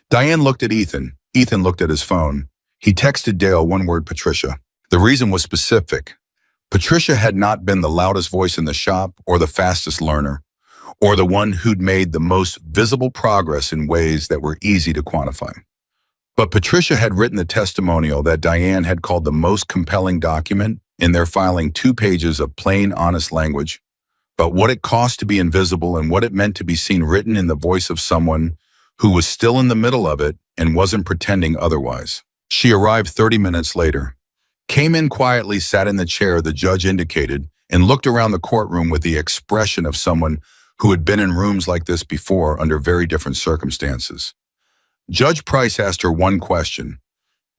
Diane looked at Ethan. Ethan looked at his phone. He texted Dale one word, Patricia. The reason was specific. Patricia had not been the loudest voice in the shop or the fastest learner, or the one who'd made the most visible progress in ways that were easy to quantify. But Patricia had written the testimonial that Diane had called the most compelling document in their filing, 2 pages of plain, honest language, but what it cost to be invisible and what it meant to be seen written in the voice of someone who was still in the middle of it and wasn't pretending otherwise. She arrived 30 minutes later, came in quietly, sat in the chair the judge indicated, and looked around the courtroom with the expression of someone who had been in rooms like this before under very different circumstances. Judge Price asked her one question.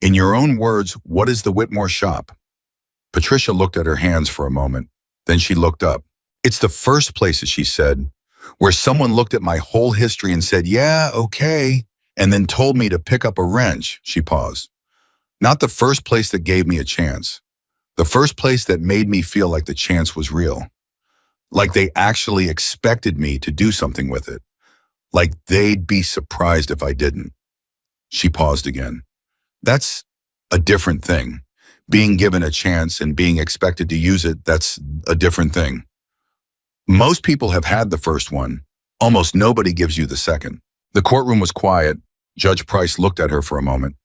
In your own words, what is the Whitmore shop? Patricia looked at her hands for a moment. Then she looked up. It's the first places, she said, where someone looked at my whole history and said, yeah, okay, and then told me to pick up a wrench. She paused. Not the first place that gave me a chance. The first place that made me feel like the chance was real. Like they actually expected me to do something with it. Like they'd be surprised if I didn't. She paused again. That's a different thing. Being given a chance and being expected to use it, that's a different thing. Most people have had the first one. Almost nobody gives you the second. The courtroom was quiet. Judge Price looked at her for a moment.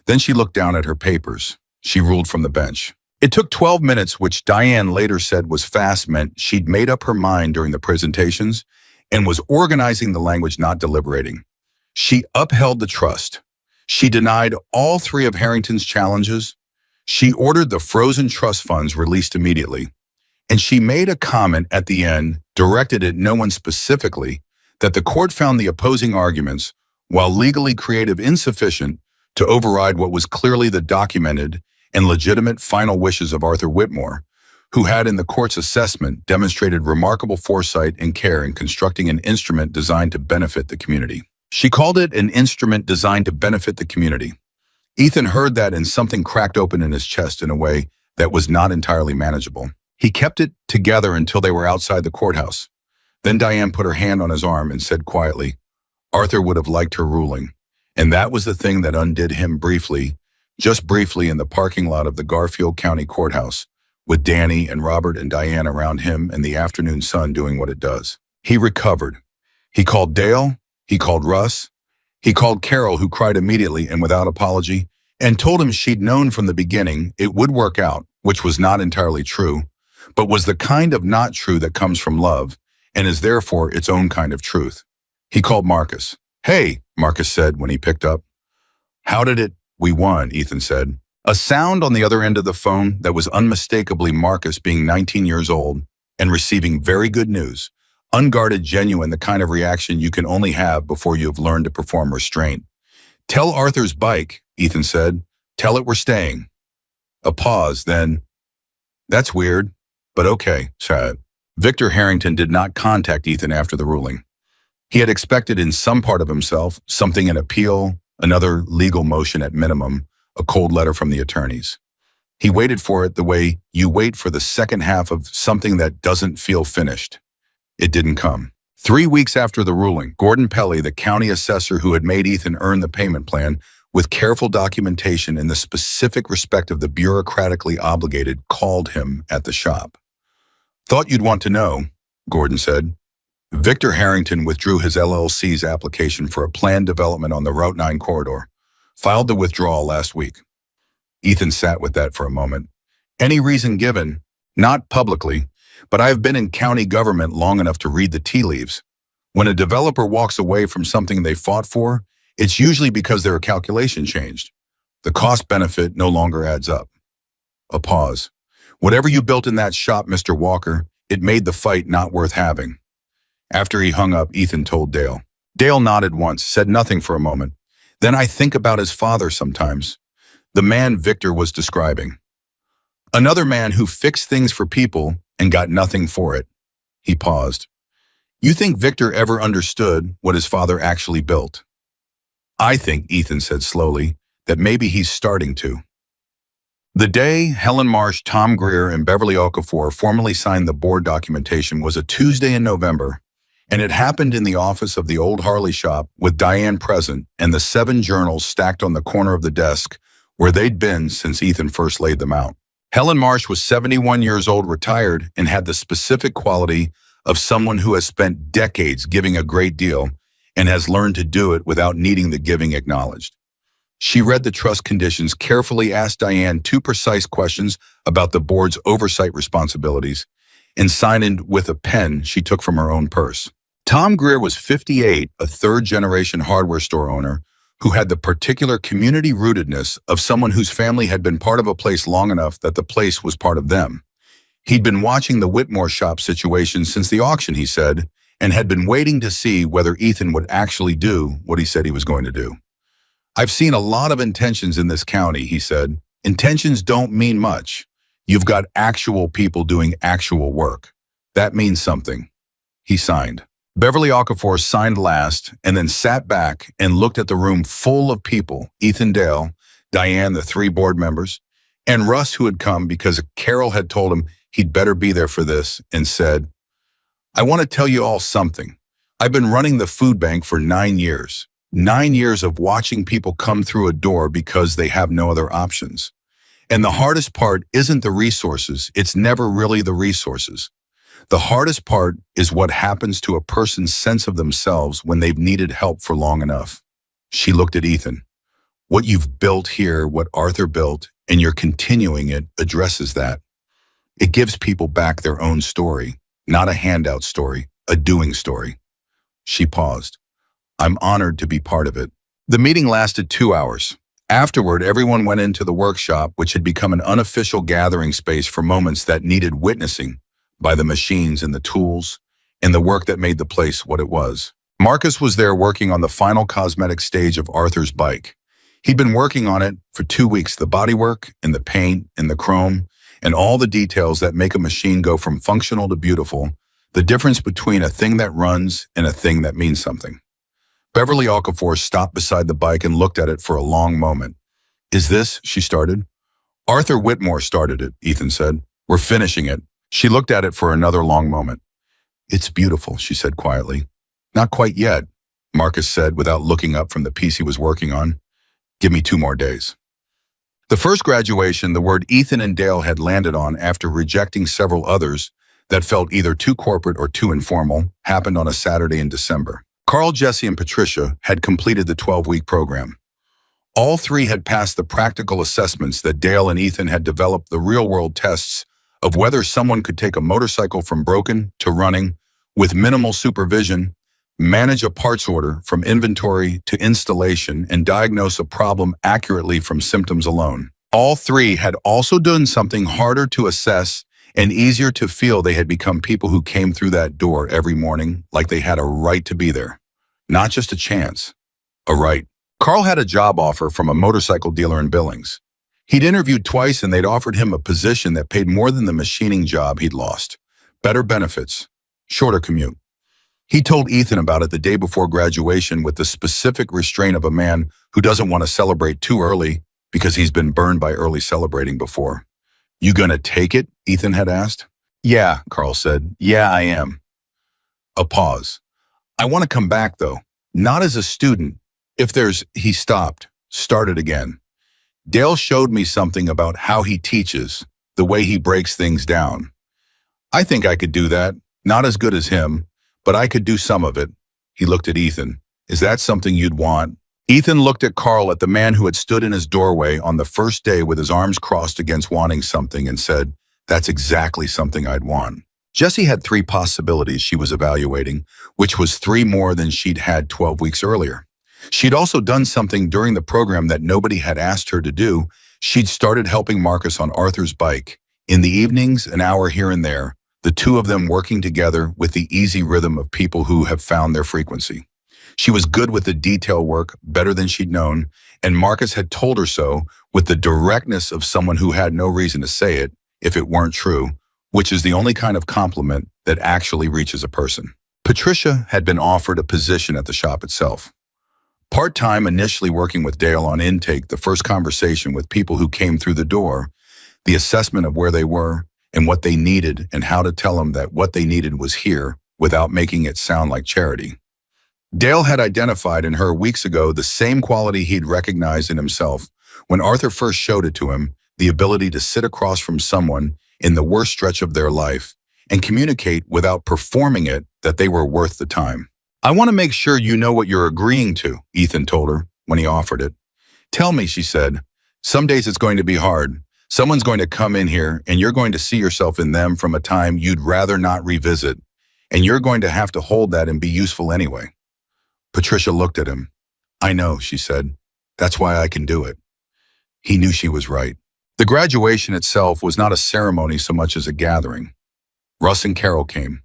Then she looked down at her papers. She ruled from the bench. It took 12 minutes, which Diane later said was fast, meant she'd made up her mind during the presentations and was organizing the language, not deliberating. She upheld the trust. She denied all three of Harrington's challenges. She ordered the frozen trust funds released immediately. And she made a comment at the end, directed at no one specifically, that the court found the opposing arguments, while legally creative, insufficient to override what was clearly the documented and legitimate final wishes of Arthur Whitmore, who had, in the court's assessment, demonstrated remarkable foresight and care in constructing an instrument designed to benefit the community. She called it an instrument designed to benefit the community. Ethan heard that and something cracked open in his chest in a way that was not entirely manageable. He kept it together until they were outside the courthouse. Then Diane put her hand on his arm and said quietly, Arthur would have liked her ruling. And that was the thing that undid him briefly, just briefly, in the parking lot of the Garfield County Courthouse, with Danny and Robert and Diane around him and the afternoon sun doing what it does. He recovered. He called Dale. He called Russ. He called Carol, who cried immediately and without apology, and told him she'd known from the beginning it would work out, which was not entirely true, but was the kind of not true that comes from love and is therefore its own kind of truth. He called Marcus. Hey, Marcus said when he picked up. How did it? We won, Ethan said. A sound on the other end of the phone that was unmistakably Marcus, being 19 years old and receiving very good news. Unguarded, genuine, the kind of reaction you can only have before you have learned to perform restraint. Tell Arthur's bike, Ethan said. Tell it we're staying. A pause, then, that's weird, but okay, said. Victor Harrington did not contact Ethan after the ruling. He had expected in some part of himself something, an appeal, another legal motion at minimum, a cold letter from the attorneys. He waited for it the way you wait for the second half of something that doesn't feel finished. It didn't come. 3 weeks after the ruling, Gordon Pelley, the county assessor who had made Ethan earn the payment plan, with careful documentation in the specific respect of the bureaucratically obligated, called him at the shop. Thought you'd want to know, Gordon said. Victor Harrington withdrew his LLC's application for a planned development on the Route 9 corridor, filed the withdrawal last week. Ethan sat with that for a moment. Any reason given? Not publicly, but I've been in county government long enough to read the tea leaves. When a developer walks away from something they fought for, it's usually because their calculation changed. The cost-benefit no longer adds up. A pause. Whatever you built in that shop, Mr. Walker, it made the fight not worth having. After he hung up, Ethan told Dale. Dale nodded once, said nothing for a moment. Then I think about his father sometimes. The man Victor was describing. Another man who fixed things for people and got nothing for it. He paused. You think Victor ever understood what his father actually built? I think, Ethan said slowly, that maybe he's starting to. The day Helen Marsh, Tom Greer, and Beverly Okafor formally signed the board documentation was a Tuesday in November, and it happened in the office of the old Harley shop with Diane present and the 7 journals stacked on the corner of the desk where they'd been since Ethan first laid them out. Helen Marsh was 71 years old, retired, and had the specific quality of someone who has spent decades giving a great deal and has learned to do it without needing the giving acknowledged. She read the trust conditions, carefully asked Diane 2 precise questions about the board's oversight responsibilities, and signed in with a pen she took from her own purse. Tom Greer was 58, a third-generation hardware store owner who had the particular community rootedness of someone whose family had been part of a place long enough that the place was part of them. He'd been watching the Whitmore shop situation since the auction, he said, and had been waiting to see whether Ethan would actually do what he said he was going to do. I've seen a lot of intentions in this county, he said. Intentions don't mean much. You've got actual people doing actual work. That means something. He signed. Beverly Okafor signed last and then sat back and looked at the room full of people, Ethan, Dale, Diane, the three board members, and Russ, who had come because Carol had told him he'd better be there for this, and said, I want to tell you all something. I've been running the food bank for 9 years. 9 years of watching people come through a door because they have no other options. And the hardest part isn't the resources. It's never really the resources. The hardest part is what happens to a person's sense of themselves when they've needed help for long enough. She looked at Ethan. What you've built here, what Arthur built, and you're continuing it, addresses that. It gives people back their own story, not a handout story, a doing story. She paused. I'm honored to be part of it. The meeting lasted 2 hours. Afterward, everyone went into the workshop, which had become an unofficial gathering space for moments that needed witnessing by the machines and the tools and the work that made the place what it was. Marcus was there working on the final cosmetic stage of Arthur's bike. He'd been working on it for 2 weeks, the bodywork and the paint and the chrome and all the details that make a machine go from functional to beautiful, the difference between a thing that runs and a thing that means something. Beverly Okafor stopped beside the bike and looked at it for a long moment. Is this, she started. Arthur Whitmore started it, Ethan said. We're finishing it. She looked at it for another long moment. It's beautiful, she said quietly. Not quite yet, Marcus said without looking up from the piece he was working on. Give me 2 more days. The first graduation the word Ethan and Dale had landed on after rejecting several others that felt either too corporate or too informal happened on a Saturday in December. Carl, Jesse, and Patricia had completed the 12-week program. All 3 had passed the practical assessments that Dale and Ethan had developed the real-world tests of whether someone could take a motorcycle from broken to running with minimal supervision, manage a parts order from inventory to installation, and diagnose a problem accurately from symptoms alone. All 3 had also done something harder to assess and easier to feel. They had become people who came through that door every morning like they had a right to be there. Not just a chance, a right. Carl had a job offer from a motorcycle dealer in Billings. He'd interviewed twice and they'd offered him a position that paid more than the machining job he'd lost. Better benefits, shorter commute. He told Ethan about it the day before graduation with the specific restraint of a man who doesn't want to celebrate too early because he's been burned by early celebrating before. You gonna take it? Ethan had asked. Yeah, Carl said. Yeah, I am. A pause. I want to come back though, not as a student. He stopped, started again. Dale showed me something about how he teaches, the way he breaks things down. I think I could do that, not as good as him, but I could do some of it. He looked at Ethan. Is that something you'd want? Ethan looked at Carl, at the man who had stood in his doorway on the first day with his arms crossed against wanting something, and said, that's exactly something I'd want. Jessie had 3 possibilities she was evaluating, which was 3 more than she'd had 12 weeks earlier. She'd also done something during the program that nobody had asked her to do. She'd started helping Marcus on Arthur's bike. In the evenings, an hour here and there, the 2 of them working together with the easy rhythm of people who have found their frequency. She was good with the detail work, better than she'd known, and Marcus had told her so with the directness of someone who had no reason to say it if it weren't true, which is the only kind of compliment that actually reaches a person. Patricia had been offered a position at the shop itself. Part-time, initially working with Dale on intake, the first conversation with people who came through the door, the assessment of where they were and what they needed, and how to tell them that what they needed was here without making it sound like charity. Dale had identified in her weeks ago the same quality he'd recognized in himself when Arthur first showed it to him, the ability to sit across from someone in the worst stretch of their life and communicate without performing it that they were worth the time. I want to make sure you know what you're agreeing to, Ethan told her when he offered it. Tell me, she said. Some days it's going to be hard. Someone's going to come in here and you're going to see yourself in them from a time you'd rather not revisit, and you're going to have to hold that and be useful anyway. Patricia looked at him. I know, she said. That's why I can do it. He knew she was right. The graduation itself was not a ceremony so much as a gathering. Russ and Carol came.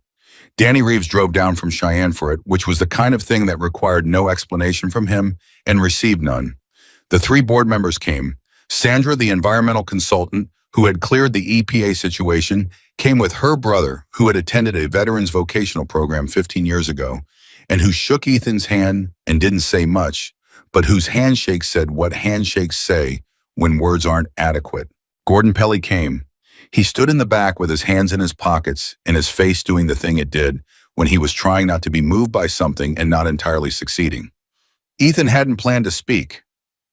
Danny Reeves drove down from Cheyenne for it, which was the kind of thing that required no explanation from him and received none. The 3 board members came. Sandra, the environmental consultant who had cleared the EPA situation, came with her brother, who had attended a veterans vocational program 15 years ago, and who shook Ethan's hand and didn't say much, but whose handshake said what handshakes say when words aren't adequate. Gordon Pelly came. He stood in the back with his hands in his pockets and his face doing the thing it did when he was trying not to be moved by something and not entirely succeeding. Ethan hadn't planned to speak,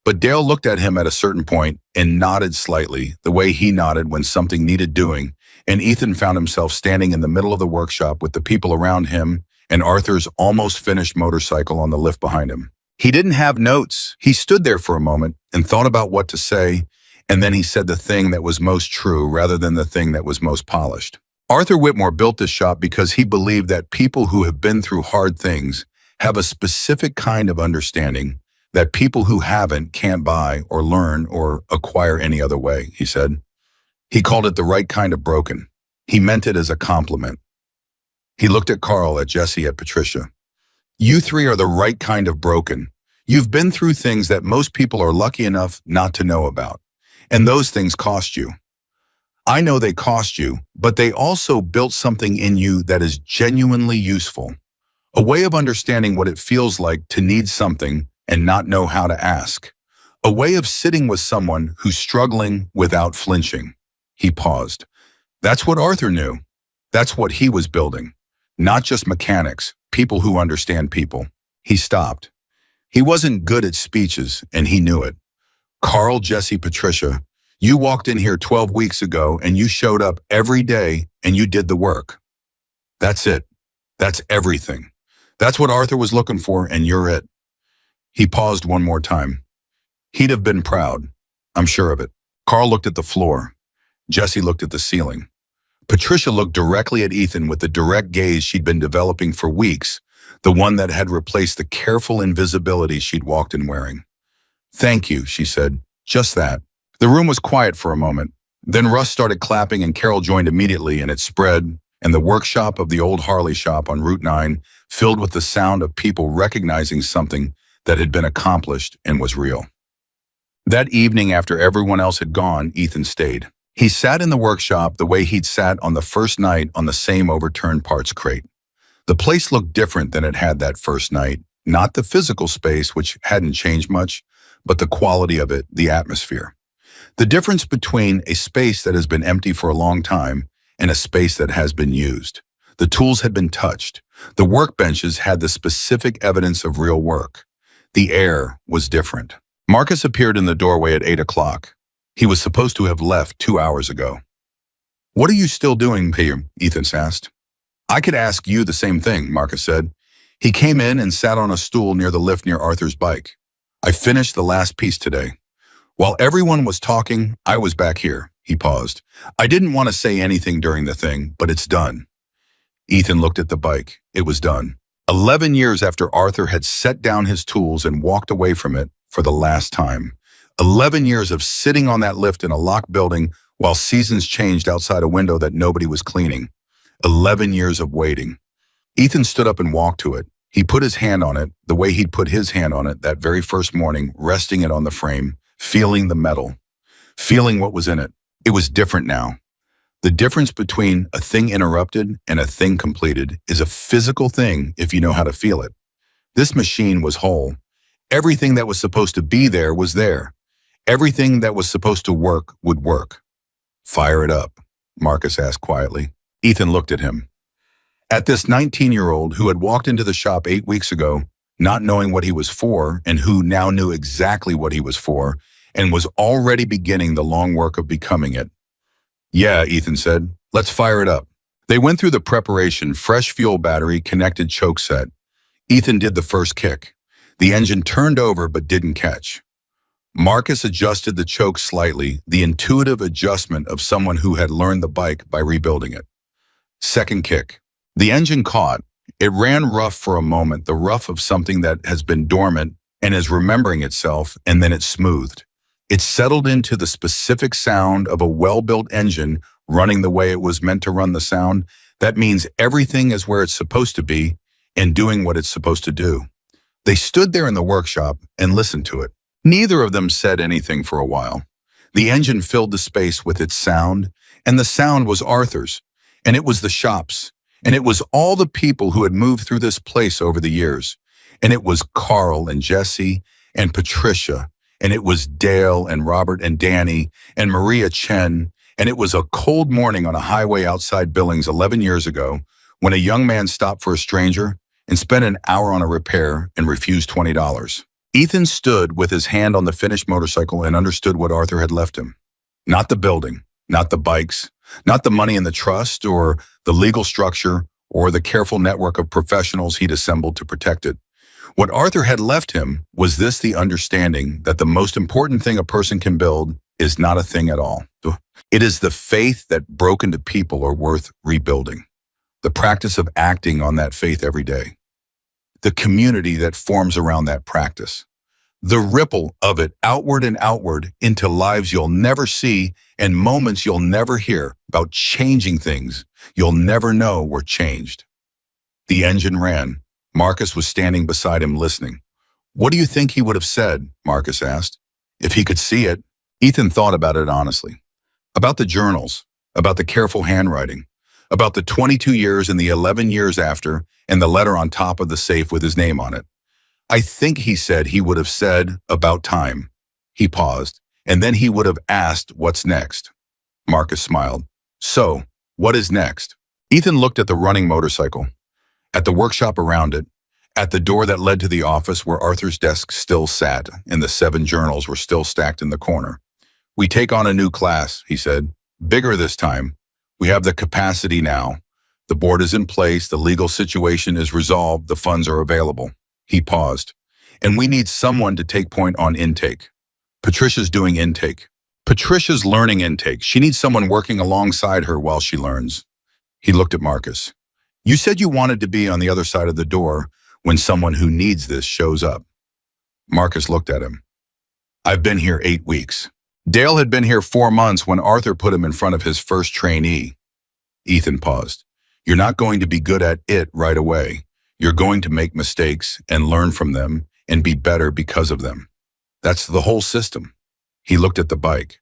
but Dale looked at him at a certain point and nodded slightly, the way he nodded when something needed doing, and Ethan found himself standing in the middle of the workshop with the people around him and Arthur's almost finished motorcycle on the lift behind him. He didn't have notes. He stood there for a moment and thought about what to say, and then he said the thing that was most true rather than the thing that was most polished. Arthur Whitmore built this shop because he believed that people who have been through hard things have a specific kind of understanding that people who haven't can't buy or learn or acquire any other way, he said. He called it the right kind of broken. He meant it as a compliment. He looked at Carl, at Jesse, at Patricia. You three are the right kind of broken. You've been through things that most people are lucky enough not to know about. And those things cost you. I know they cost you, but they also built something in you that is genuinely useful. A way of understanding what it feels like to need something and not know how to ask. A way of sitting with someone who's struggling without flinching. He paused. That's what Arthur knew. That's what he was building. Not just mechanics, people who understand people. He stopped. He wasn't good at speeches, and he knew it. Carl, Jesse, Patricia, you walked in here 12 weeks ago and you showed up every day and you did the work. That's it. That's everything. That's what Arthur was looking for, and you're it. He paused one more time. He'd have been proud. I'm sure of it. Carl looked at the floor. Jesse looked at the ceiling. Patricia looked directly at Ethan with the direct gaze she'd been developing for weeks, the one that had replaced the careful invisibility she'd walked in wearing. Thank you, she said. Just that. The room was quiet for a moment. Then Russ started clapping and Carol joined immediately, and it spread, and the workshop of the old Harley shop on Route 9 filled with the sound of people recognizing something that had been accomplished and was real. That evening, after everyone else had gone, Ethan stayed. He sat in the workshop the way he'd sat on the first night on the same overturned parts crate. The place looked different than it had that first night. Not the physical space, which hadn't changed much, but the quality of it, the atmosphere. The difference between a space that has been empty for a long time and a space that has been used. The tools had been touched. The workbenches had the specific evidence of real work. The air was different. Marcus appeared in the doorway at 8 o'clock. He was supposed to have left 2 hours ago. What are you still doing here? Ethan asked. I could ask you the same thing, Marcus said. He came in and sat on a stool near the lift near Arthur's bike. I finished the last piece today. While everyone was talking, I was back here. He paused. I didn't want to say anything during the thing, but it's done. Ethan looked at the bike. It was done. 11 years after Arthur had set down his tools and walked away from it for the last time. 11 years of sitting on that lift in a locked building while seasons changed outside a window that nobody was cleaning. 11 years of waiting. Ethan stood up and walked to it. He put his hand on it, the way he'd put his hand on it that very first morning, resting it on the frame, feeling the metal, feeling what was in it. It was different now. The difference between a thing interrupted and a thing completed is a physical thing if you know how to feel it. This machine was whole. Everything that was supposed to be there was there. Everything that was supposed to work would work. Fire it up, Marcus asked quietly. Ethan looked at him. At this 19-year-old who had walked into the shop 8 weeks ago, not knowing what he was for, and who now knew exactly what he was for, and was already beginning the long work of becoming it. Yeah, Ethan said, let's fire it up. They went through the preparation, fresh fuel battery, connected choke set. Ethan did the first kick. The engine turned over but didn't catch. Marcus adjusted the choke slightly, the intuitive adjustment of someone who had learned the bike by rebuilding it. Second kick. The engine caught. It ran rough for a moment, the rough of something that has been dormant and is remembering itself, and then it smoothed. It settled into the specific sound of a well-built engine running the way it was meant to run the sound. That means everything is where it's supposed to be and doing what it's supposed to do. They stood there in the workshop and listened to it. Neither of them said anything for a while. The engine filled the space with its sound, and the sound was Arthur's, and it was the shop's, and it was all the people who had moved through this place over the years, and it was Carl and Jesse and Patricia and it was Dale and Robert and Danny and Maria Chen, and it was a cold morning on a highway outside Billings 11 years ago when a young man stopped for a stranger and spent an hour on a repair and refused $20. Ethan stood with his hand on the finished motorcycle and understood what Arthur had left him. Not the building, not the bikes, not the money in the trust or the legal structure or the careful network of professionals he'd assembled to protect it. What Arthur had left him was the understanding that the most important thing a person can build is not a thing at all. It is the faith that broken to people are worth rebuilding. The practice of acting on that faith every day. The community that forms around that practice. The ripple of it outward and outward into lives you'll never see and moments you'll never hear about changing things you'll never know were changed. The engine ran. Marcus was standing beside him listening. "What do you think he would have said?" Marcus asked. "If he could see it." Ethan thought about it honestly. About the journals, about the careful handwriting, about the 22 years and the 11 years after, and the letter on top of the safe with his name on it. "I think," he said, "he would have said, about time." He paused, and then he would have asked, "What's next?" Marcus smiled. "So, what is next?" Ethan looked at the running motorcycle, at the workshop around it, at the door that led to the office where Arthur's desk still sat, and the 7 journals were still stacked in the corner. "We take on a new class," he said. "Bigger this time. We have the capacity now. The board is in place, the legal situation is resolved, the funds are available." He paused. "And we need someone to take point on intake. Patricia's doing intake. Patricia's learning intake. She needs someone working alongside her while she learns." He looked at Marcus. "You said you wanted to be on the other side of the door when someone who needs this shows up." Marcus looked at him. "I've been here 8 weeks. Dale had been here 4 months when Arthur put him in front of his first trainee." Ethan paused. "You're not going to be good at it right away. You're going to make mistakes and learn from them and be better because of them. That's the whole system." He looked at the bike.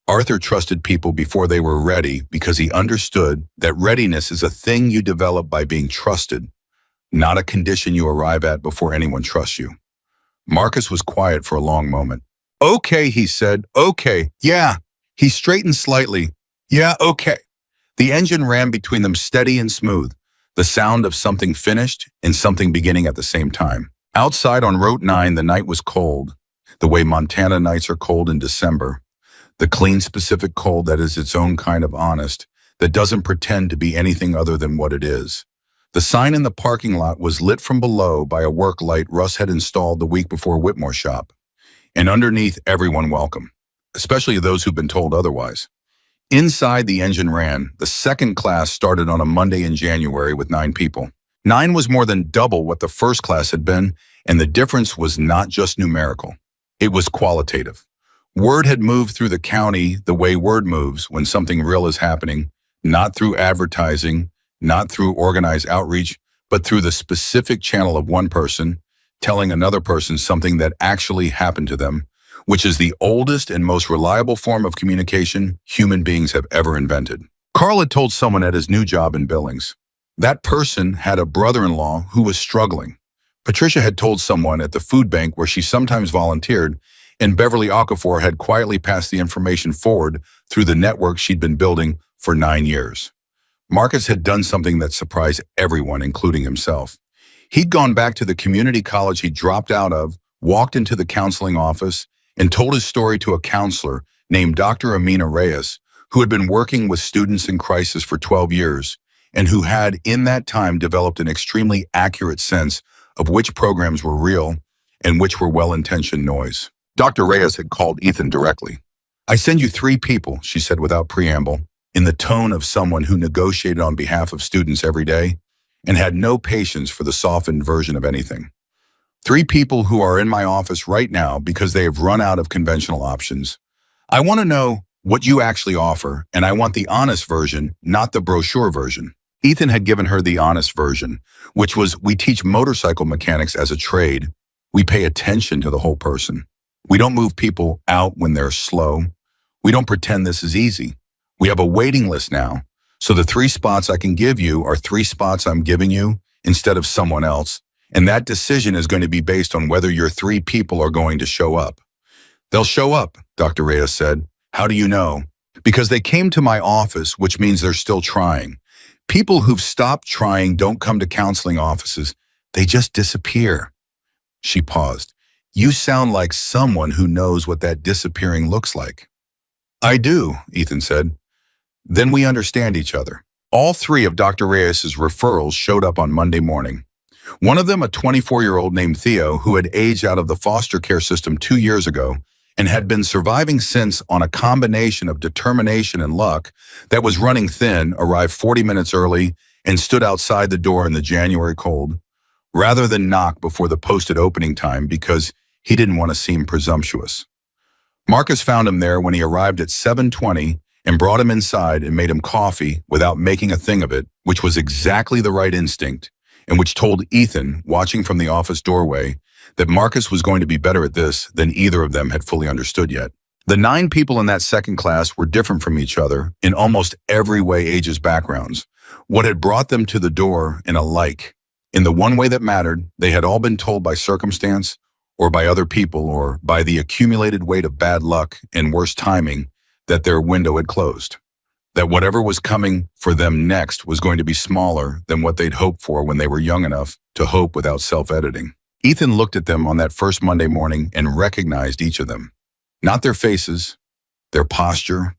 Arthur trusted people before they were ready because he understood that readiness is a thing you develop by being trusted, not a condition you arrive at before anyone trusts you. Marcus was quiet for a long moment. "Okay," he said. "Okay. Yeah." He straightened slightly. "Yeah, okay." The engine ran between them steady and smooth, the sound of something finished and something beginning at the same time. Outside on Route 9, the night was cold, the way Montana nights are cold in December. The clean, specific cold that is its own kind of honest, that doesn't pretend to be anything other than what it is. The sign in the parking lot was lit from below by a work light Russ had installed the week before Whitmore shop. And underneath, everyone welcome, especially those who've been told otherwise. Inside, the engine ran. The second class started on a Monday in January with 9 people. 9 was more than double what the first class had been, and the difference was not just numerical. It was qualitative. Word had moved through the county the way word moves when something real is happening, not through advertising, not through organized outreach, but through the specific channel of one person telling another person something that actually happened to them, which is the oldest and most reliable form of communication human beings have ever invented. Carl had told someone at his new job in Billings. That person had a brother-in-law who was struggling. Patricia had told someone at the food bank where she sometimes volunteered, and Beverly Okafor had quietly passed the information forward through the network she'd been building for 9 years. Marcus had done something that surprised everyone, including himself. He'd gone back to the community college he dropped out of, walked into the counseling office, and told his story to a counselor named Dr. Amina Reyes, who had been working with students in crisis for 12 years, and who had, in that time, developed an extremely accurate sense of which programs were real and which were well-intentioned noise. Dr. Reyes had called Ethan directly. "I send you 3 people," she said without preamble, in the tone of someone who negotiated on behalf of students every day and had no patience for the softened version of anything. 3 people who are in my office right now because they have run out of conventional options. I want to know what you actually offer, and I want the honest version, not the brochure version. Ethan had given her the honest version, which was, we teach motorcycle mechanics as a trade. We pay attention to the whole person. We don't move people out when they're slow. We don't pretend this is easy. We have a waiting list now. So the 3 spots I can give you are 3 spots I'm giving you instead of someone else. And that decision is going to be based on whether your 3 people are going to show up. They'll show up, Dr. Reyes said. How do you know? Because they came to my office, which means they're still trying. People who've stopped trying don't come to counseling offices. They just disappear. She paused. You sound like someone who knows what that disappearing looks like. I do, Ethan said. Then we understand each other. All three of Dr. Reyes's referrals showed up on Monday morning. One of them, a 24-year-old named Theo, who had aged out of the foster care system 2 years ago and had been surviving since on a combination of determination and luck that was running thin, arrived 40 minutes early and stood outside the door in the January cold, rather than knock before the posted opening time because he didn't want to seem presumptuous. Marcus found him there when he arrived at 7:20 and brought him inside and made him coffee without making a thing of it, which was exactly the right instinct, and which told Ethan, watching from the office doorway, that Marcus was going to be better at this than either of them had fully understood yet. The 9 people in that second class were different from each other in almost every way, ages, backgrounds. What had brought them to the door and alike, in the one way that mattered, they had all been told by circumstance or by other people or by the accumulated weight of bad luck and worse timing that their window had closed. That whatever was coming for them next was going to be smaller than what they'd hoped for when they were young enough to hope without self-editing. Ethan looked at them on that first Monday morning and recognized each of them. Not their faces, their posture,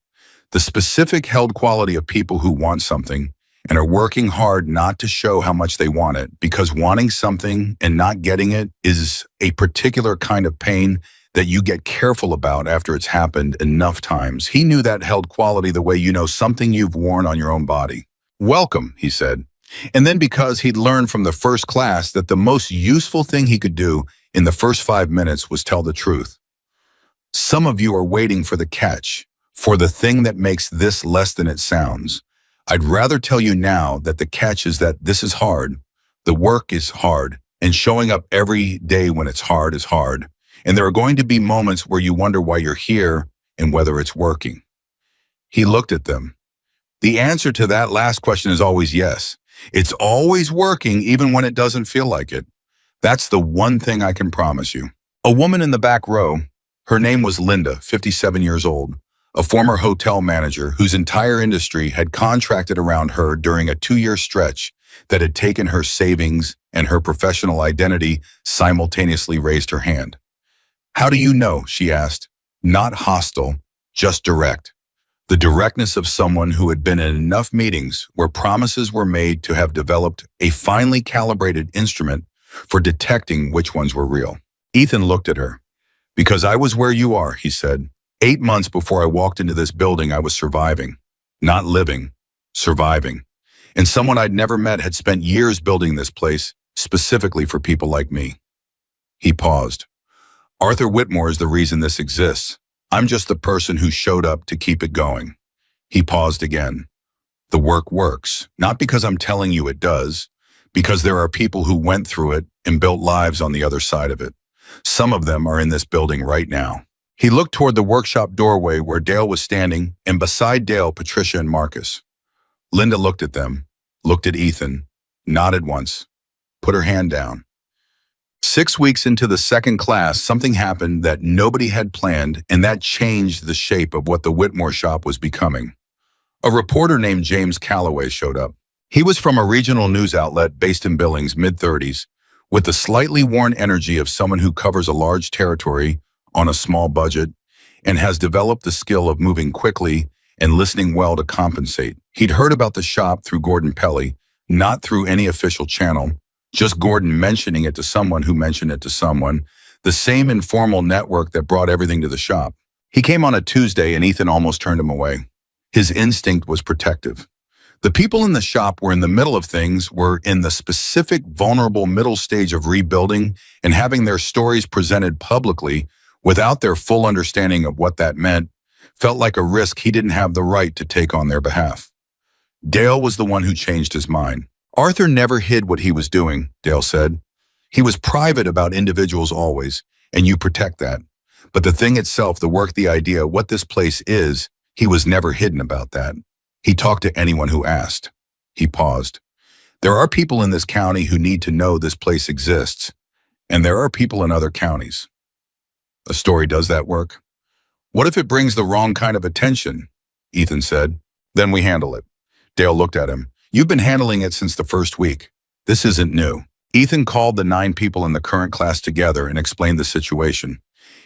the specific held quality of people who want something and are working hard not to show how much they want it, because wanting something and not getting it is a particular kind of pain that you get careful about after it's happened enough times. He knew that held quality the way you know something you've worn on your own body. Welcome, he said. And then because he'd learned from the first class that the most useful thing he could do in the first 5 minutes was tell the truth. Some of you are waiting for the catch, for the thing that makes this less than it sounds. I'd rather tell you now that the catch is that this is hard, the work is hard, and showing up every day when it's hard is hard. And there are going to be moments where you wonder why you're here and whether it's working. He looked at them. The answer to that last question is always yes. It's always working even when it doesn't feel like it. That's the one thing I can promise you. A woman in the back row, her name was Linda, 57 years old, a former hotel manager whose entire industry had contracted around her during a 2-year stretch that had taken her savings and her professional identity, simultaneously raised her hand. How do you know? She asked. Not hostile, just direct. The directness of someone who had been in enough meetings where promises were made to have developed a finely calibrated instrument for detecting which ones were real. Ethan looked at her. Because I was where you are, he said. 8 months before I walked into this building, I was surviving. Not living, surviving. And someone I'd never met had spent years building this place, specifically for people like me. He paused. Arthur Whitmore is the reason this exists. I'm just the person who showed up to keep it going. He paused again. The work works, not because I'm telling you it does, because there are people who went through it and built lives on the other side of it. Some of them are in this building right now. He looked toward the workshop doorway where Dale was standing, and beside Dale, Patricia and Marcus. Linda looked at them, looked at Ethan, nodded once, put her hand down. 6 weeks into the second class, something happened that nobody had planned, and that changed the shape of what the Whitmore shop was becoming. A reporter named James Calloway showed up. He was from a regional news outlet based in Billings, mid-30s, with the slightly worn energy of someone who covers a large territory on a small budget and has developed the skill of moving quickly and listening well to compensate. He'd heard about the shop through Gordon Pelly, not through any official channel, just Gordon mentioning it to someone who mentioned it to someone, the same informal network that brought everything to the shop. He came on a Tuesday and Ethan almost turned him away. His instinct was protective. The people in the shop were in the middle of things, were in the specific vulnerable middle stage of rebuilding and having their stories presented publicly without their full understanding of what that meant, felt like a risk he didn't have the right to take on their behalf. Dale was the one who changed his mind. Arthur never hid what he was doing, Dale said. He was private about individuals always, and you protect that. But the thing itself, the work, the idea, what this place is, he was never hidden about that. He talked to anyone who asked. He paused. There are people in this county who need to know this place exists, and there are people in other counties. A story does that work. What if it brings the wrong kind of attention? Ethan said. Then we handle it. Dale looked at him. You've been handling it since the first week. This isn't new. Ethan called the 9 people in the current class together and explained the situation.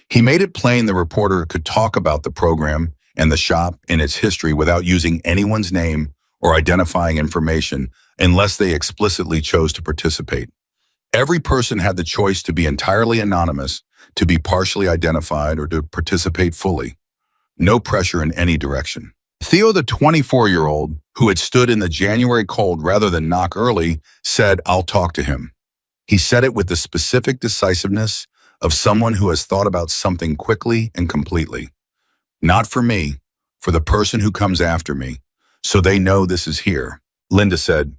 He made it plain the reporter could talk about the program and the shop and its history without using anyone's name or identifying information unless they explicitly chose to participate. Every person had the choice to be entirely anonymous, to be partially identified, or to participate fully. No pressure in any direction. Theo, the 24-year-old, who had stood in the January cold rather than knock early, said, "I'll talk to him." He said it with the specific decisiveness of someone who has thought about something quickly and completely. Not for me, for the person who comes after me, so they know this is here. Linda said,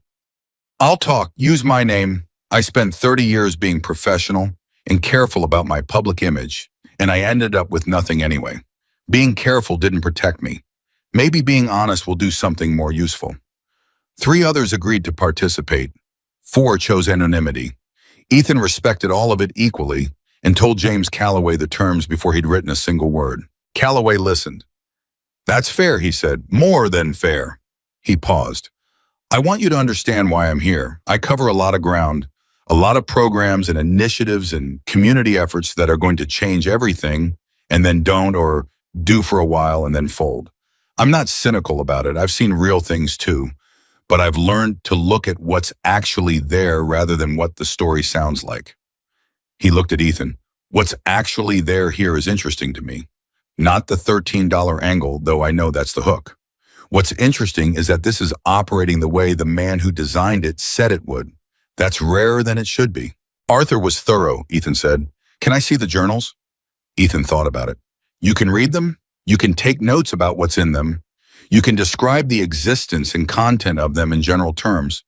"I'll talk, use my name. I spent 30 years being professional and careful about my public image, and I ended up with nothing anyway. Being careful didn't protect me. Maybe being honest will do something more useful." 3 others agreed to participate. 4 chose anonymity. Ethan respected all of it equally and told James Calloway the terms before he'd written a single word. Calloway listened. "That's fair," he said. "More than fair." He paused. "I want you to understand why I'm here. I cover a lot of ground, a lot of programs and initiatives and community efforts that are going to change everything and then don't, or do for a while and then fold. I'm not cynical about it. I've seen real things too, but I've learned to look at what's actually there rather than what the story sounds like." He looked at Ethan. "What's actually there here is interesting to me. Not the $13 angle, though I know that's the hook. What's interesting is that this is operating the way the man who designed it said it would. That's rarer than it should be." "Arthur was thorough," Ethan said. "Can I see the journals?" Ethan thought about it. "You can read them. You can take notes about what's in them. You can describe the existence and content of them in general terms,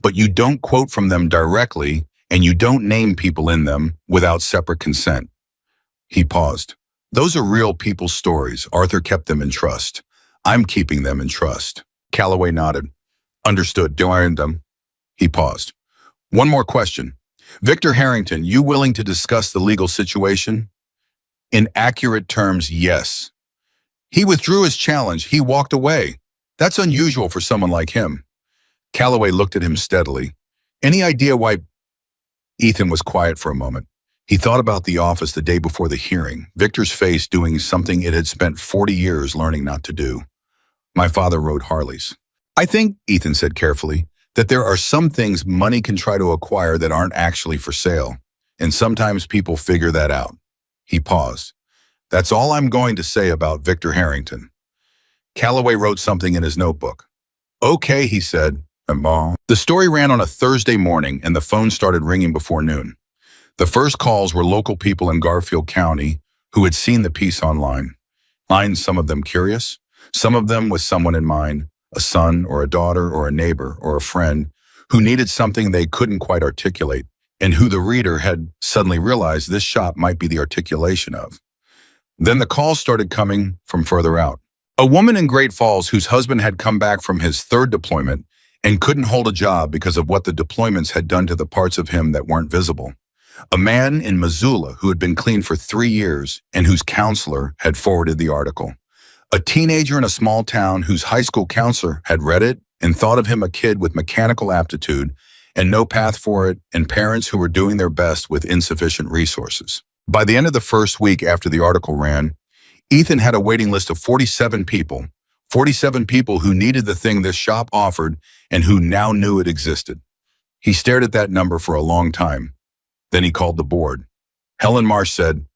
but you don't quote from them directly, and you don't name people in them without separate consent." He paused. "Those are real people's stories. Arthur kept them in trust. I'm keeping them in trust." Calloway nodded. "Understood. Do I earn them?" He paused. "One more question. Victor Harrington, you willing to discuss the legal situation?" "In accurate terms, yes." "He withdrew his challenge. He walked away. That's unusual for someone like him." Calloway looked at him steadily. "Any idea why—" Ethan was quiet for a moment. He thought about the office the day before the hearing, Victor's face doing something it had spent 40 years learning not to do. "My father rode Harleys." "I think," Ethan said carefully, "that there are some things money can try to acquire that aren't actually for sale, and sometimes people figure that out." He paused. "That's all I'm going to say about Victor Harrington." Calloway wrote something in his notebook. "Okay," he said. The story ran on a Thursday morning, and the phone started ringing before noon. The first calls were local people in Garfield County who had seen the piece online. Some of them curious, some of them with someone in mind, a son or a daughter or a neighbor or a friend who needed something they couldn't quite articulate, and who the reader had suddenly realized this shop might be the articulation of. Then the calls started coming from further out. A woman in Great Falls whose husband had come back from his 3rd deployment and couldn't hold a job because of what the deployments had done to the parts of him that weren't visible. A man in Missoula who had been clean for 3 years and whose counselor had forwarded the article. A teenager in a small town whose high school counselor had read it and thought of him a kid with mechanical aptitude and no path for it, and parents who were doing their best with insufficient resources. By the end of the first week after the article ran, Ethan had a waiting list of 47 people who needed the thing this shop offered and who now knew it existed. He stared at that number for a long time. Then he called the board. Helen Marsh said,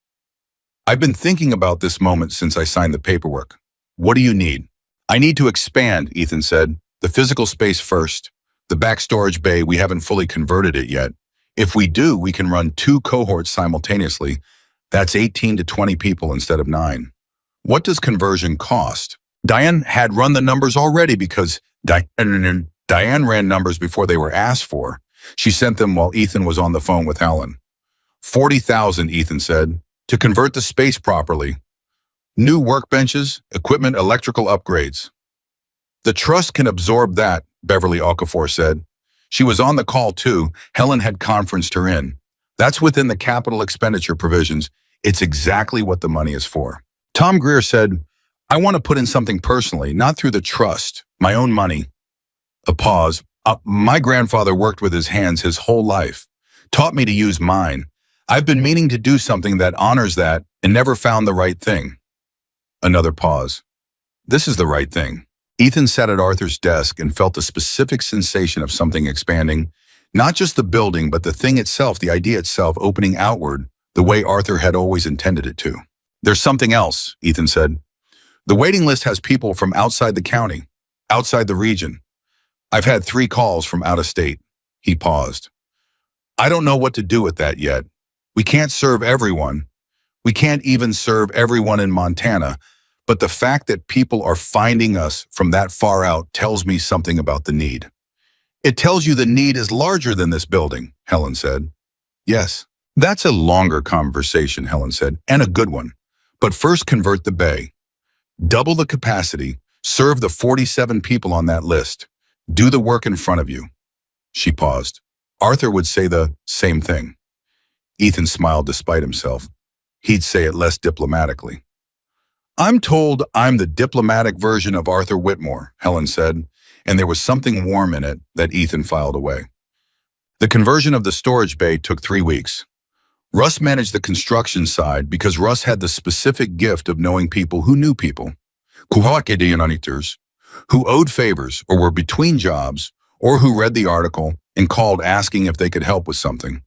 "I've been thinking about this moment since I signed the paperwork. What do you need?" "I need to expand," Ethan said. "The physical space first. The back storage bay, we haven't fully converted it yet. If we do, we can run 2 cohorts simultaneously. That's 18 to 20 people instead of 9. What does conversion cost?" Diane had run the numbers already because Diane ran numbers before they were asked for. She sent them while Ethan was on the phone with Helen. $40,000, Ethan said, to convert the space properly. New workbenches, equipment, electrical upgrades. "The trust can absorb that," Beverly Okafor said. She was on the call too. Helen had conferenced her in. "That's within the capital expenditure provisions. It's exactly what the money is for." Tom Greer said, I want to put in something personally, not through the trust, my own money. A pause. My grandfather worked with his hands his whole life, taught me to use mine. I've been meaning to do something that honors that and never found the right thing. Another pause. This is the right thing. Ethan sat at Arthur's desk and felt a specific sensation of something expanding, not just the building, but the thing itself, the idea itself opening outward, the way Arthur had always intended it to. There's something else, Ethan said. The waiting list has people from outside the county, outside the region. I've had 3 calls from out of state. He paused. I don't know what to do with that yet. We can't serve everyone. We can't even serve everyone in Montana, but the fact that people are finding us from that far out tells me something about the need. It tells you the need is larger than this building, Helen said. Yes. That's a longer conversation, Helen said, and a good one. But first convert the bay. Double the capacity, serve the 47 people on that list. Do the work in front of you. She paused. Arthur would say the same thing. Ethan smiled despite himself. He'd say it less diplomatically. I'm told I'm the diplomatic version of Arthur Whitmore, Helen said, and there was something warm in it that Ethan filed away. The conversion of the storage bay took 3 weeks. Russ managed the construction side because Russ had the specific gift of knowing people who knew people, who owed favors or were between jobs, or who read the article and called asking if they could help with something.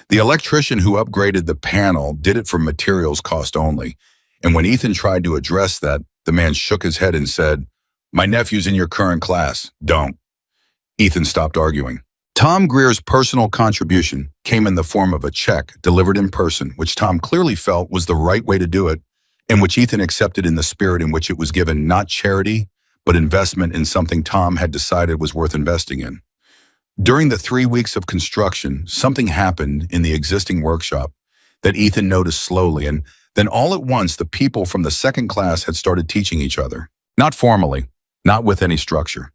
The electrician who upgraded the panel did it for materials cost only, and when Ethan tried to address that, the man shook his head and said, My nephew's in your current class, don't. Ethan stopped arguing. Tom Greer's personal contribution came in the form of a check delivered in person, which Tom clearly felt was the right way to do it, and which Ethan accepted in the spirit in which it was given, not charity, but investment in something Tom had decided was worth investing in. During the 3 weeks of construction, something happened in the existing workshop that Ethan noticed slowly, and then all at once the people from the second class had started teaching each other. Not formally, not with any structure.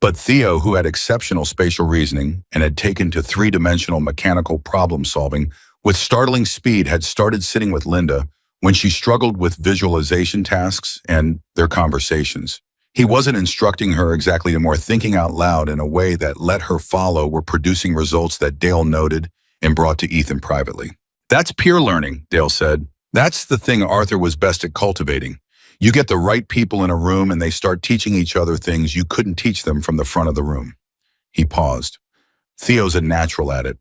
But Theo, who had exceptional spatial reasoning and had taken to 3-dimensional mechanical problem solving with startling speed, had started sitting with Linda when she struggled with visualization tasks and their conversations. He wasn't instructing her exactly more, thinking out loud in a way that let her follow were producing results that Dale noted and brought to Ethan privately. That's peer learning, Dale said. That's the thing Arthur was best at cultivating. You get the right people in a room and they start teaching each other things you couldn't teach them from the front of the room. He paused. Theo's a natural at it.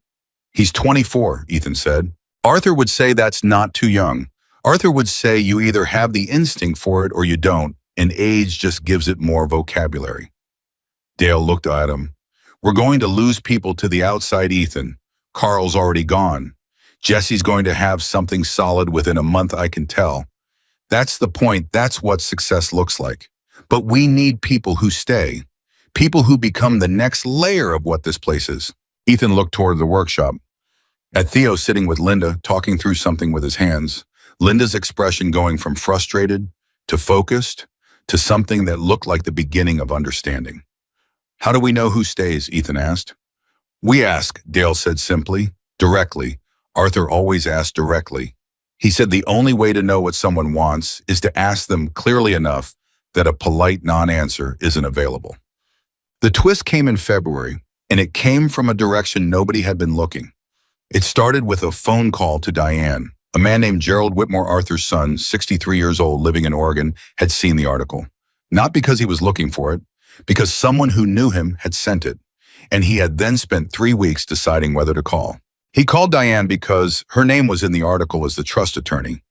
He's 24, Ethan said. Arthur would say that's not too young. Arthur would say you either have the instinct for it or you don't, and age just gives it more vocabulary. Dale looked at him. We're going to lose people to the outside, Ethan. Carl's already gone. Jesse's going to have something solid within a month, I can tell. That's the point. That's what success looks like. But we need people who stay. People who become the next layer of what this place is. Ethan looked toward the workshop. At Theo sitting with Linda, talking through something with his hands. Linda's expression going from frustrated to focused to something that looked like the beginning of understanding. How do we know who stays? Ethan asked. We ask, Dale said simply, directly. Arthur always asked directly. He said the only way to know what someone wants is to ask them clearly enough that a polite non-answer isn't available. The twist came in February, and it came from a direction nobody had been looking. It started with a phone call to Diane. A man named Gerald Whitmore, Arthur's son, 63 years old, living in Oregon, had seen the article. Not because he was looking for it, because someone who knew him had sent it, and he had then spent 3 weeks deciding whether to call. He called Diane because her name was in the article as the trust attorney.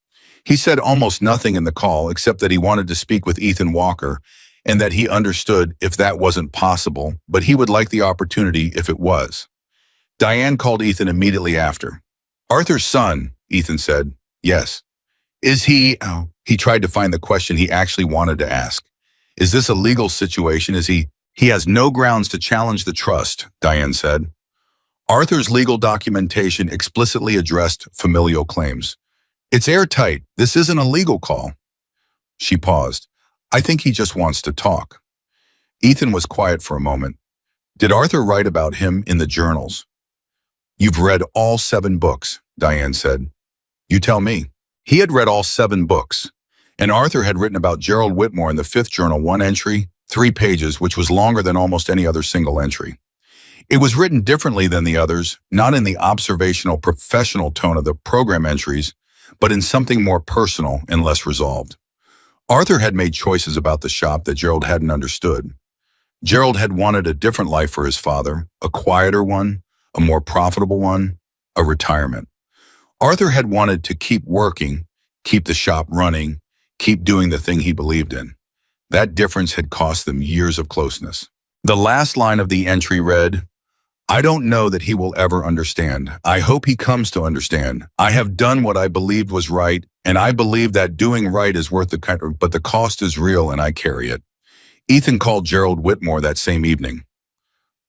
He said almost nothing in the call except that he wanted to speak with Ethan Walker and that he understood if that wasn't possible, but he would like the opportunity if it was. Diane called Ethan immediately after. Arthur's son, Ethan said. Yes. Is he... Oh, he tried to find the question he actually wanted to ask. Is this a legal situation? He has no grounds to challenge the trust, Diane said. Arthur's legal documentation explicitly addressed familial claims. It's airtight. This isn't a legal call. She paused. I think he just wants to talk. Ethan was quiet for a moment. Did Arthur write about him in the journals? You've read all 7 books, Diane said. You tell me. He had read all 7 books. And Arthur had written about Gerald Whitmore in the fifth journal, one entry, 3 pages, which was longer than almost any other single entry. It was written differently than the others, not in the observational, professional tone of the program entries, but in something more personal and less resolved. Arthur had made choices about the shop that Gerald hadn't understood. Gerald had wanted a different life for his father, a quieter one, a more profitable one, a retirement. Arthur had wanted to keep working, keep the shop running, keep doing the thing he believed in. That difference had cost them years of closeness. The last line of the entry read, "I don't know that he will ever understand. I hope he comes to understand. I have done what I believed was right, and I believe that doing right is worth but the cost is real and I carry it." Ethan called Gerald Whitmore that same evening.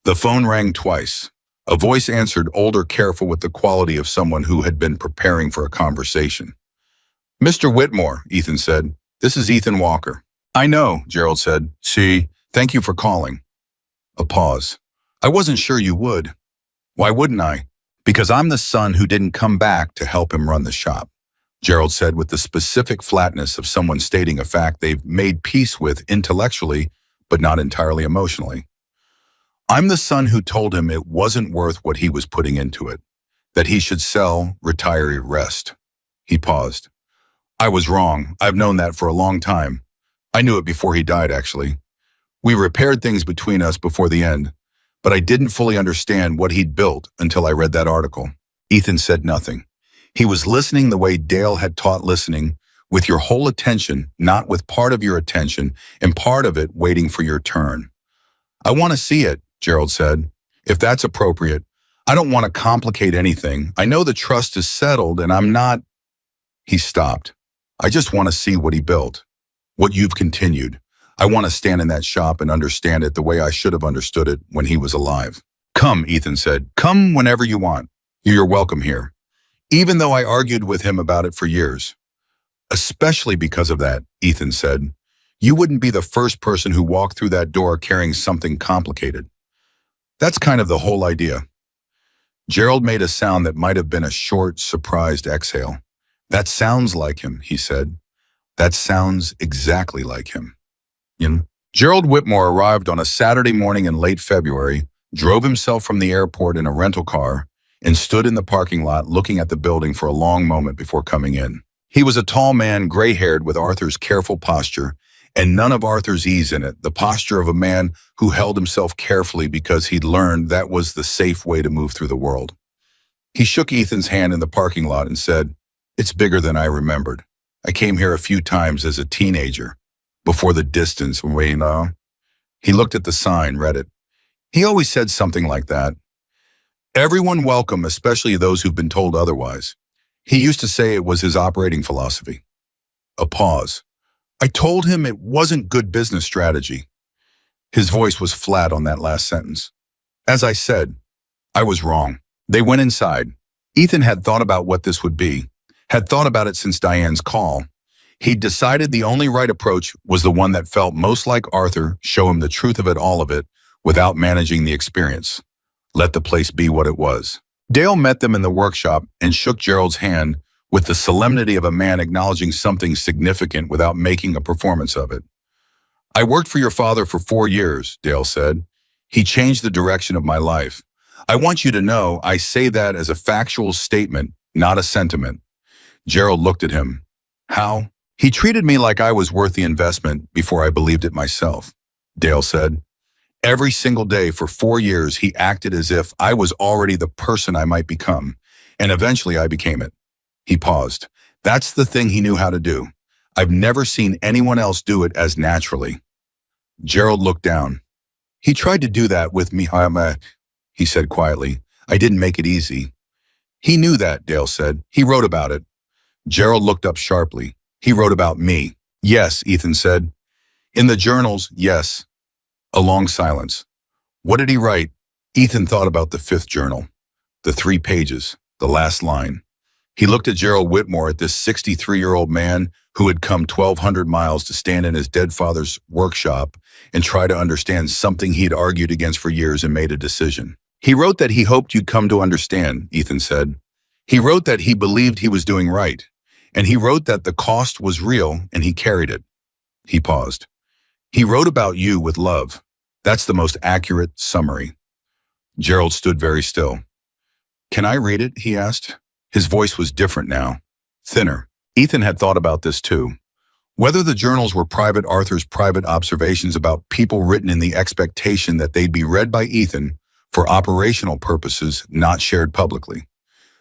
The phone rang twice. A voice answered, older, careful, with the quality of someone who had been preparing for a conversation. "Mr. Whitmore," Ethan said, "this is Ethan Walker." "I know," Gerald said. "See, thank you for calling." A pause. "I wasn't sure you would." "Why wouldn't I?" "Because I'm the son who didn't come back to help him run the shop," Gerald said with the specific flatness of someone stating a fact they've made peace with intellectually, but not entirely emotionally. "I'm the son who told him it wasn't worth what he was putting into it, that he should sell, retire, rest." He paused. "I was wrong. I've known that for a long time. I knew it before he died, actually. We repaired things between us before the end, but I didn't fully understand what he'd built until I read that article." Ethan said nothing. He was listening the way Dale had taught listening, with your whole attention, not with part of your attention, and part of it waiting for your turn. "I want to see it," Gerald said. "If that's appropriate. I don't want to complicate anything. I know the trust is settled and I'm not—" He stopped. "I just want to see what he built. What you've continued. I want to stand in that shop and understand it the way I should have understood it when he was alive." "Come," Ethan said. "Come whenever you want. You're welcome here." Even though I argued with him about it for years. "Especially because of that," Ethan said. "You wouldn't be the first person who walked through that door carrying something complicated. That's kind of the whole idea." Gerald made a sound that might have been a short, surprised exhale. "That sounds like him," he said. "That sounds exactly like him." Gerald Whitmore arrived on a Saturday morning in late February, drove himself from the airport in a rental car, and stood in the parking lot looking at the building for a long moment before coming in. He was a tall man, gray-haired, with Arthur's careful posture, and none of Arthur's ease in it, the posture of a man who held himself carefully because he'd learned that was the safe way to move through the world. He shook Ethan's hand in the parking lot and said, "It's bigger than I remembered. I came here a few times as a teenager, before the distance, you know." He looked at the sign, read it. He always said something like that. "Everyone welcome, especially those who've been told otherwise." He used to say it was his operating philosophy. A pause. "I told him it wasn't good business strategy." His voice was flat on that last sentence. "As I said, I was wrong." They went inside. Ethan had thought about what this would be, had thought about it since Diane's call. He'd decided the only right approach was the one that felt most like Arthur, show him the truth all of it, without managing the experience. Let the place be what it was. Dale met them in the workshop and shook Gerald's hand with the solemnity of a man acknowledging something significant without making a performance of it. "I worked for your father for 4 years, Dale said. "He changed the direction of my life. I want you to know I say that as a factual statement, not a sentiment." Gerald looked at him. "How?" "He treated me like I was worth the investment before I believed it myself," Dale said. "Every single day for 4 years, he acted as if I was already the person I might become, and eventually I became it." He paused. "That's the thing he knew how to do. I've never seen anyone else do it as naturally." Gerald looked down. "He tried to do that with me, he said quietly. "I didn't make it easy." "He knew that," Dale said. "He wrote about it." Gerald looked up sharply. "He wrote about me." "Yes," Ethan said. "In the journals, yes." A long silence. "What did he write?" Ethan thought about the fifth journal. The 3 pages, the last line. He looked at Gerald Whitmore, at this 63-year-old man who had come 1,200 miles to stand in his dead father's workshop and try to understand something he'd argued against for years and made a decision. "He wrote that he hoped you'd come to understand," Ethan said. "He wrote that he believed he was doing right. And he wrote that the cost was real and he carried it. He paused. He wrote about you with love. That's the most accurate summary. Gerald stood very still. Can I read it? He asked. His voice was different now, thinner. Ethan had thought about this too. Whether the journals were Arthur's private observations about people written in the expectation that they'd be read by Ethan for operational purposes not shared publicly.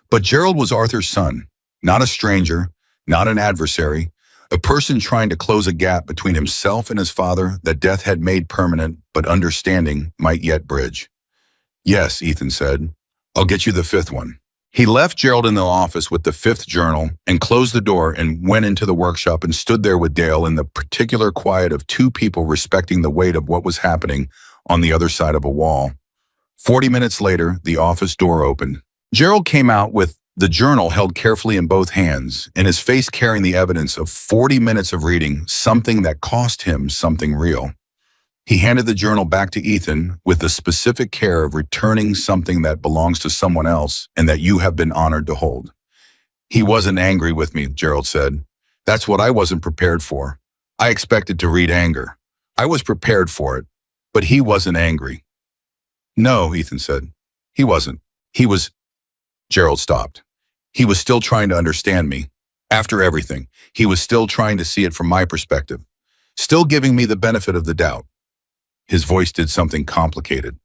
But Gerald was Arthur's son, not a stranger, not an adversary, a person trying to close a gap between himself and his father that death had made permanent but understanding might yet bridge. Yes, Ethan said. I'll get you the fifth one. He left Gerald in the office with the fifth journal and closed the door and went into the workshop and stood there with Dale in the particular quiet of two people respecting the weight of what was happening on the other side of a wall. 40 minutes later, the office door opened. Gerald came out with the journal held carefully in both hands and his face carrying the evidence of 40 minutes of reading something that cost him something real. He handed the journal back to Ethan with the specific care of returning something that belongs to someone else and that you have been honored to hold. He wasn't angry with me, Gerald said. That's what I wasn't prepared for. I expected to read anger. I was prepared for it, but he wasn't angry. No, Ethan said. He wasn't. Gerald stopped. He was still trying to understand me. After everything, he was still trying to see it from my perspective, still giving me the benefit of the doubt. His voice did something complicated.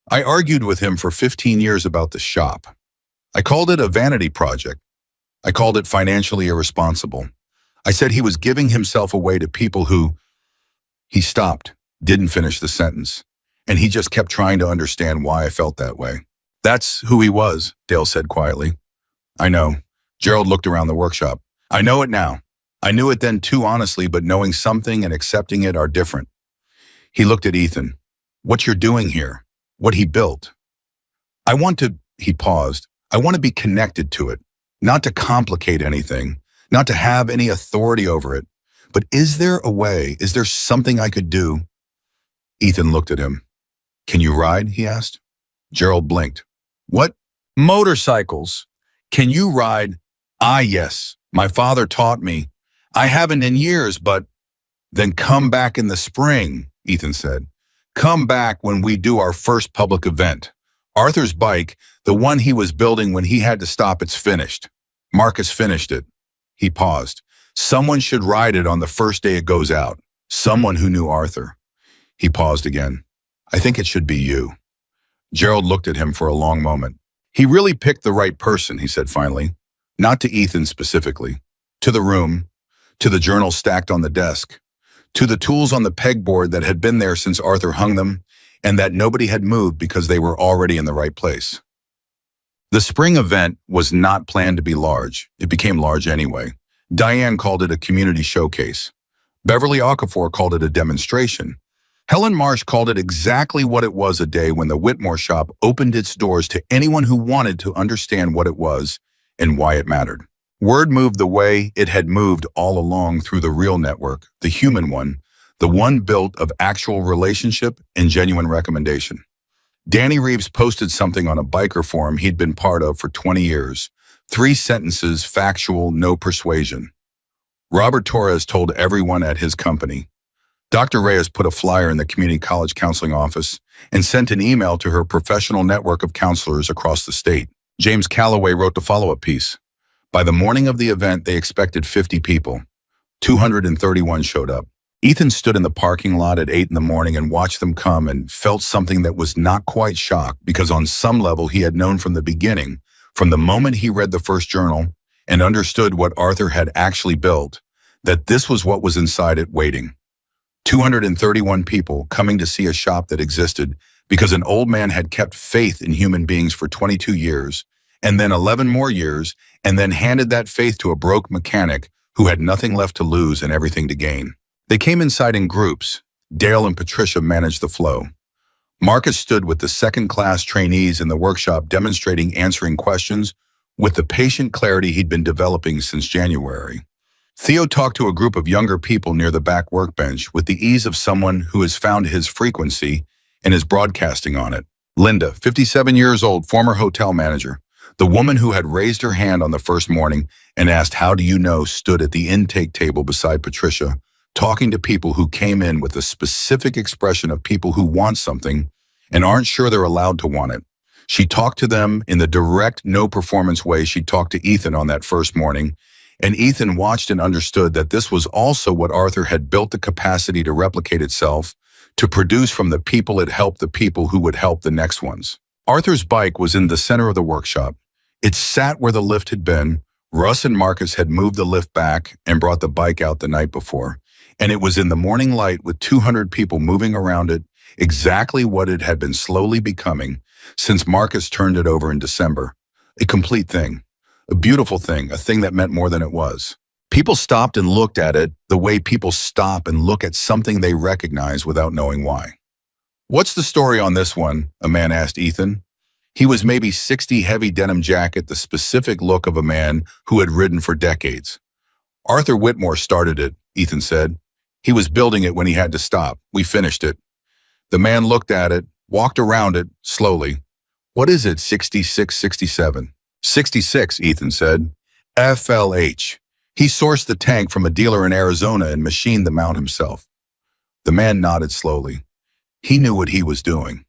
I argued with him for 15 years about the shop. I called it a vanity project. I called it financially irresponsible. I said he was giving himself away to people who... He stopped, didn't finish the sentence, and he just kept trying to understand why I felt that way. That's who he was, Dale said quietly. I know. Gerald looked around the workshop. I know it now. I knew it then too honestly, but knowing something and accepting it are different. He looked at Ethan. What you're doing here, what he built. He paused. I want to be connected to it, not to complicate anything, not to have any authority over it. But is there a way, is there something I could do? Ethan looked at him. Can you ride? He asked. Gerald blinked. What? Motorcycles. Can you ride? Ah, yes. My father taught me. I haven't in years, but... Then come back in the spring, Ethan said. Come back when we do our first public event. Arthur's bike, the one he was building when he had to stop, it's finished. Marcus finished it. He paused. Someone should ride it on the first day it goes out. Someone who knew Arthur. He paused again. I think it should be you. Gerald looked at him for a long moment. He really picked the right person, he said finally. Not to Ethan specifically. To the room. To the journal stacked on the desk. To the tools on the pegboard that had been there since Arthur hung them, and that nobody had moved because they were already in the right place. The spring event was not planned to be large. It became large anyway. Diane called it a community showcase. Beverly Okafor called it a demonstration. Helen Marsh called it exactly what it was, a day when the Whitmore shop opened its doors to anyone who wanted to understand what it was and why it mattered. Word moved the way it had moved all along through the real network, the human one, the one built of actual relationship and genuine recommendation. Danny Reeves posted something on a biker forum he'd been part of for 20 years. 3 sentences, factual, no persuasion. Robert Torres told everyone at his company. Dr. Reyes put a flyer in the community college counseling office and sent an email to her professional network of counselors across the state. James Calloway wrote the follow-up piece. By the morning of the event, they expected 50 people. 231 showed up. Ethan stood in the parking lot at 8 in the morning and watched them come and felt something that was not quite shock, because on some level he had known from the beginning, from the moment he read the first journal and understood what Arthur had actually built, that this was what was inside it waiting. 231 people coming to see a shop that existed because an old man had kept faith in human beings for 22 years, and then 11 more years, and then handed that faith to a broke mechanic who had nothing left to lose and everything to gain. They came inside in groups. Dale and Patricia managed the flow. Marcus stood with the second-class trainees in the workshop demonstrating answering questions with the patient clarity he'd been developing since January. Theo talked to a group of younger people near the back workbench with the ease of someone who has found his frequency and is broadcasting on it. Linda, 57 years old, former hotel manager, The woman who had raised her hand on the first morning and asked, "How do you know?" stood at the intake table beside Patricia, talking to people who came in with a specific expression of people who want something and aren't sure they're allowed to want it. She talked to them in the direct, no-performance way she talked to Ethan on that first morning, and Ethan watched and understood that this was also what Arthur had built the capacity to replicate itself, to produce from the people it helped the people who would help the next ones. Arthur's bike was in the center of the workshop. It sat where the lift had been. Russ and Marcus had moved the lift back and brought the bike out the night before, and it was in the morning light with 200 people moving around it, exactly what it had been slowly becoming since Marcus turned it over in December. A complete thing, a beautiful thing, a thing that meant more than it was. People stopped and looked at it the way people stop and look at something they recognize without knowing why. "What's the story on this one?" a man asked Ethan. He was maybe 60, heavy denim jacket, the specific look of a man who had ridden for decades. "Arthur Whitmore started it," Ethan said. "He was building it when he had to stop. We finished it." The man looked at it, walked around it slowly. "What is it, 66, 67? 66, Ethan said. FLH. He sourced the tank from a dealer in Arizona and machined the mount himself." The man nodded slowly. He knew what he was doing.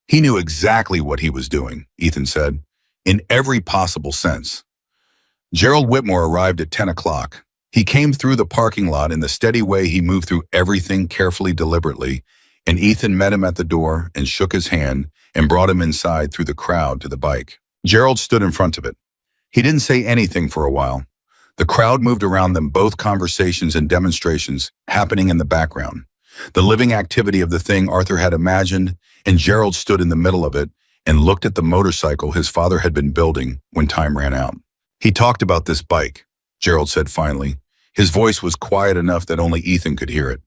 He knew exactly what he was doing, Ethan said, in every possible sense. Gerald Whitmore arrived at 10 o'clock. He came through the parking lot in the steady way he moved through everything carefully, deliberately, and Ethan met him at the door and shook his hand and brought him inside through the crowd to the bike. Gerald stood in front of it. He didn't say anything for a while. The crowd moved around them, both conversations and demonstrations happening in the background. The living activity of the thing Arthur had imagined, and Gerald stood in the middle of it and looked at the motorcycle his father had been building when time ran out. "He talked about this bike," Gerald said finally. His voice was quiet enough that only Ethan could hear it.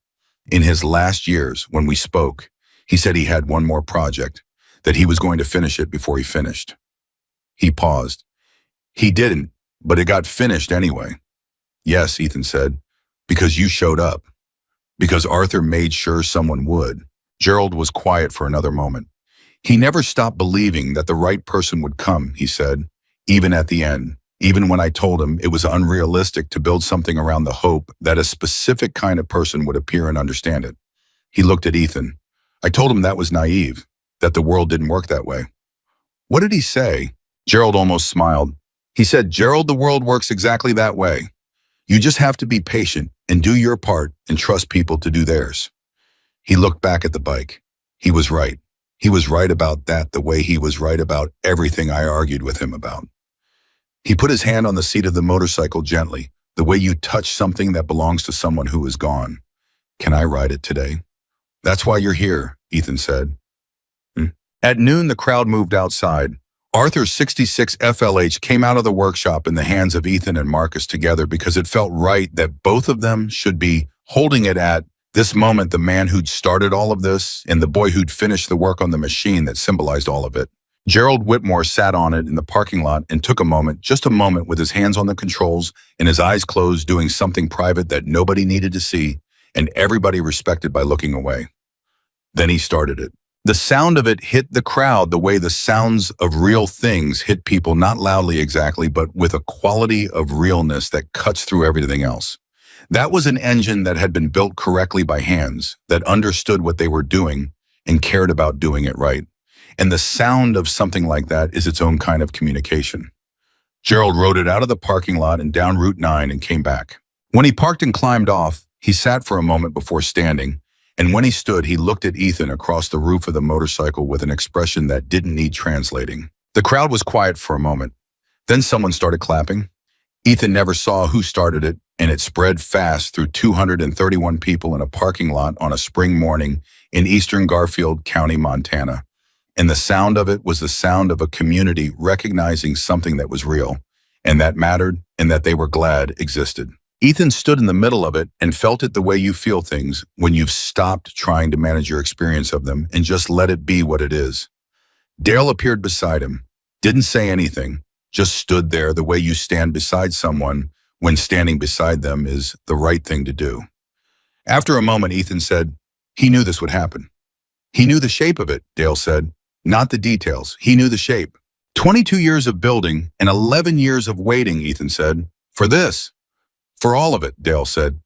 "In his last years, when we spoke, he said he had one more project, that he was going to finish it before he finished." He paused. "He didn't, but it got finished anyway." "Yes," Ethan said, "because you showed up. Because Arthur made sure someone would." Gerald was quiet for another moment. "He never stopped believing that the right person would come," he said, "even at the end, even when I told him it was unrealistic to build something around the hope that a specific kind of person would appear and understand it." He looked at Ethan. "I told him that was naive, that the world didn't work that way." "What did he say?" Gerald almost smiled. "He said, 'Gerald, the world works exactly that way. You just have to be patient and do your part and trust people to do theirs.'" He looked back at the bike. He was right. He was right about that the way he was right about everything I argued with him about. He put his hand on the seat of the motorcycle gently, the way you touch something that belongs to someone who is gone. "Can I ride it today?" "That's why you're here," Ethan said. At noon, the crowd moved outside. Arthur's 66 FLH came out of the workshop in the hands of Ethan and Marcus together because it felt right that both of them should be holding it at this moment, the man who'd started all of this and the boy who'd finished the work on the machine that symbolized all of it. Gerald Whitmore sat on it in the parking lot and took a moment, just a moment, with his hands on the controls and his eyes closed, doing something private that nobody needed to see and everybody respected by looking away. Then he started it. The sound of it hit the crowd the way the sounds of real things hit people, not loudly exactly, but with a quality of realness that cuts through everything else. That was an engine that had been built correctly by hands, that understood what they were doing and cared about doing it right. And the sound of something like that is its own kind of communication. Gerald rode it out of the parking lot and down Route 9 and came back. When he parked and climbed off, he sat for a moment before standing, and when he stood, he looked at Ethan across the roof of the motorcycle with an expression that didn't need translating. The crowd was quiet for a moment. Then someone started clapping. Ethan never saw who started it, and it spread fast through 231 people in a parking lot on a spring morning in eastern Garfield County, Montana. And the sound of it was the sound of a community recognizing something that was real, and that mattered, and that they were glad existed. Ethan stood in the middle of it and felt it the way you feel things when you've stopped trying to manage your experience of them and just let it be what it is. Dale appeared beside him, didn't say anything, just stood there the way you stand beside someone when standing beside them is the right thing to do. After a moment, Ethan said, "He knew this would happen." "He knew the shape of it," Dale said. "Not the details. He knew the shape." "22 years of building and 11 years of waiting," Ethan said. "For this." "For all of it," Dale said.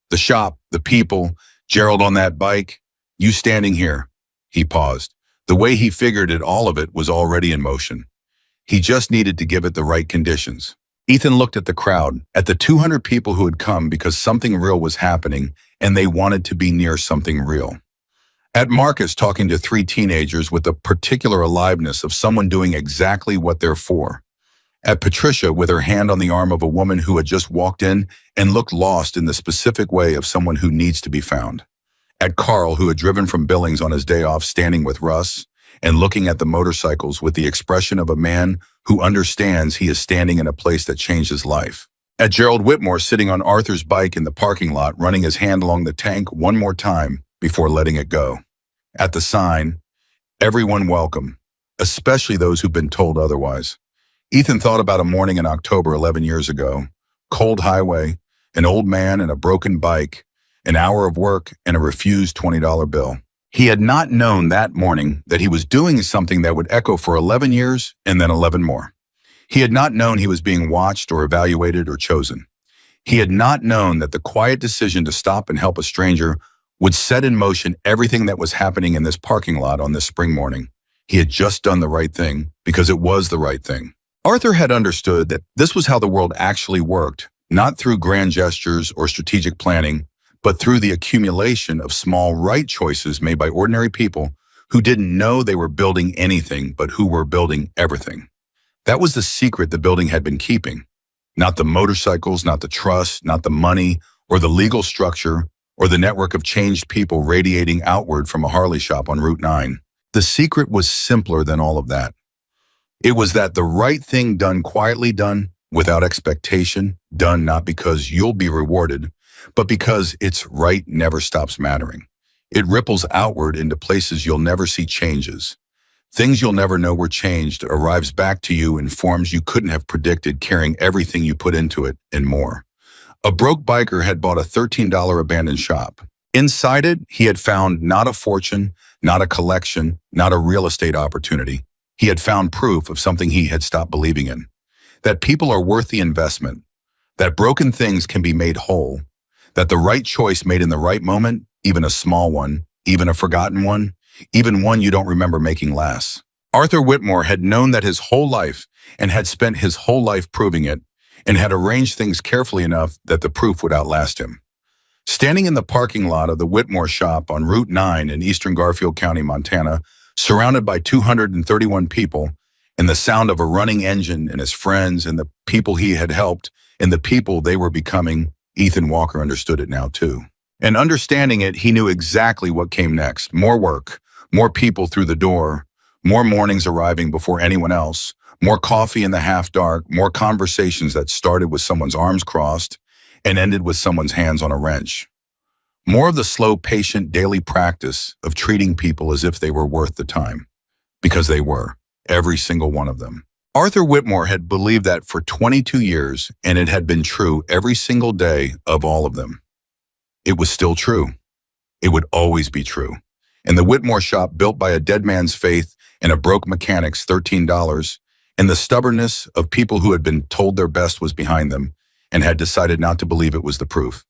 "The shop, the people, Gerald on that bike, you standing here." He paused. The way he figured it, all of it was already in motion. He just needed to give it the right conditions. Ethan looked at the crowd, at the 200 people who had come because something real was happening and they wanted to be near something real. At Marcus talking to 3 teenagers with the particular aliveness of someone doing exactly what they're for. At Patricia with her hand on the arm of a woman who had just walked in and looked lost in the specific way of someone who needs to be found. At Carl, who had driven from Billings on his day off, standing with Russ and looking at the motorcycles with the expression of a man who understands he is standing in a place that changed his life. At Gerald Whitmore sitting on Arthur's bike in the parking lot, running his hand along the tank one more time before letting it go. At the sign, "Everyone welcome," especially those who've been told otherwise. Ethan thought about a morning in October 11 years ago. Cold highway, an old man and a broken bike, an hour of work and a refused $20 bill. He had not known that morning that he was doing something that would echo for 11 years and then 11 more. He had not known he was being watched or evaluated or chosen. He had not known that the quiet decision to stop and help a stranger would set in motion everything that was happening in this parking lot on this spring morning. He had just done the right thing because it was the right thing. Arthur had understood that this was how the world actually worked, not through grand gestures or strategic planning, but through the accumulation of small right choices made by ordinary people who didn't know they were building anything, but who were building everything. That was the secret the building had been keeping. Not the motorcycles, not the trust, not the money, or the legal structure, or the network of changed people radiating outward from a Harley shop on Route 9. The secret was simpler than all of that. It was that the right thing done quietly, done without expectation, done not because you'll be rewarded, but because it's right never stops mattering. It ripples outward into places you'll never see changes. Things you'll never know were changed arrives back to you in forms you couldn't have predicted, carrying everything you put into it and more. A broke biker had bought a $13 abandoned shop. Inside it, he had found not a fortune, not a collection, not a real estate opportunity. He had found proof of something he had stopped believing in. That people are worth the investment. That broken things can be made whole. That the right choice made in the right moment, even a small one, even a forgotten one, even one you don't remember making last. Arthur Whitmore had known that his whole life and had spent his whole life proving it, and had arranged things carefully enough that the proof would outlast him. Standing in the parking lot of the Whitmore shop on Route 9 in eastern Garfield County, Montana, surrounded by 231 people, and the sound of a running engine and his friends and the people he had helped and the people they were becoming, Ethan Walker understood it now too. And understanding it, he knew exactly what came next. More work, more people through the door, more mornings arriving before anyone else, more coffee in the half-dark, more conversations that started with someone's arms crossed and ended with someone's hands on a wrench. More of the slow, patient, daily practice of treating people as if they were worth the time. Because they were, every single one of them. Arthur Whitmore had believed that for 22 years, and it had been true every single day of all of them. It was still true. It would always be true. And the Whitmore shop, built by a dead man's faith and a broke mechanic's $13, and the stubbornness of people who had been told their best was behind them and had decided not to believe it was the proof.